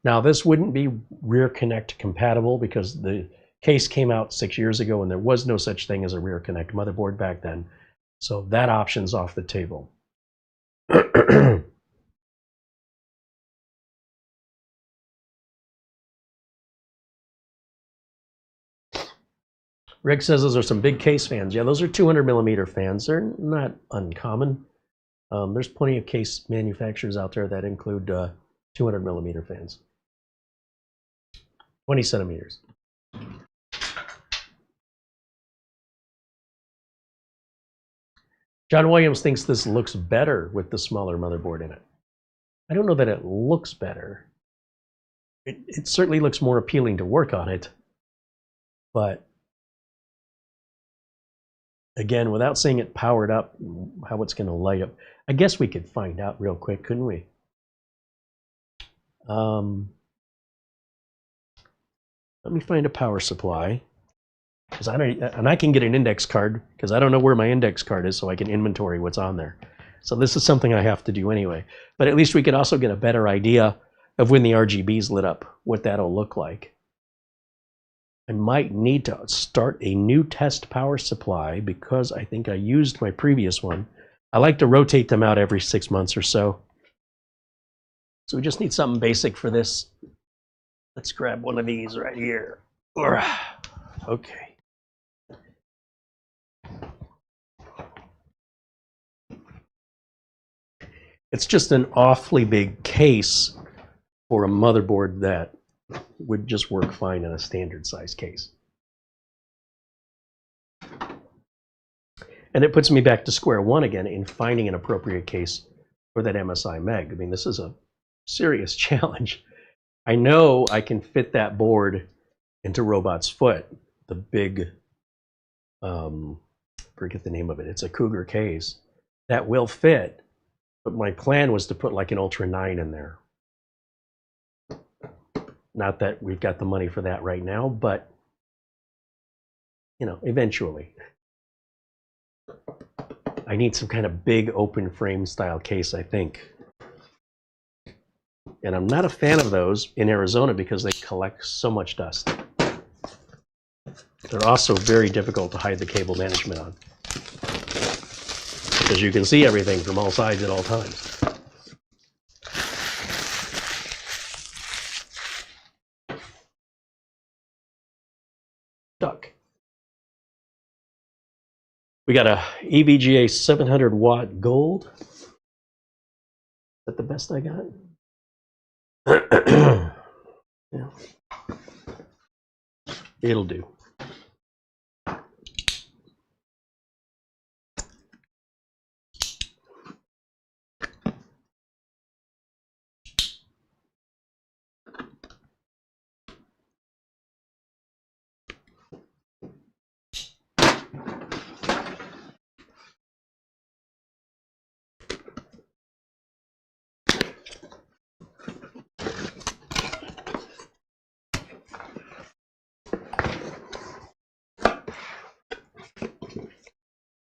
Now, this wouldn't be rear connect compatible because the case came out 6 years ago and there was no such thing as a rear connect motherboard back then. So that option's off the table. Rick says those are some big case fans. Yeah, those are 200 millimeter fans. They're not uncommon. There's plenty of case manufacturers out there that include 200 millimeter fans. 20 centimeters. John Williams thinks this looks better with the smaller motherboard in it. I don't know that it looks better. It certainly looks more appealing to work on it. But again, without seeing it powered up, how it's going to light up, I guess we could find out real quick, couldn't we? Let me find a power supply. Because I can get an index card because I don't know where my index card is, so I can inventory what's on there. So this is something I have to do anyway. But at least we can also get a better idea of when the RGB's lit up, what that'll look like. I might need to start a new test power supply because I think I used my previous one. I like to rotate them out every 6 months or so. So we just need something basic for this. Let's grab one of these right here. Okay. It's just an awfully big case for a motherboard that would just work fine in a standard size case. And it puts me back to square one again in finding an appropriate case for that MSI Meg. I mean, this is a serious challenge. I know I can fit that board into Robot's Foot, the big, forget the name of it. It's a Cougar case that will fit. But my plan was to put like an Ultra 9 in there. Not that we've got the money for that right now, but you know, eventually. I need some kind of big open frame style case, I think. And I'm not a fan of those in Arizona because they collect so much dust. They're also very difficult to hide the cable management on, because you can see everything from all sides at all times. Duck. We got a EVGA 700 watt gold. Is that the best I got? Yeah. It'll do.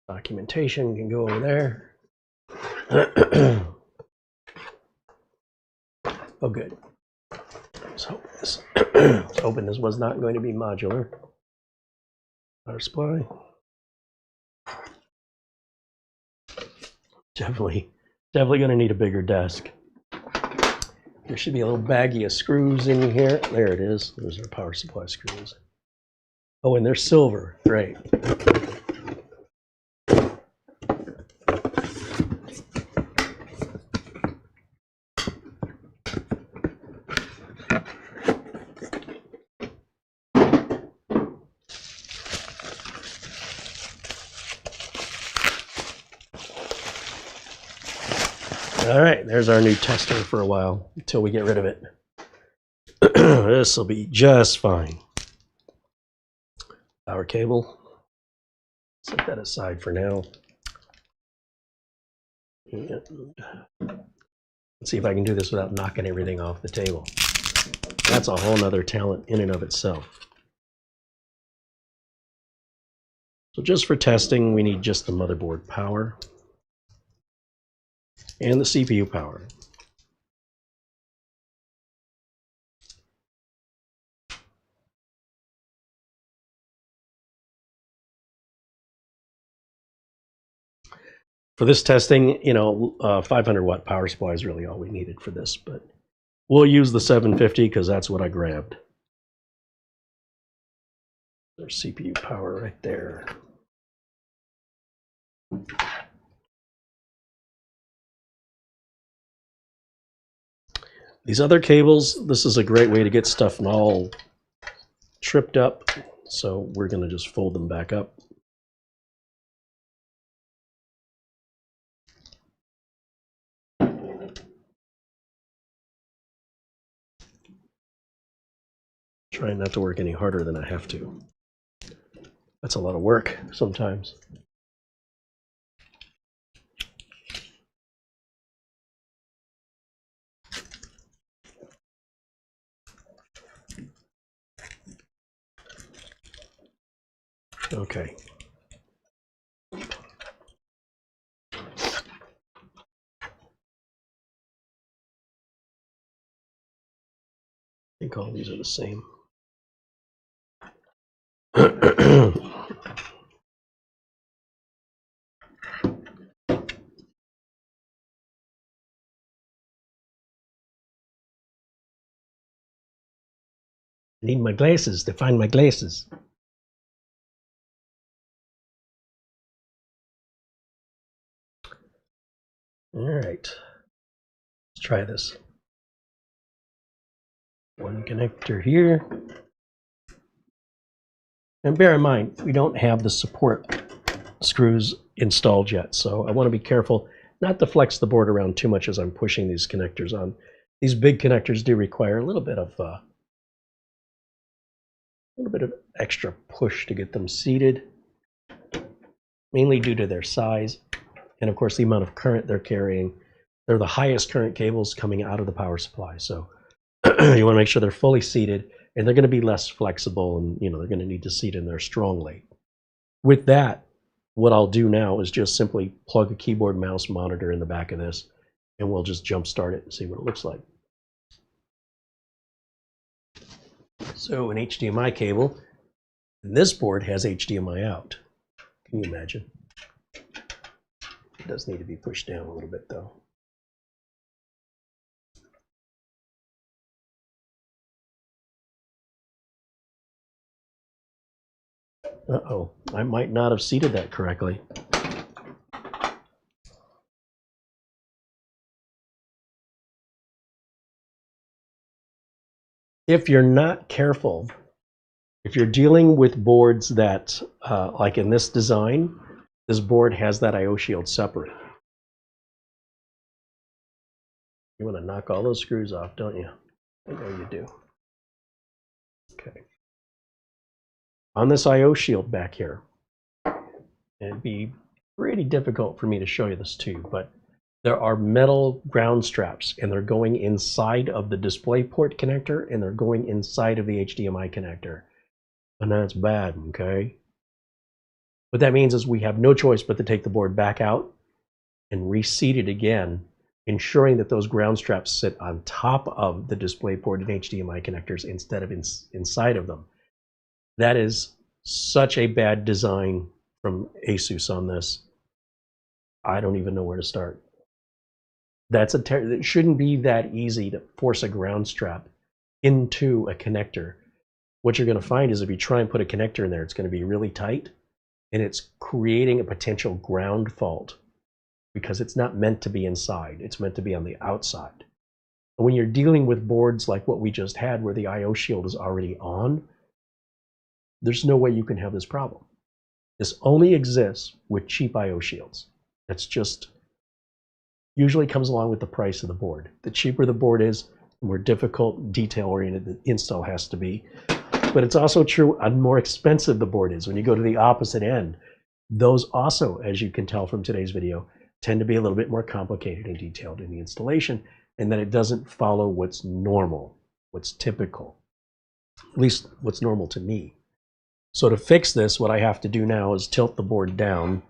Documentation can go over there. Oh, good. Let's open this was not going to be modular. Power supply. Definitely going to need a bigger desk. There should be a little baggie of screws in here. There it is. Those are power supply screws. Oh, and they're silver. Great. All right, there's our new tester for a while until we get rid of it. This will be just fine. Power cable. Set that aside for now. Let's see if I can do this without knocking everything off the table. That's a whole nother talent in and of itself. So just for testing, we need just the motherboard power and the CPU power. For this testing, you know, 500 watt power supply is really all we needed for this, but we'll use the 750 because that's what I grabbed. There's CPU power right there. These other cables, this is a great way to get stuff all tripped up, so we're going to just fold them back up. Trying not to work any harder than I have to. That's a lot of work sometimes. Okay. I think all these are the same. I need my glasses to find my glasses. All right, let's try this. One connector here. And bear in mind, we don't have the support screws installed yet, so I want to be careful not to flex the board around too much as I'm pushing these connectors on. These big connectors do require a little bit of extra push to get them seated, mainly due to their size and of course the amount of current they're carrying. They're the highest current cables coming out of the power supply, so you want to make sure they're fully seated, and they're going to be less flexible, and they're going to need to seat in there strongly. With that, what I'll do now is just simply plug a keyboard mouse monitor in the back of this, and we'll just jump start it and see what it looks like. So an HDMI cable, and this board has HDMI out. Can you imagine? It does need to be pushed down a little bit though. Uh-oh, I might not have seated that correctly. If you're not careful, if you're dealing with boards that, like in this design, this board has that I/O shield separate. You want to knock all those screws off, don't you? I know you do. Okay. On this I/O shield back here, it'd be pretty difficult for me to show you this too, but there are metal ground straps, and they're going inside of the DisplayPort connector, and they're going inside of the HDMI connector. And that's bad, okay? What that means is we have no choice but to take the board back out and reseat it again, ensuring that those ground straps sit on top of the DisplayPort and HDMI connectors instead of inside of them. That is such a bad design from ASUS on this. I don't even know where to start. It shouldn't be that easy to force a ground strap into a connector. What you're going to find is if you try and put a connector in there, it's going to be really tight, and it's creating a potential ground fault because it's not meant to be inside. It's meant to be on the outside. And when you're dealing with boards like what we just had where the I/O shield is already on, there's no way you can have this problem. This only exists with cheap I/O shields. That's just usually comes along with the price of the board. The cheaper the board is, the more difficult, detail-oriented the install has to be. But it's also true on more expensive the board is. When you go to the opposite end, those also, as you can tell from today's video, tend to be a little bit more complicated and detailed in the installation, and that it doesn't follow what's normal, what's typical, at least what's normal to me. So to fix this, what I have to do now is tilt the board down,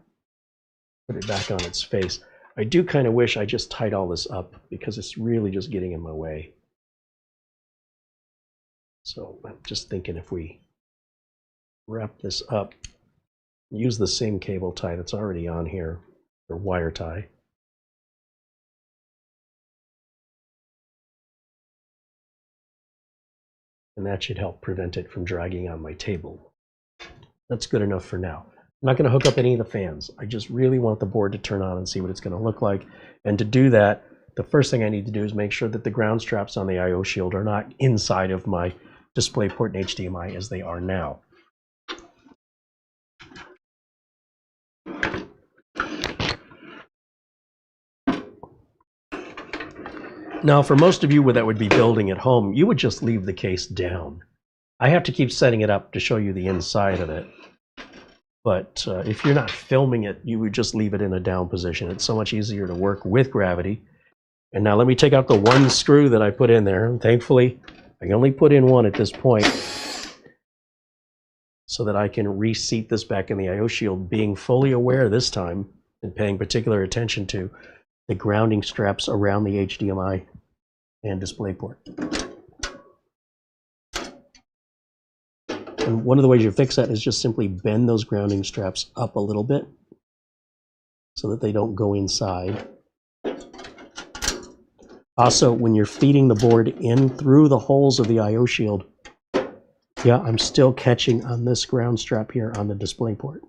put it back on its face. I do kind of wish I just tied all this up because it's really just getting in my way. So I'm just thinking if we wrap this up, use the same cable tie that's already on here, or wire tie. And that should help prevent it from dragging on my table. That's good enough for now. I'm not going to hook up any of the fans. I just really want the board to turn on and see what it's going to look like. And to do that, the first thing I need to do is make sure that the ground straps on the I/O shield are not inside of my DisplayPort and HDMI as they are now. Now, for most of you that would be building at home, you would just leave the case down. I have to keep setting it up to show you the inside of it. But if you're not filming it, you would just leave it in a down position. It's so much easier to work with gravity. And now let me take out the one screw that I put in there. Thankfully, I only put in one at this point. so that I can reseat this back in the I/O shield, being fully aware this time and paying particular attention to the grounding straps around the HDMI and DisplayPort. And one of the ways you fix that is just simply bend those grounding straps up a little bit so that they don't go inside. Also, when you're feeding the board in through the holes of the I/O shield, yeah, I'm still catching on this ground strap here on the DisplayPort.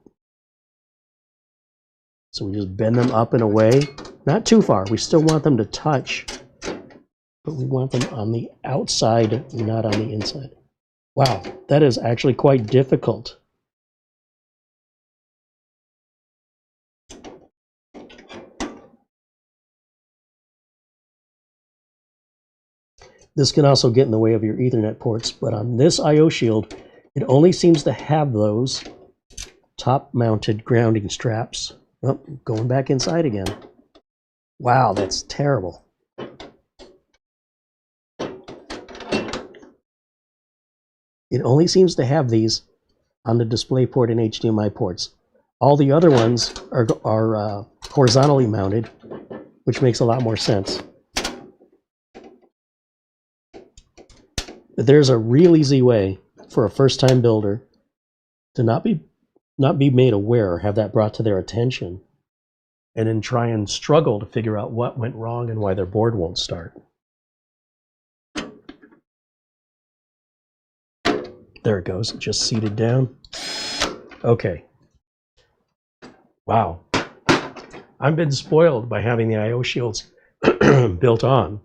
So we just bend them up in a way, not too far. We still want them to touch, but we want them on the outside, not on the inside. Wow, that is actually quite difficult. This can also get in the way of your Ethernet ports, but on this I/O shield, it only seems to have those top-mounted grounding straps. Oh, going back inside again. Wow, that's terrible. It only seems to have these on the DisplayPort and HDMI ports. All the other ones are horizontally mounted, which makes a lot more sense. But there's a real easy way for a first-time builder to not be made aware or have that brought to their attention, and then try and struggle to figure out what went wrong and why their board won't start. There it goes, just seated down. Okay. Wow. I've been spoiled by having the I/O shields built on.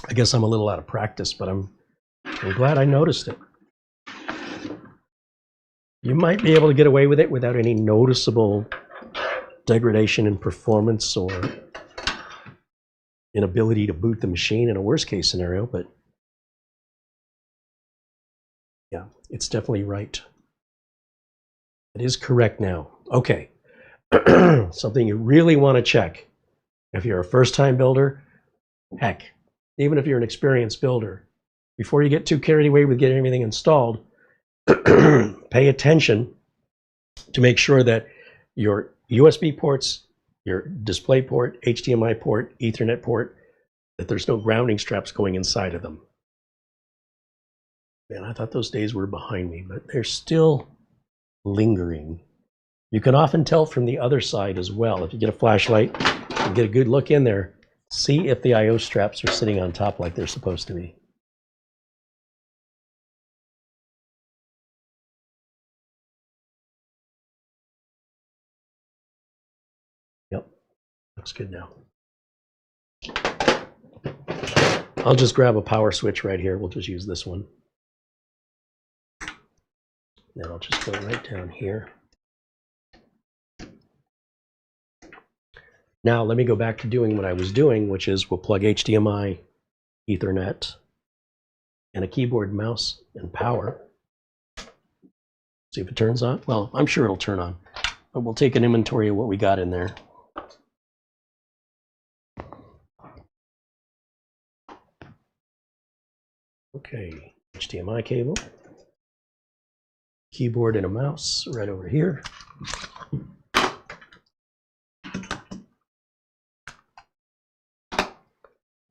I guess I'm a little out of practice, but I'm glad I noticed it. You might be able to get away with it without any noticeable degradation in performance or inability to boot the machine in a worst case scenario, but yeah, it's definitely right. It is correct now. Okay. Something you really want to check if you're a first-time builder, heck, even if you're an experienced builder, before you get too carried away with getting everything installed, pay attention to make sure that your USB ports, your DisplayPort, HDMI port, Ethernet port, that there's no grounding straps going inside of them. Man, I thought those days were behind me, but they're still lingering. You can often tell from the other side as well. If you get a flashlight and get a good look in there, see if the I/O straps are sitting on top like they're supposed to be. Yep, looks good now. I'll just grab a power switch right here. We'll just use this one. Then I'll just go right down here. Now let me go back to doing what I was doing, which is we'll plug HDMI, Ethernet, and a keyboard, mouse, and power. See if it turns on. Well, I'm sure it'll turn on, but we'll take an inventory of what we got in there. Okay, HDMI cable, keyboard and a mouse right over here.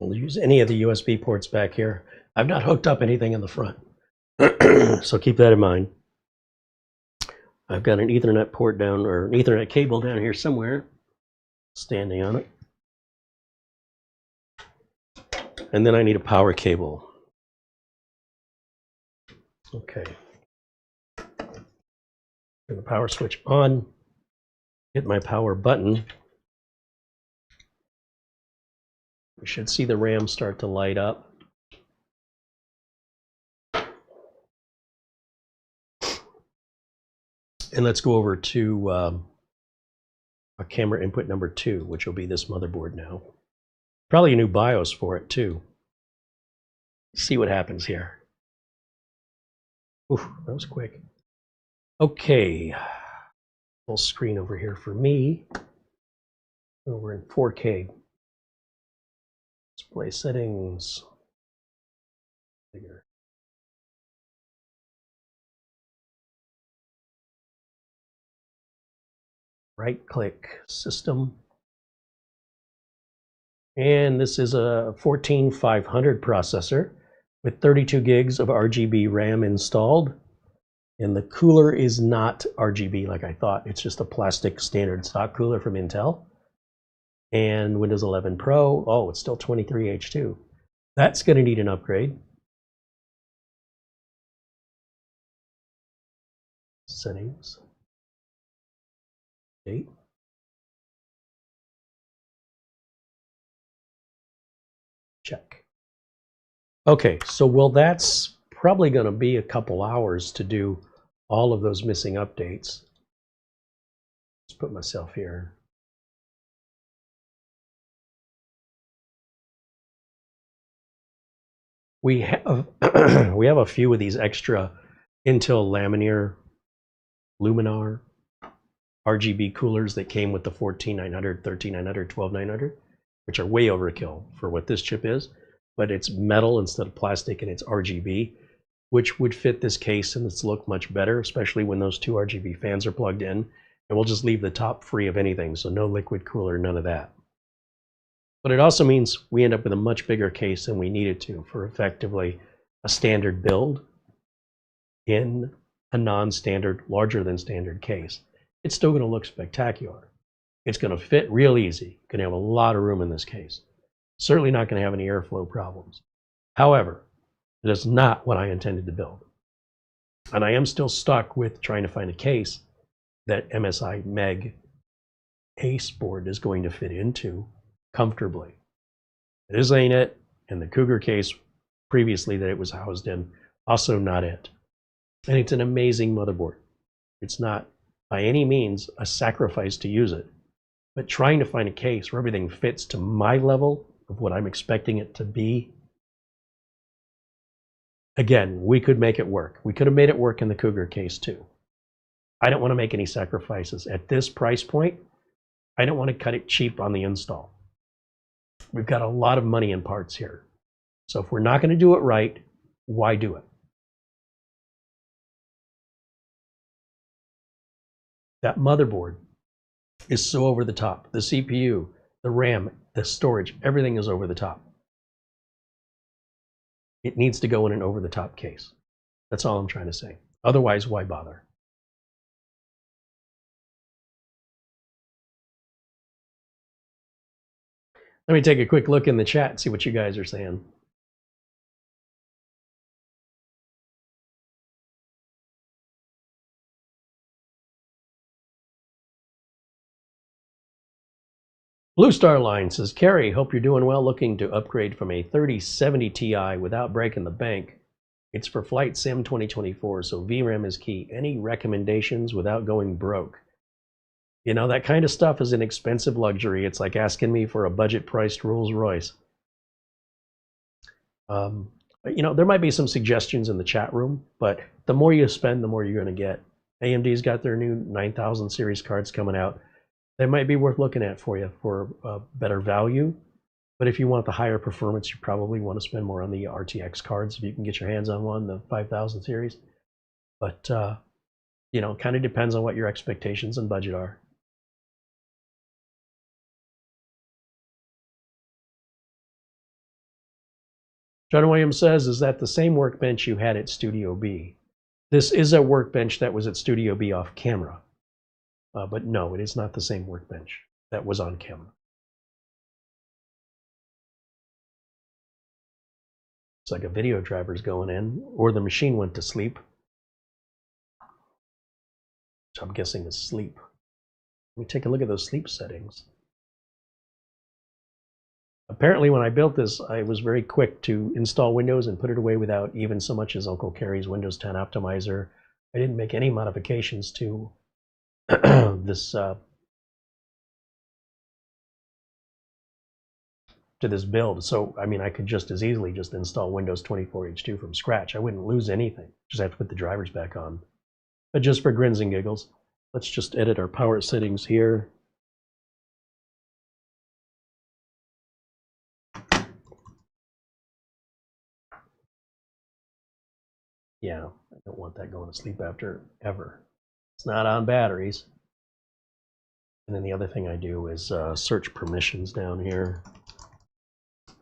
We'll use any of the USB ports back here. I've not hooked up anything in the front, so keep that in mind. I've got an Ethernet port down, or an Ethernet cable down here somewhere, standing on it. And then I need a power cable. Okay. Turn the power switch on, hit my power button. We should see the RAM start to light up. And let's go over to our camera input number 2, which will be this motherboard now. Probably a new BIOS for it too. See what happens here. Oof, that was quick. Okay, full screen over here for me. We're in 4K. Display settings. Bigger. right-click System. And this is a 14500 processor with 32 gigs of RGB RAM installed. And the cooler is not RGB like I thought. It's just a plastic standard stock cooler from Intel. And Windows 11 Pro, oh, it's still 23H2. That's going to need an upgrade. Settings. Date. Check. Okay, so well, that's probably going to be a couple hours to do all of those missing updates. Let's put myself here. We have we have a few of these extra Intel Luminar RGB coolers that came with the 14900, 13900, 12900, which are way overkill for what this chip is, but it's metal instead of plastic and it's RGB, which would fit this case and it's look much better, especially when those two RGB fans are plugged in. And we'll just leave the top free of anything, so no liquid cooler, none of that. But it also means we end up with a much bigger case than we needed to for effectively a standard build in a non-standard, larger than standard case. It's still going to look spectacular. It's going to fit real easy. Going to have a lot of room in this case. Certainly not going to have any airflow problems. However, it is not what I intended to build. And I am still stuck with trying to find a case that MSI Meg Ace board is going to fit into comfortably. This ain't it, and the Cougar case previously that it was housed in, also not it. And it's an amazing motherboard. It's not by any means a sacrifice to use it, but trying to find a case where everything fits to my level of what I'm expecting it to be. Again, we could make it work. We could have made it work in the Cougar case too. I don't want to make any sacrifices. At this price point, I don't want to cut it cheap on the install. We've got a lot of money in parts here. So if we're not going to do it right, why do it? That motherboard is so over the top. The CPU, the RAM, the storage, everything is over the top. It needs to go in an over the top case. That's all I'm trying to say. Otherwise, why bother? Let me take a quick look in the chat and see what you guys are saying. Blue Star Line says, Carrie, hope you're doing well. Looking to upgrade from a 3070 Ti without breaking the bank. It's for Flight Sim 2024, so VRAM is key. Any recommendations without going broke? You know, that kind of stuff is an expensive luxury. It's like asking me for a budget-priced Rolls Royce. You know, there might be some suggestions in the chat room, but the more you spend, the more you're going to get. AMD's got their new 9000 series cards coming out. They might be worth looking at for you for better value. But if you want the higher performance, you probably want to spend more on the RTX cards if you can get your hands on one, the 5000 series. But, you know, it kind of depends on what your expectations and budget are. John Williams says, is that the same workbench you had at Studio B? This is a workbench that was at Studio B off camera. But no, it is not the same workbench that was on camera. It's like a video driver's going in, or the machine went to sleep. Which I'm guessing is sleep. Let me take a look at those sleep settings. Apparently when I built this, I was very quick to install Windows and put it away without even so much as Uncle Carrie's Windows 10 optimizer. I didn't make any modifications to this build. So, I mean, I could just as easily just install Windows 24H2 from scratch. I wouldn't lose anything. Just have to put the drivers back on. But just for grins and giggles, let's just edit our power settings here. Yeah, I don't want that going to sleep after ever. It's not on batteries. And then the other thing I do is search permissions down here.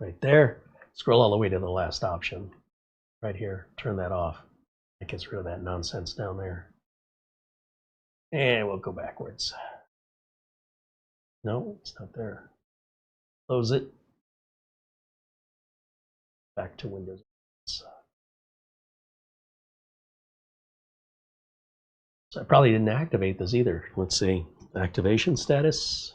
Right there. Scroll all the way to the last option. Right here. Turn that off. That gets rid of that nonsense down there. And we'll go backwards. No, it's not there. Close it. Back to Windows. So I probably didn't activate this either. Let's see. Activation status.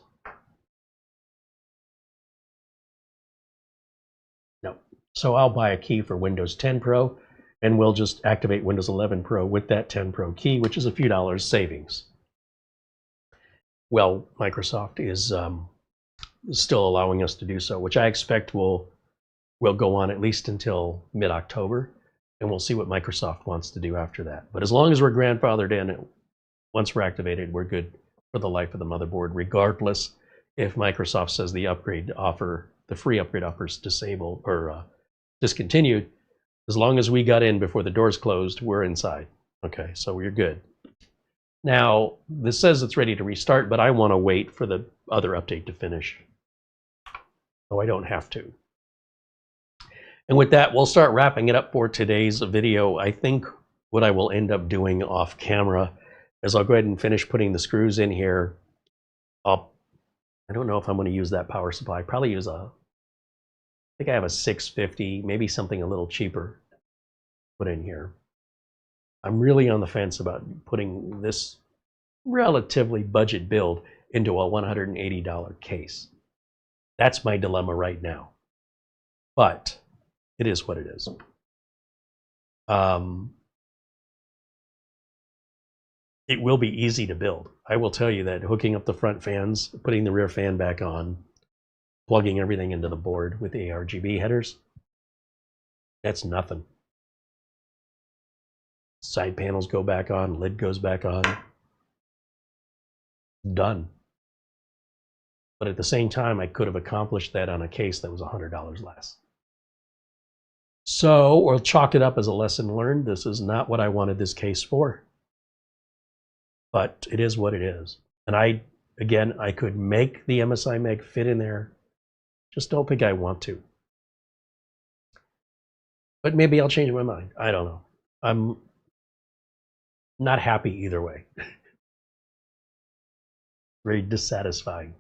No. So I'll buy a key for Windows 10 Pro, and we'll just activate Windows 11 Pro with that 10 Pro key, which is a few dollars savings. Well, Microsoft is still allowing us to do so, which I expect will go on at least until mid-October, and we'll see what Microsoft wants to do after that. But as long as we're grandfathered in, once we're activated, we're good for the life of the motherboard, regardless if Microsoft says the upgrade offer, the free upgrade offer is disabled or discontinued. As long as we got in before the doors closed, we're inside. Okay, so we're good. Now, this says it's ready to restart, but I want to wait for the other update to finish. So I don't have to. And with that, we'll start wrapping it up for today's video. I think what I will end up doing off camera is I'll go ahead and finish putting the screws in here. I don't know if I'm going to use that power supply. Probably use I think I have a 650, maybe something a little cheaper put in here. I'm really on the fence about putting this relatively budget build into a $180 case. That's my dilemma right now. But it is what it is. It will be easy to build. I will tell you that hooking up the front fans, putting the rear fan back on, plugging everything into the board with the ARGB headers, that's nothing. Side panels go back on, lid goes back on. Done. But at the same time, I could have accomplished that on a case that was $100 less. So we'll chalk it up as a lesson learned. This is not what I wanted this case for. But it is what it is. And I could make the MSI Meg fit in there. Just don't think I want to. But maybe I'll change my mind. I don't know. I'm not happy either way. Very dissatisfying.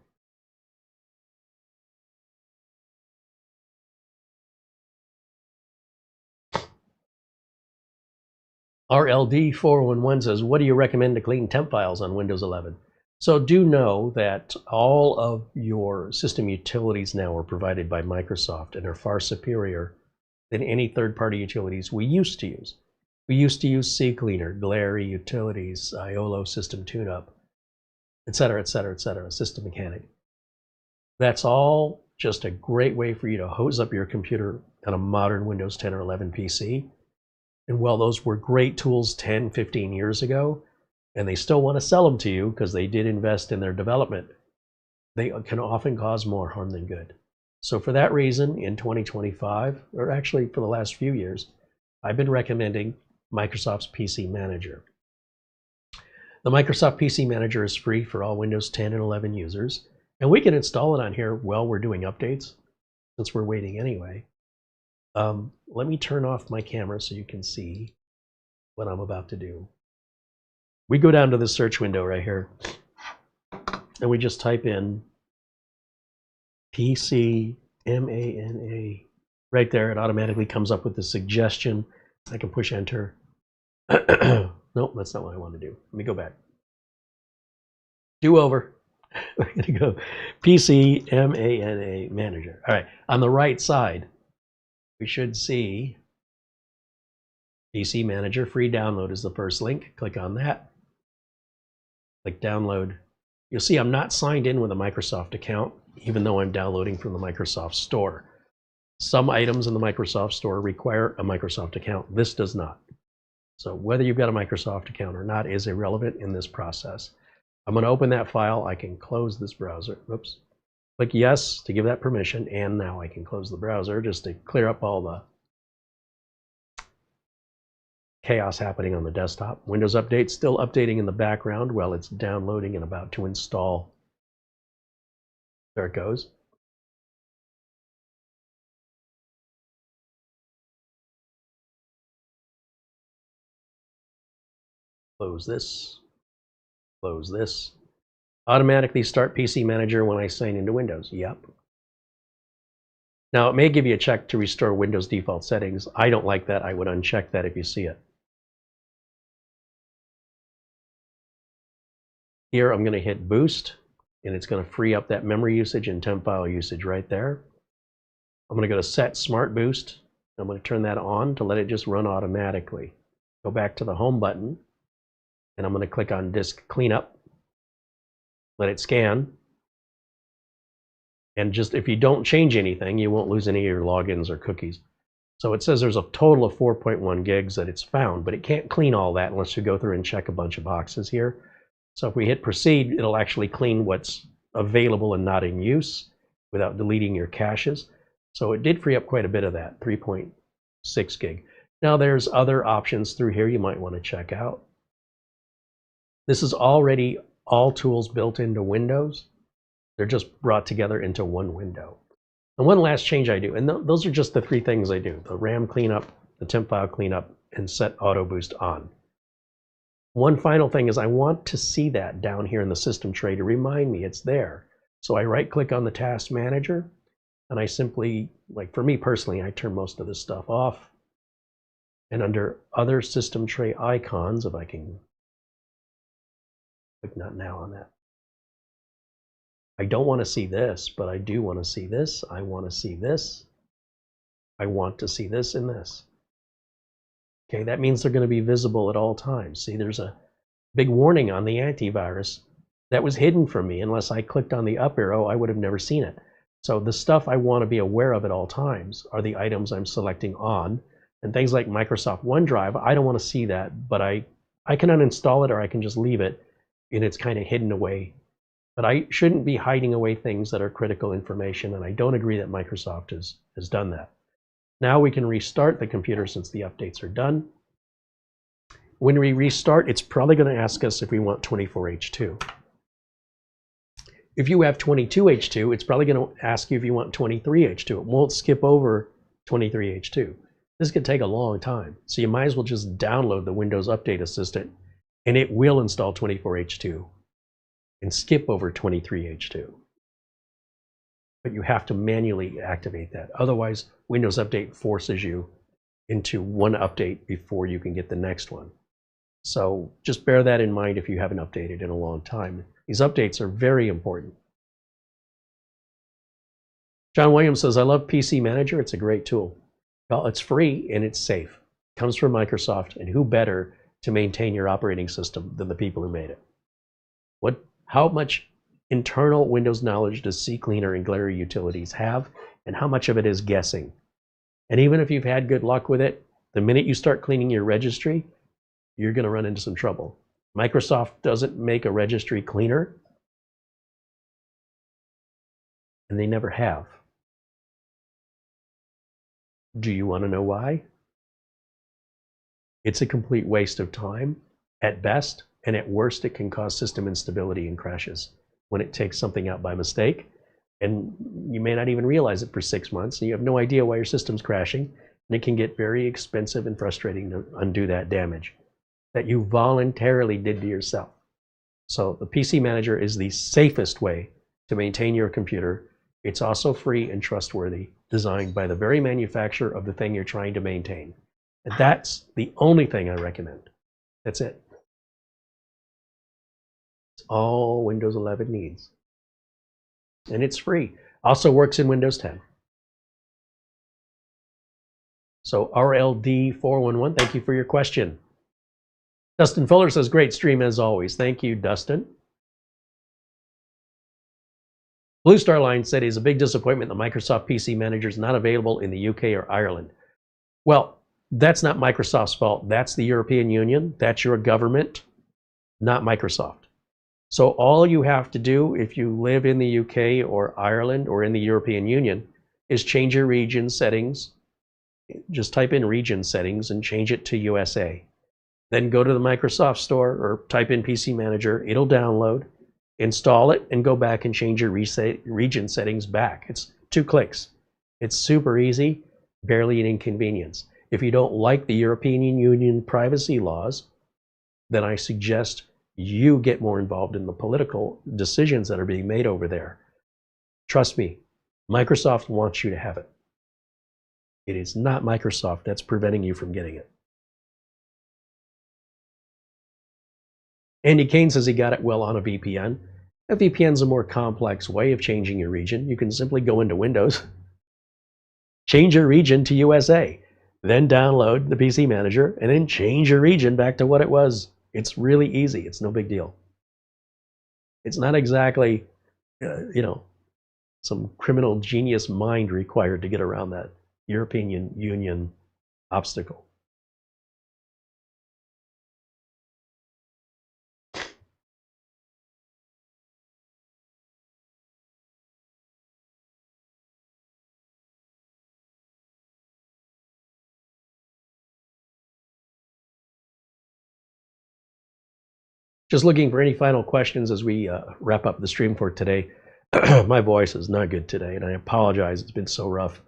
RLD411 says, what do you recommend to clean temp files on Windows 11? So do know that all of your system utilities now are provided by Microsoft and are far superior than any third-party utilities we used to use. We used to use CCleaner, Glary Utilities, Iolo System TuneUp, etc., System Mechanic. That's all just a great way for you to hose up your computer on a modern Windows 10 or 11 PC. And while those were great tools 10, 15 years ago, and they still want to sell them to you because they did invest in their development, they can often cause more harm than good. So for that reason, in 2025, or actually for the last few years, I've been recommending Microsoft's PC Manager. The Microsoft PC Manager is free for all Windows 10 and 11 users, and we can install it on here while we're doing updates, since we're waiting anyway. Let me turn off my camera so you can see what I'm about to do. We go down to the search window right here, and we just type in PC MANA. Right there, it automatically comes up with the suggestion. I can push enter. Nope, that's not what I want to do. Let me go back. Do over. We're going to go PC MANA Manager. All right, on the right side, we should see PC Manager. Free download is the first link. Click on that. Click download. You'll see I'm not signed in with a Microsoft account, even though I'm downloading from the Microsoft Store. Some items in the Microsoft Store require a Microsoft account. This does not. So whether you've got a Microsoft account or not is irrelevant in this process. I'm going to open that file. I can close this browser. Oops. Click yes to give that permission, and now I can close the browser just to clear up all the chaos happening on the desktop. Windows Update still updating in the background while it's downloading and about to install There it goes. Close this. Close this. Automatically start PC Manager when I sign into Windows. Yep. Now, it may give you a check to restore Windows default settings. I don't like that. I would uncheck that if you see it. Here, I'm going to hit Boost, and it's going to free up that memory usage and temp file usage right there. I'm going to go to Set Smart Boost. I'm going to turn that on to let it just run automatically. Go back to the Home button, and I'm going to click on Disk Cleanup. Let it scan. And just if you don't change anything, you won't lose any of your logins or cookies. So it says there's a total of 4.1 gigs that it's found, but it can't clean all that unless you go through and check a bunch of boxes here. So if we hit Proceed, it'll actually clean what's available and not in use without deleting your caches. So it did free up quite a bit of that, 3.6 gig. Now there's other options through here you might want to check out. This is already all tools built into Windows. They're just brought together into one window. And one last change I do, and those are just the three things I do: the RAM cleanup, the temp file cleanup, and set auto boost on. One final thing is I want to see that down here in the system tray to remind me it's there. So I right click on the task manager, and I simply, like for me personally, I turn most of this stuff off. And under other system tray icons, if I can click not now on that. I don't want to see this, but I do want to see this. I want to see this. I want to see this and this. Okay, that means they're going to be visible at all times. See, there's a big warning on the antivirus that was hidden from me. Unless I clicked on the up arrow, I would have never seen it. So the stuff I want to be aware of at all times are the items I'm selecting on. And things like Microsoft OneDrive, I don't want to see that, but I can uninstall it or I can just leave it, and it's kind of hidden away. But I shouldn't be hiding away things that are critical information, and I don't agree that Microsoft has done that. Now we can restart the computer since the updates are done. When we restart, it's probably going to ask us if we want 24H2. If you have 22H2, it's probably going to ask you if you want 23H2. It won't skip over 23H2. This could take a long time, so you might as well just download the Windows Update Assistant, and it will install 24H2 and skip over 23H2. But you have to manually activate that. Otherwise, Windows Update forces you into one update before you can get the next one. So just bear that in mind if you haven't updated in a long time. These updates are very important. John Williams says, I love PC Manager. It's a great tool. Well, it's free and it's safe. It comes from Microsoft, and who better to maintain your operating system than the people who made it? How much internal Windows knowledge does CCleaner and Glare utilities have, and how much of it is guessing? And even if you've had good luck with it, the minute you start cleaning your registry, you're going to run into some trouble. Microsoft doesn't make a registry cleaner, and they never have. Do you want to know why? It's a complete waste of time at best, and at worst, it can cause system instability and crashes when it takes something out by mistake. And you may not even realize it for 6 months, and you have no idea why your system's crashing. And it can get very expensive and frustrating to undo that damage that you voluntarily did to yourself. So the PC Manager is the safest way to maintain your computer. It's also free and trustworthy, designed by the very manufacturer of the thing you're trying to maintain. And that's the only thing I recommend. That's it. It's all Windows 11 needs. And it's free. Also works in Windows 10. So RLD411, thank you for your question. Dustin Fuller says, great stream as always. Thank you, Dustin. Blue Star Line said it's a big disappointment that Microsoft PC Manager is not available in the UK or Ireland. Well, that's not Microsoft's fault. That's the European Union. That's your government, not Microsoft. So all you have to do if you live in the UK or Ireland or in the European Union is change your region settings. Just type in region settings and change it to USA. Then go to the Microsoft store or type in PC Manager. It'll download. install it, and go back and change your region settings back. It's 2 clicks. It's super easy, barely an inconvenience. If you don't like the European Union privacy laws, then I suggest you get more involved in the political decisions that are being made over there. Trust me, Microsoft wants you to have it. It is not Microsoft that's preventing you from getting it. Andy Kane says he got it well on a VPN. A VPN is a more complex way of changing your region. You can simply go into Windows, change your region to USA, then download the PC Manager, and then change your region back to what it was. It's really easy. It's no big deal. It's not exactly, some criminal genius mind required to get around that European Union obstacle. Just looking for any final questions as we wrap up the stream for today. My voice is not good today, and I apologize. It's been so rough.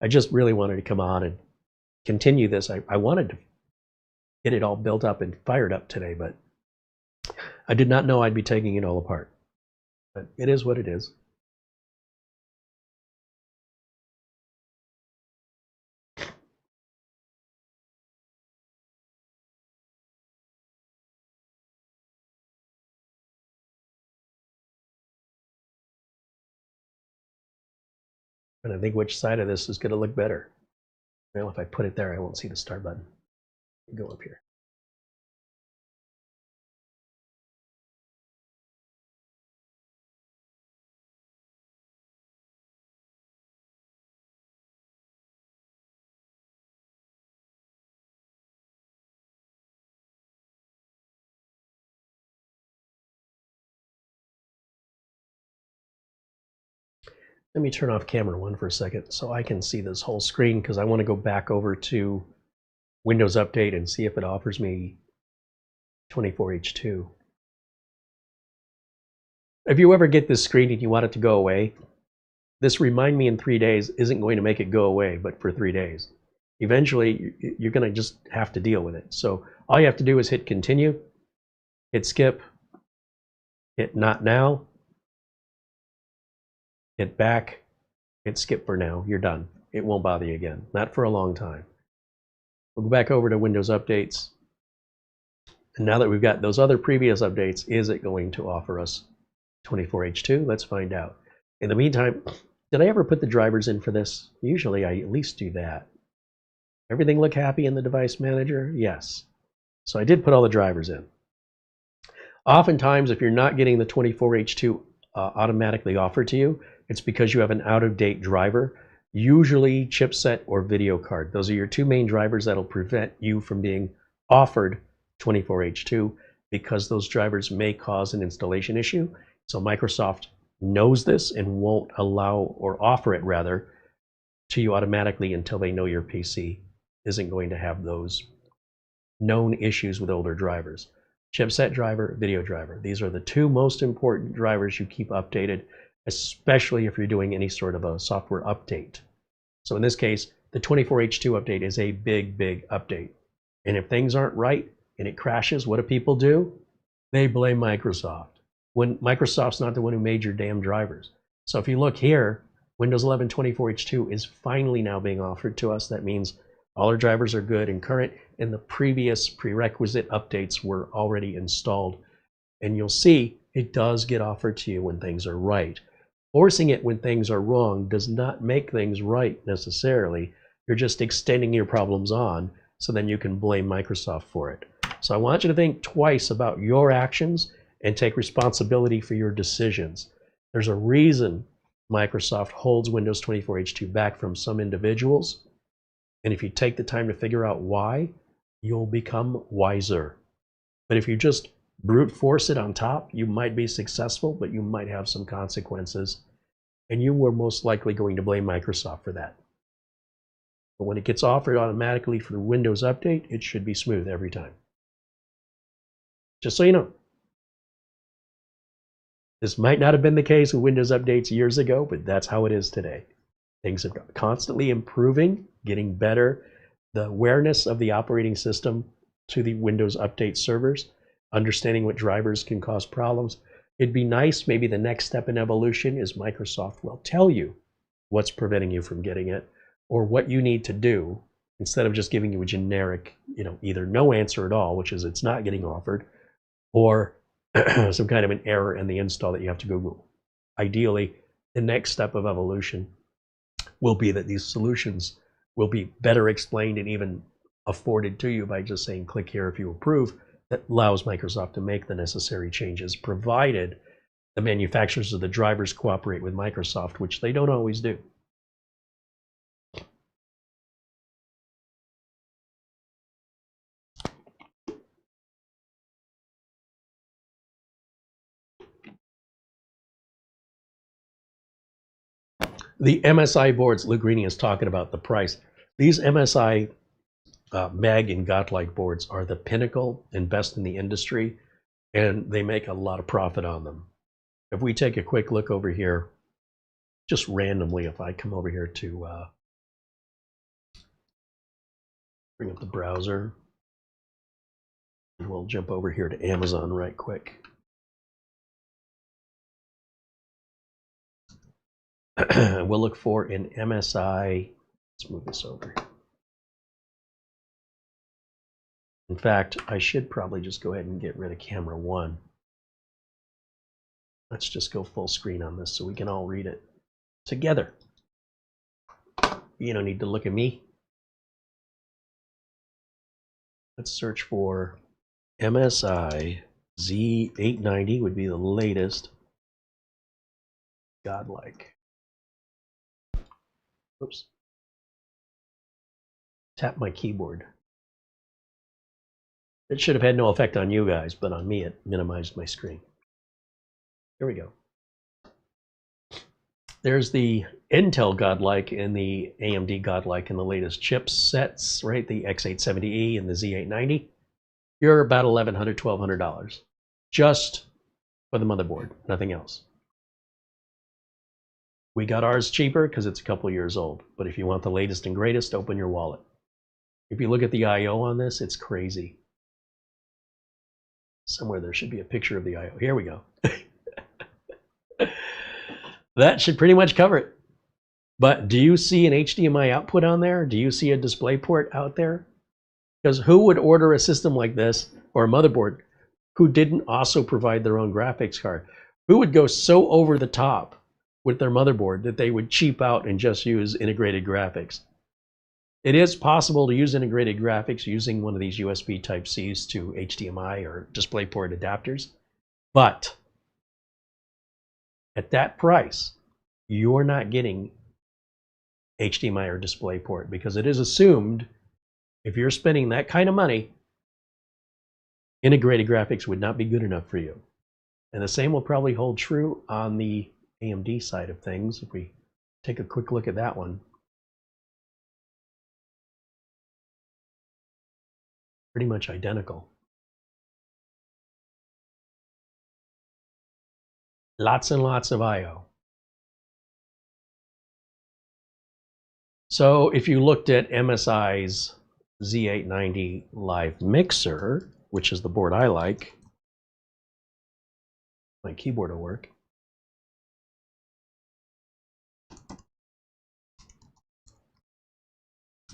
I just really wanted to come on and continue this. I wanted to get it all built up and fired up today, but I did not know I'd be taking it all apart. But it is what it is. And I think which side of this is going to look better. Well, if I put it there, I won't see the start button. Go up here. Let me turn off camera 1 for a second so I can see this whole screen, because I want to go back over to Windows Update and see if it offers me 24H2. If you ever get this screen and you want it to go away, this remind me in 3 days isn't going to make it go away, but for 3 days. Eventually, you're going to just have to deal with it. So all you have to do is hit continue, hit skip, hit not now, hit back, hit skip for now. You're done. It won't bother you again. Not for a long time. We'll go back over to Windows Updates. And now that we've got those other previous updates, is it going to offer us 24H2? Let's find out. In the meantime, did I ever put the drivers in for this? Usually I at least do that. Everything look happy in the device manager? Yes. So I did put all the drivers in. Oftentimes, if you're not getting the 24H2 automatically offered to you, it's because you have an out-of-date driver, usually chipset or video card. Those are your 2 main drivers that'll prevent you from being offered 24H2, because those drivers may cause an installation issue. So Microsoft knows this and won't allow, or offer it rather, to you automatically until they know your PC isn't going to have those known issues with older drivers. Chipset driver, video driver. These are the 2 most important drivers you keep updated, especially if you're doing any sort of a software update. So in this case, the 24H2 update is a big, big update. And if things aren't right and it crashes, what do people do? They blame Microsoft, when Microsoft's not the one who made your damn drivers. So if you look here, Windows 11 24H2 is finally now being offered to us. That means all our drivers are good and current, and the previous prerequisite updates were already installed. And you'll see it does get offered to you when things are right. Forcing it when things are wrong does not make things right necessarily. You're just extending your problems on, so then you can blame Microsoft for it. So I want you to think twice about your actions and take responsibility for your decisions. There's a reason Microsoft holds Windows 24H2 back from some individuals. And if you take the time to figure out why, you'll become wiser. But if you just brute force it on top, you might be successful, but you might have some consequences. And you were most likely going to blame Microsoft for that. But when it gets offered automatically for the Windows Update, it should be smooth every time. Just so you know. This might not have been the case with Windows updates years ago, but that's how it is today. Things are constantly improving, getting better. The awareness of the operating system to the Windows update servers, understanding what drivers can cause problems. It'd be nice, maybe the next step in evolution is Microsoft will tell you what's preventing you from getting it or what you need to do instead of just giving you a generic, either no answer at all, which is it's not getting offered, or some kind of an error in the install that you have to Google. Ideally, the next step of evolution will be that these solutions will be better explained and even afforded to you by just saying click here if you approve. That allows Microsoft to make the necessary changes, provided the manufacturers of the drivers cooperate with Microsoft, which they don't always do. The MSI boards, Lou Greeny is talking about the price. These MSI Mag and Godlike boards are the pinnacle and best in the industry, and they make a lot of profit on them. If we take a quick look over here, just randomly, if I come over here to bring up the browser, and we'll jump over here to Amazon right quick. We'll look for an MSI. Let's move this over. In fact, I should probably just go ahead and get rid of camera 1. Let's just go full screen on this so we can all read it together. You don't need to look at me. Let's search for MSI Z890 would be the latest. Godlike. Oops. Tap my keyboard. It should have had no effect on you guys, but on me it minimized my screen. Here we go. There's the Intel Godlike and the AMD Godlike in the latest chipsets, right? The X870E and the Z890. You're about $1,100, $1,200 just for the motherboard, nothing else. We got ours cheaper because it's a couple years old, but if you want the latest and greatest, open your wallet. If you look at the I/O on this, it's crazy. Somewhere there should be a picture of the I/O. Here we go. That should pretty much cover it. But do you see an HDMI output on there? Do you see a display port out there? Because who would order a system like this, or a motherboard, who didn't also provide their own graphics card? Who would go so over the top with their motherboard that they would cheap out and just use integrated graphics? It is possible to use integrated graphics using one of these USB Type-Cs to HDMI or DisplayPort adapters, but at that price, you're not getting HDMI or DisplayPort, because it is assumed if you're spending that kind of money, integrated graphics would not be good enough for you. And the same will probably hold true on the AMD side of things. If we take a quick look at that one, pretty much identical. Lots and lots of I/O. So if you looked at MSI's Z890 Live Mixer, which is the board I like, my keyboard will work. I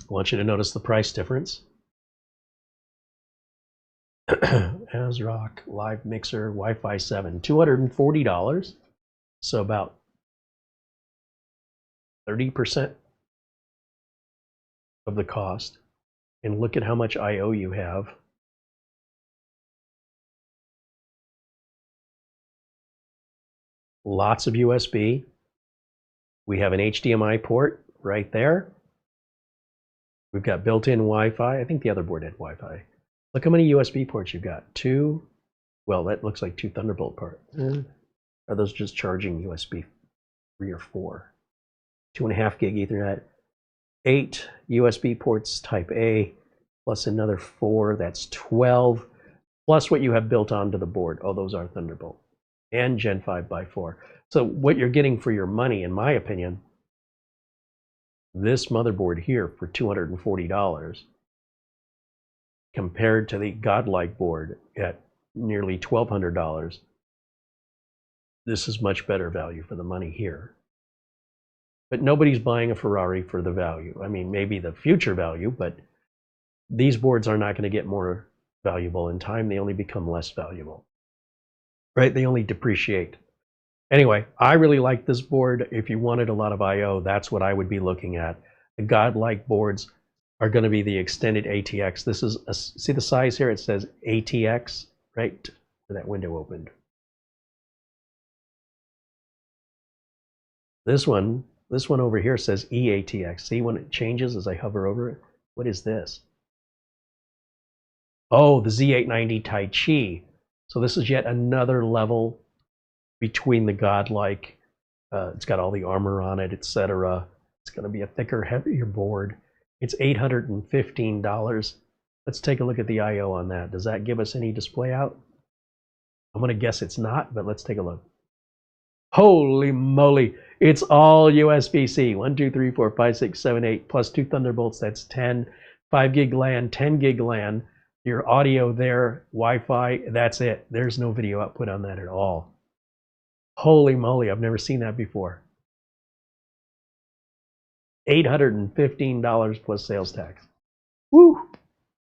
want you to notice the price difference. ASRock Live Mixer Wi-Fi 7, $240. So about 30% of the cost. And look at how much I/O you have. Lots of USB. We have an HDMI port right there. We've got built-in Wi-Fi. I think the other board had Wi-Fi. Look how many USB ports you've got. 2, well, that looks like 2 Thunderbolt ports. Are those just charging USB 3 or 4? 2.5 gig Ethernet. 8 USB ports Type A, plus another 4, that's 12, plus what you have built onto the board. Oh, those are Thunderbolt. and Gen 5 by 4. So what you're getting for your money, in my opinion, this motherboard here for $240 compared to the godlike board at nearly $1,200, this is much better value for the money here. But nobody's buying a Ferrari for the value. I mean, maybe the future value, but these boards are not going to get more valuable in time. They only become less valuable, right? They only depreciate. Anyway, I really like this board. If you wanted a lot of I/O, that's what I would be looking at. The godlike boards are going to be the extended ATX. This is, see the size here? It says ATX, right? Where that window opened. This one over here says EATX. See when it changes as I hover over it? What is this? Oh, the Z890 Tai Chi. So this is yet another level between the godlike. It's got all the armor on it, etc. It's going to be a thicker, heavier board. It's $815. Let's take a look at the I/O on that. Does that give us any display out? I'm going to guess it's not, but let's take a look. Holy moly, it's all USB-C. 1, 2, 3, 4, 5, 6, 7, 8, plus 2 Thunderbolts, that's 10. 5 gig LAN, 10 gig LAN. Your audio there, Wi-Fi, that's it. There's no video output on that at all. Holy moly, I've never seen that before. $815 plus sales tax. Woo!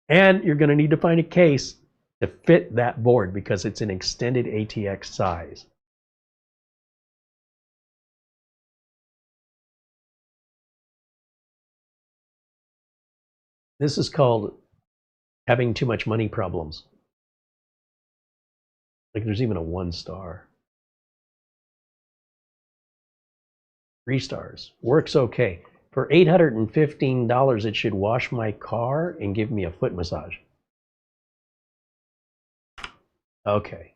And you're going to need to find a case to fit that board because it's an extended ATX size. This is called having too much money problems. Like there's even a 1 star. 3 stars. Works okay. For $815, it should wash my car and give me a foot massage. Okay.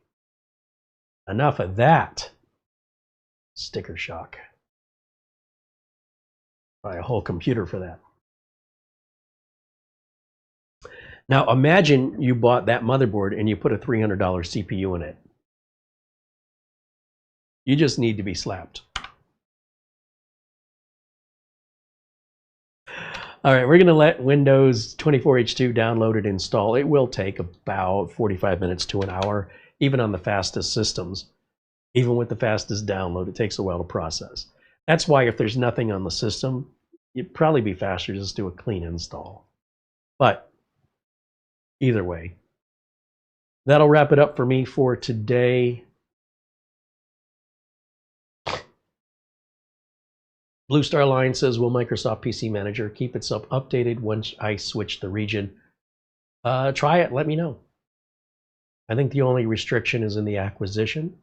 Enough of that. Sticker shock. Buy a whole computer for that. Now imagine you bought that motherboard and you put a $300 CPU in it. You just need to be slapped. All right, we're going to let Windows 24H2 download and install. It will take about 45 minutes to an hour, even on the fastest systems. Even with the fastest download, it takes a while to process. That's why if there's nothing on the system, it'd probably be faster to just do a clean install. But either way, that'll wrap it up for me for today. Blue Star Line says, will Microsoft PC Manager keep itself updated once I switch the region? Try it, let me know. I think the only restriction is in the acquisition.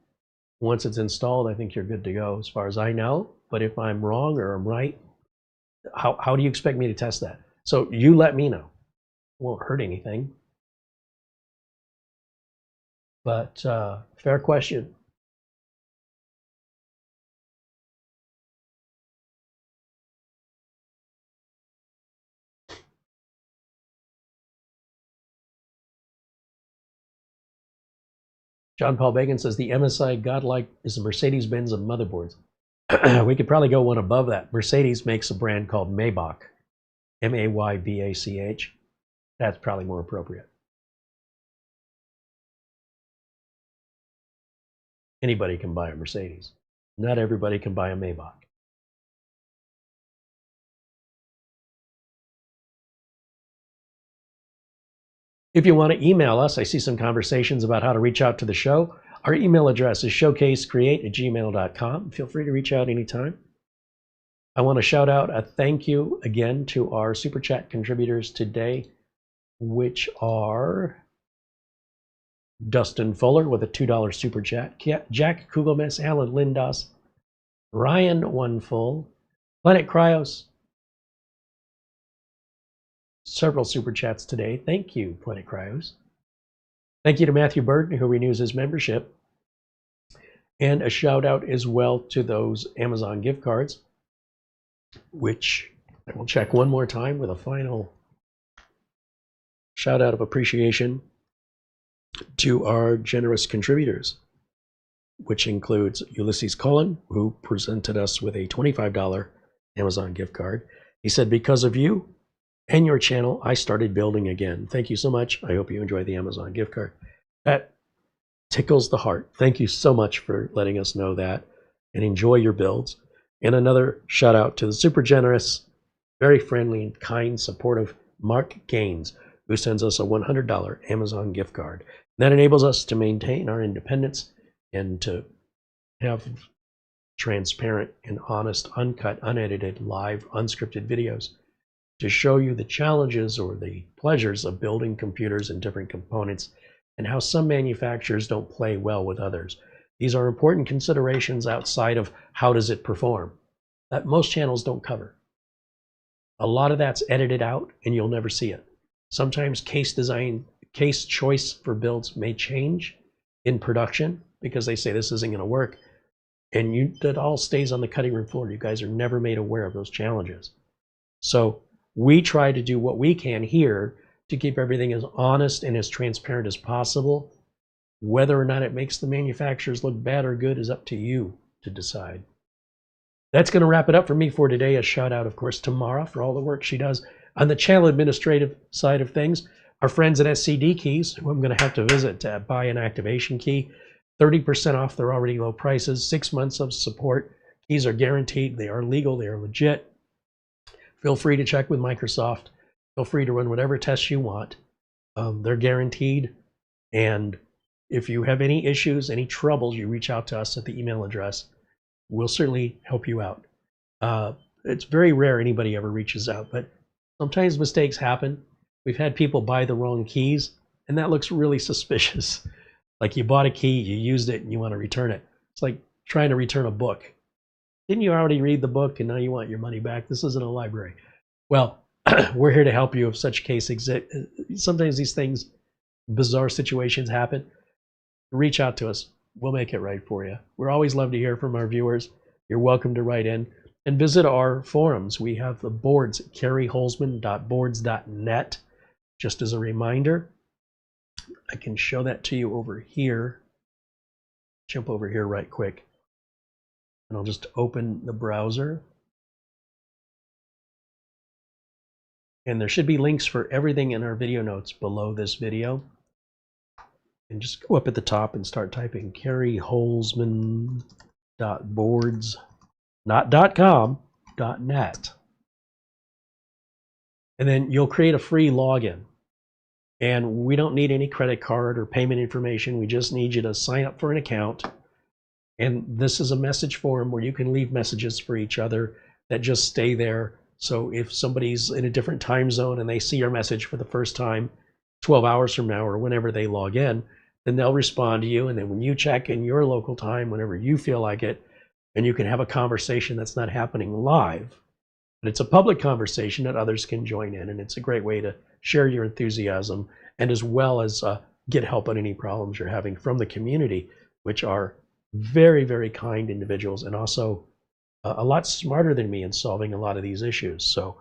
Once it's installed, I think you're good to go as far as I know. But if I'm wrong or I'm right, how do you expect me to test that? So you let me know. It won't hurt anything. But fair question. John Paul Bacon says the MSI Godlike is a Mercedes-Benz of motherboards. We could probably go one above that. Mercedes makes a brand called Maybach. M-A-Y-B-A-C-H. That's probably more appropriate. Anybody can buy a Mercedes. Not everybody can buy a Maybach. If you want to email us, I see some conversations about how to reach out to the show. Our email address is showcasecreate@gmail.com. Feel free to reach out anytime. I want to shout out a thank you again to our Super Chat contributors today, which are Dustin Fuller with a $2 Super Chat, Jack Kugelmess, Alan Lindos, Ryan Oneful, Planet Cryos. Several Super Chats today. Thank you, Planet Cryos. Thank you to Matthew Burton, who renews his membership. And a shout out as well to those Amazon gift cards, which I will check one more time with a final shout out of appreciation to our generous contributors. which includes Ulysses Cullen, who presented us with a $25 Amazon gift card. He said, because of you and your channel, I started building again. Thank you so much. I hope you enjoy the Amazon gift card. That tickles the heart. Thank you so much for letting us know that, and enjoy your builds. And another shout out to the super generous, very friendly and kind, supportive Mark Gaines, who sends us a $100 Amazon gift card. That enables us to maintain our independence and to have transparent and honest, uncut, unedited, live, unscripted videos to show you the challenges or the pleasures of building computers and different components, and how some manufacturers don't play well with others. These are important considerations outside of how does it perform that most channels don't cover. A lot of that's edited out and you'll never see it. Sometimes case design, case choice for builds may change in production because they say this isn't going to work, and that all stays on the cutting room floor. You guys are never made aware of those challenges. So we try to do what we can here to keep everything as honest and as transparent as possible. Whether or not it makes the manufacturers look bad or good is up to you to decide. That's going to wrap it up for me for today. A shout out, of course, to Mara for all the work she does on the channel administrative side of things. Our friends at SCD Keys, who I'm going to have to visit to buy an activation key, 30% off their already low prices, 6 months of support. Keys are guaranteed. They are legal. They are legit. Feel free to check with Microsoft. Feel free to run whatever tests you want. They're guaranteed. And if you have any issues, any troubles, you reach out to us at the email address. We'll certainly help you out. It's very rare anybody ever reaches out, but sometimes mistakes happen. We've had people buy the wrong keys, and that looks really suspicious. Like you bought a key, you used it, and you want to return it. It's like trying to return a book. Didn't you already read the book and now you want your money back? This isn't a library. Well, we're here to help you if such case exists. Sometimes these things, bizarre situations happen. Reach out to us. We'll make it right for you. We're always love to hear from our viewers. You're welcome to write in and visit our forums. We have the boards at kerryholzman.boards.net. Just as a reminder, I can show that to you over here. Jump over here right quick. And I'll just open the browser. And there should be links for everything in our video notes below this video. And just go up at the top and start typing kerryholzman.boards, not .com, .net. And then you'll create a free login. And we don't need any credit card or payment information. We just need you to sign up for an account. And this is a message forum where you can leave messages for each other that just stay there. So if somebody's in a different time zone and they see your message for the first time 12 hours from now or whenever they log in, then they'll respond to you. And then when you check in your local time, whenever you feel like it, and you can have a conversation that's not happening live, but it's a public conversation that others can join in. And it's a great way to share your enthusiasm and as well as get help on any problems you're having from the community, which are very, very kind individuals and also a lot smarter than me in solving a lot of these issues. So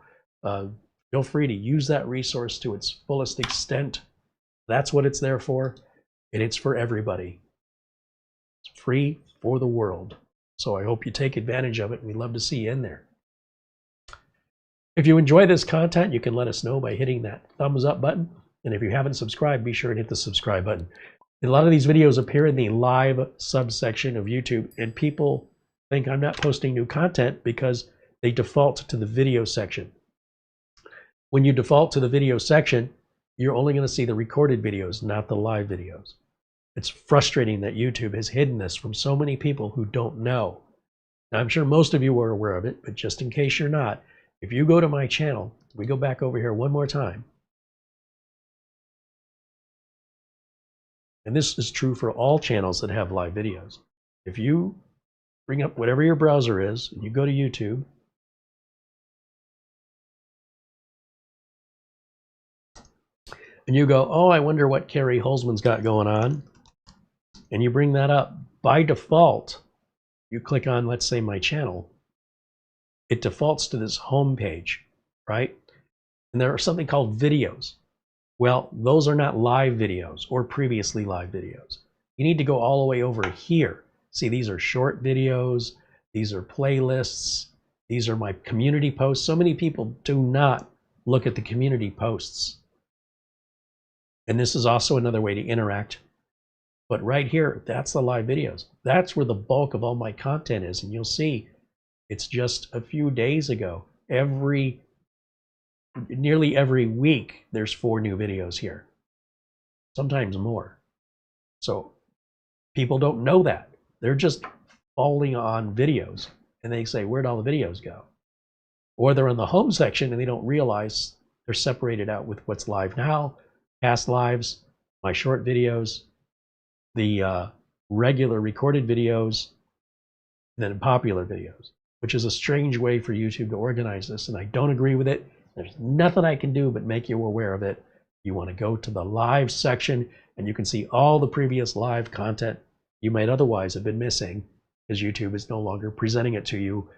feel free to use that resource to its fullest extent. That's what it's there for, and it's for everybody. It's free for the world. So I hope you take advantage of it, and we'd love to see you in there. If you enjoy this content, you can let us know by hitting that thumbs up button. And if you haven't subscribed, be sure and hit the subscribe button. A lot of these videos appear in the live subsection of YouTube, and people think I'm not posting new content because they default to the video section. When you default to the video section, you're only going to see the recorded videos, not the live videos. It's frustrating that YouTube has hidden this from so many people who don't know. Now, I'm sure most of you are aware of it, but just in case you're not, if you go to my channel, we go back over here one more time. And this is true for all channels that have live videos. If you bring up whatever your browser is, and you go to YouTube, and you go, oh, I wonder what Kerry Holzman's got going on, and you bring that up, by default, you click on, let's say, my channel, it defaults to this home page, right? And there are something called videos. Well, those are not live videos or previously live videos. You need to go all the way over here See, these are short videos. These are playlists. These are my community posts. So many people do not look at the community posts. And this is also another way to interact. But right here, that's the live videos. That's where the bulk of all my content is. And you'll see it's just a few days ago. Nearly every week, there's 4 new videos here. Sometimes more. So people don't know that. They're just falling on videos. And they say, where'd all the videos go? Or they're in the home section and they don't realize they're separated out with what's live now, past lives, my short videos, the regular recorded videos, and then popular videos, which is a strange way for YouTube to organize this. And I don't agree with it. There's nothing I can do but make you aware of it. You want to go to the live section and you can see all the previous live content you might otherwise have been missing because YouTube is no longer presenting it to you.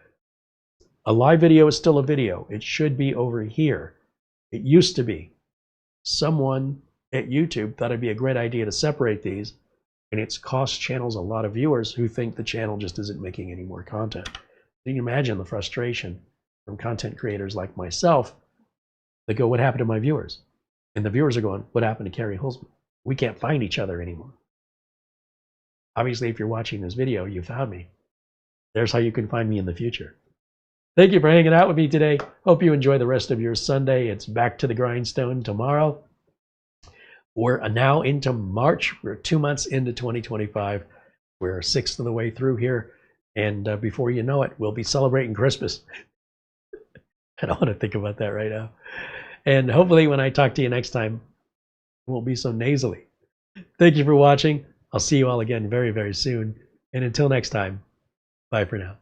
A live video is still a video. It should be over here. It used to be. Someone at YouTube thought it'd be a great idea to separate these, and it's cost channels a lot of viewers who think the channel just isn't making any more content. You can imagine the frustration from content creators like myself that go, what happened to my viewers? And the viewers are going, what happened to Carrie Hulsman? We can't find each other anymore. Obviously, if you're watching this video, you found me. There's how you can find me in the future. Thank you for hanging out with me today. Hope you enjoy the rest of your Sunday. It's back to the grindstone tomorrow. We're now into March. We're 2 months into 2025. We're 1/6 of the way through here. And before you know it, we'll be celebrating Christmas. I don't want to think about that right now. And hopefully when I talk to you next time, it won't be so nasally. Thank you for watching. I'll see you all again very, very soon. And until next time, bye for now.